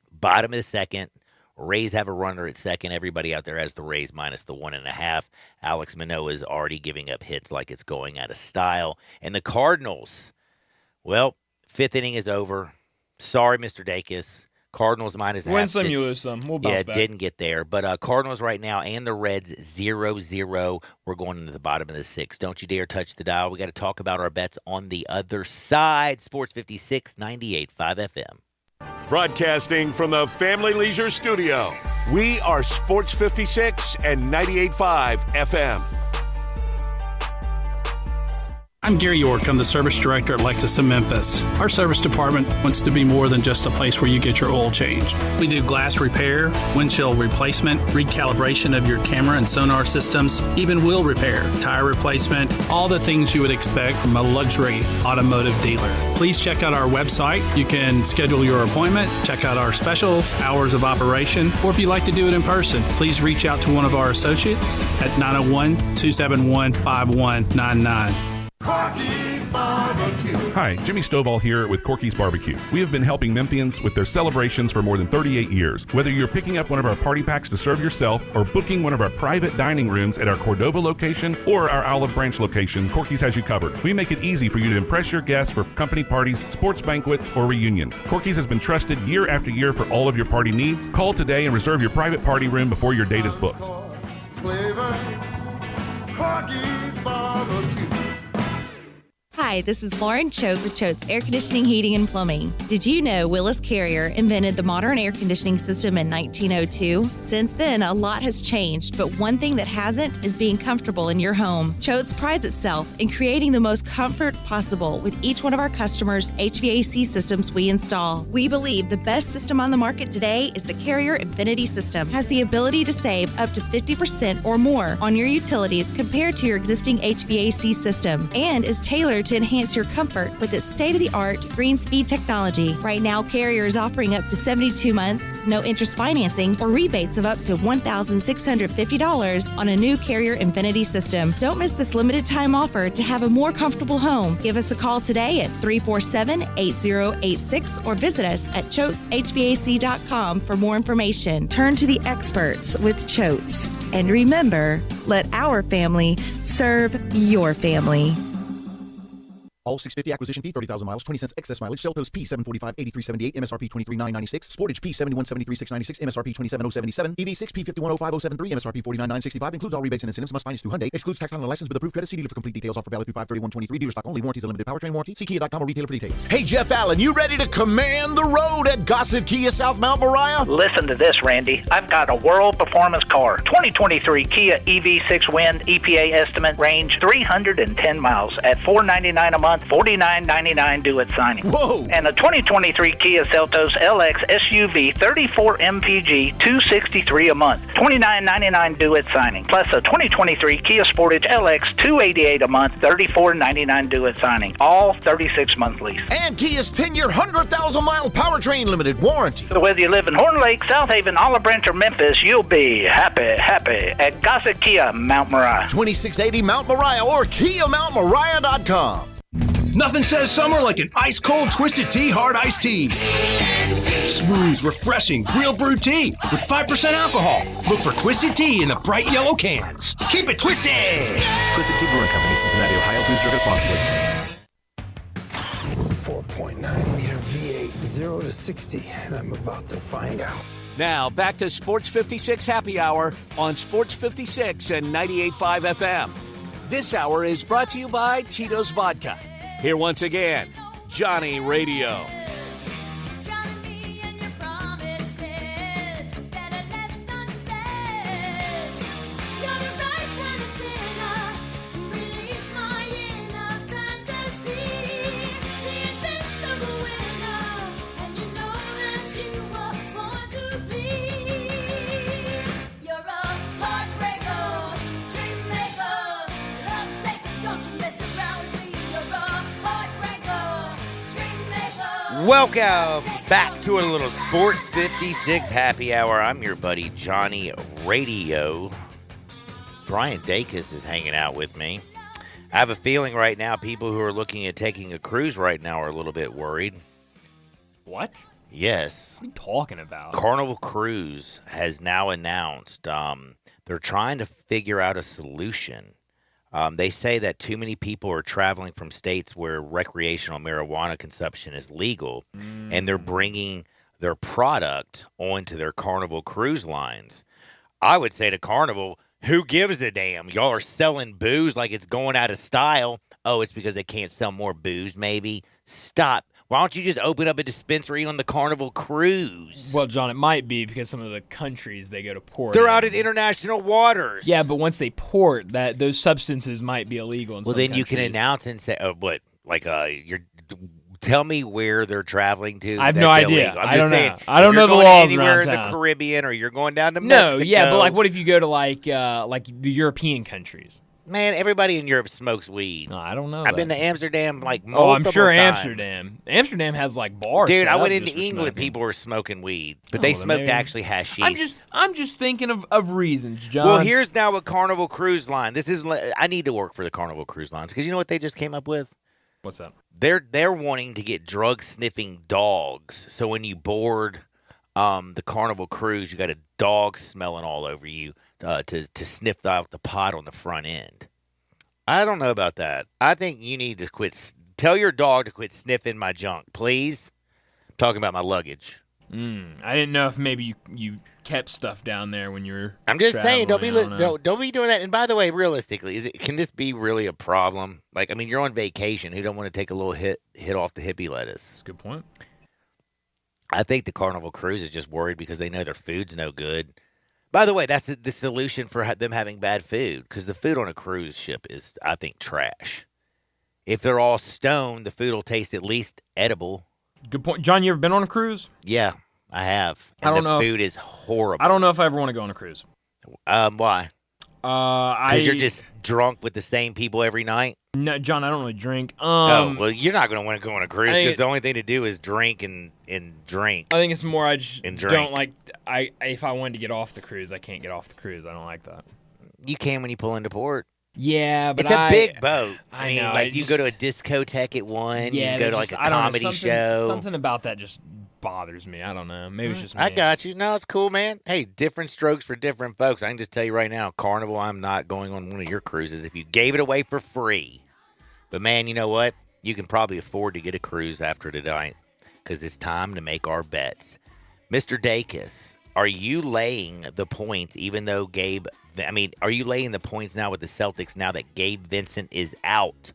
S2: Bottom of the second. Rays have a runner at second. Everybody out there has the Rays minus the 1.5. Alex Manoah is already giving up hits like it's going out of style. And the Cardinals, well, 5th inning is over. Sorry, Mr. Dacus. Cardinals minus
S3: win some, you lose some. We'll bounce back.
S2: Didn't get there. But Cardinals right now and the Reds 0-0. We're going into the bottom of the 6th. Don't you dare touch the dial. We got to talk about our bets on the other side. Sports 56, 98.5 FM.
S18: Broadcasting from the Family Leisure Studio, we are Sports 56 and 98.5 FM.
S19: I'm Gary York. I'm the service director at Lexus of Memphis. Our service department wants to be more than just a place where you get your oil changed. We do glass repair, windshield replacement, recalibration of your camera and sonar systems, even wheel repair, tire replacement, all the things you would expect from a luxury automotive dealer. Please check out our website. You can schedule your appointment, check out our specials, hours of operation, or if you'd like to do it in person, please reach out to one of our associates at 901-271-5199.
S20: Corky's Barbecue. Hi, Jimmy Stovall here with Corky's Barbecue. We have been helping Memphians with their celebrations for more than 38 years. Whether you're picking up one of our party packs to serve yourself or booking one of our private dining rooms at our Cordova location or our Olive Branch location, Corky's has you covered. We make it easy for you to impress your guests for company parties, sports banquets, or reunions. Corky's has been trusted year after year for all of your party needs. Call today and reserve your private party room before your date is booked. Flavor, Corky's Barbecue.
S21: Hi, this is Lauren Choate with Choate's Air Conditioning, Heating, and Plumbing. Did you know Willis Carrier invented the modern air conditioning system in 1902? Since then, a lot has changed, but one thing that hasn't is being comfortable in your home. Choate's prides itself in creating the most comfort possible with each one of our customers' HVAC systems we install. We believe the best system on the market today is the Carrier Infinity System. It has the ability to save up to 50% or more on your utilities compared to your existing HVAC system and is tailored to enhance your comfort with its state-of-the-art green speed technology. Right now, Carrier is offering up to 72 months, no interest financing, or rebates of up to $1,650 on a new Carrier Infinity system. Don't miss this limited time offer to have a more comfortable home. Give us a call today at 347-8086 or visit us at choateshvac.com for more information. Turn to the experts with Choates. And remember, let our family serve your family.
S10: All 650 acquisition fee, 30,000 miles, 20 cents excess mileage. Seltos P745, 8378, MSRP 23996. Sportage P7173, 696, MSRP 27077. EV6 P5105073, MSRP 49965. Includes all rebates and incentives. Must finance through Hyundai. Excludes tax on a license with approved credit. See dealer for complete details. Offer valid through 53123. Dealer stock only. Warranties a limited powertrain warranty. See Kia.com or retailer for details.
S9: Hey, Jeff Allen, you ready to command the road at Gossett Kia South Mount Moriah?
S24: Listen to this, Randy. I've got a world performance car. 2023 Kia EV6 Wind EPA estimate range 310 miles at $499 a month, $49.99 due at signing.
S9: Whoa!
S24: And a 2023 Kia Seltos LX SUV 34 MPG $263 a month, $29.99 due at signing. Plus a 2023 Kia Sportage LX $288 a month, $34.99 due at signing. All 36-month lease.
S9: And Kia's 10-year, 100,000-mile powertrain limited warranty.
S24: So whether you live in Horn Lake, South Haven, Olive Branch, or Memphis, you'll be happy at Gossett Kia Mount Moriah.
S9: 2680 Mount Moriah or KiaMountMoriah.com.
S23: Nothing says summer like an ice-cold Twisted Tea Hard Iced Tea. Smooth, refreshing, real brewed tea with 5% alcohol. Look for Twisted Tea in the bright yellow cans. Keep it twisted!
S25: Twisted Tea Brewing Company, Cincinnati, Ohio. Please drink responsibly.
S26: 4.9-liter V8, 0 to 60, and I'm about to find out.
S1: Now, back to Sports 56 Happy Hour on Sports 56 and 98.5 FM. This hour is brought to you by Tito's Vodka. Here once again, Johnny Radio.
S2: Welcome back to a little Sports 56 Happy Hour. I'm your buddy Johnny Radio. Brian Dacus is hanging out with me. I have a feeling right now people who are looking at taking a cruise right now are a little bit worried.
S3: What?
S2: Yes.
S3: What are you talking about?
S2: Carnival Cruise has now announced they're trying to figure out a solution. They say that too many people are traveling from states where recreational marijuana consumption is legal, and they're bringing their product onto their Carnival cruise lines. I would say to Carnival, who gives a damn? Y'all are selling booze like it's going out of style. Oh, it's because they can't sell more booze, maybe? Stop. Why don't you just open up a dispensary on the Carnival cruise?
S3: Well, John, it might be because some of the countries they go to port.
S2: They're out in international waters.
S3: Yeah, but once they port, those substances might be illegal.
S2: Well, then you can announce and say, tell me where they're traveling to.
S3: I have no idea.
S2: Illegal. I'm
S3: I
S2: just
S3: don't
S2: saying,
S3: know. I don't know the
S2: going
S3: laws
S2: anywhere
S3: around
S2: in
S3: town.
S2: the Caribbean, or you're going down to Mexico.
S3: No, yeah, but what if you go to like the European countries?
S2: Man, everybody in Europe smokes weed.
S3: No, I don't know.
S2: I've been to Amsterdam multiple
S3: I'm sure
S2: times.
S3: Amsterdam. Amsterdam has like bars.
S2: Dude, I went
S3: set up
S2: into
S3: just for
S2: England.
S3: smoking.
S2: People were smoking weed, but they smoked actually hashish.
S3: I'm just thinking of reasons, John.
S2: Well, here's now a Carnival Cruise Line. I need to work for the Carnival Cruise Lines because you know what they just came up with?
S3: What's that?
S2: They're wanting to get drug sniffing dogs. So when you board the Carnival Cruise, you got a dog smelling all over you to sniff out the pot on the front end. I don't know about that. I think you need to quit. Tell your dog to quit sniffing my junk, please. I'm talking about my luggage.
S3: I didn't know if maybe you kept stuff down there when you were.
S2: I'm just saying, don't
S3: traveling.
S2: be doing that. And by the way, realistically, can this be really a problem? Like, I mean, you're on vacation. Who don't want to take a little hit off the hippie lettuce?
S3: That's a good point.
S2: I think the Carnival Cruise is just worried because they know their food's no good. By the way, that's the solution for them having bad food, because the food on a cruise ship is, I think, trash. If they're all stoned, the food will taste at least edible.
S3: Good point. John, you ever been on a cruise?
S2: Yeah, I have. And
S3: I don't know.
S2: The food is horrible.
S3: I don't know if I ever want to go on a cruise.
S2: Why? Because you're just drunk with the same people every night?
S3: No, John, I don't really drink.
S2: Well, you're not going to want to go on a cruise
S3: I think
S2: because the only thing to do is drink and drink.
S3: I think it's more I just
S2: and
S3: don't
S2: drink.
S3: like. If I wanted to get off the cruise, I can't get off the cruise. I don't like that.
S2: You can when you pull into port.
S3: Yeah, but
S2: it's a big boat.
S3: I
S2: mean,
S3: know,
S2: like you
S3: just-
S2: go to a discotheque at one.
S3: Yeah,
S2: you go to like a comedy show.
S3: Something about that just bothers me. I don't know. Maybe it's just me.
S2: I got you. No, it's cool, man. Hey, different strokes for different folks. I can just tell you right now, Carnival, I'm not going on one of your cruises if you gave it away for free. But, man, you know what? You can probably afford to get a cruise after tonight because it's time to make our bets. Mr. Dacus, are you laying the points even though are you laying the points now with the Celtics now that Gabe Vincent is out?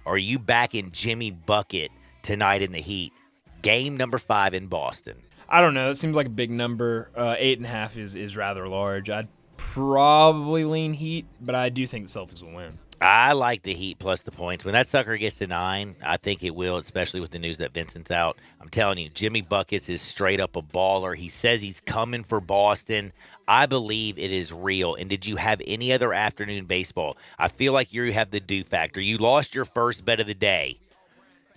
S2: Or are you backing Jimmy Bucket tonight in the Heat? Game number 5 in Boston.
S3: I don't know. It seems like a big number. 8.5 is rather large. I'd probably lean Heat, but I do think the Celtics will win.
S2: I like the Heat plus the points. When that sucker gets to 9, I think it will, especially with the news that Vincent's out. I'm telling you, Jimmy Buckets is straight up a baller. He says he's coming for Boston. I believe it is real. And did you have any other afternoon baseball? I feel like you have the do factor. You lost your first bet of the day.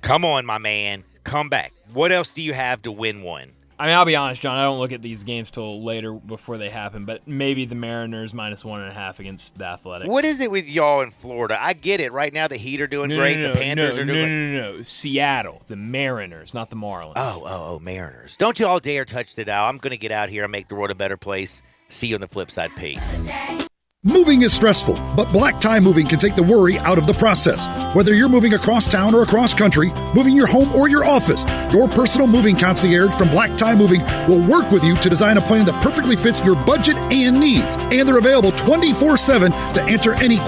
S2: Come on, my man. Come back. What else do you have to win one?
S3: I mean, I'll be honest, John. I don't look at these games till later before they happen, but maybe the Mariners minus 1.5 against the Athletics.
S2: What is it with y'all in Florida? I get it. Right now, the Heat are doing great. The Panthers are doing great.
S3: No. Seattle, the Mariners, not the Marlins.
S2: Oh, Mariners. Don't you all dare touch the dial. I'm going to get out here and make the world a better place. See you on the flip side. Peace.
S4: Moving is stressful, but Black Tie Moving can take the worry out of the process. Whether you're moving across town or across country, moving your home or your office, your personal moving concierge from Black Tie Moving will work with you to design a plan that perfectly fits your budget and needs. And they're available 24/7 to answer any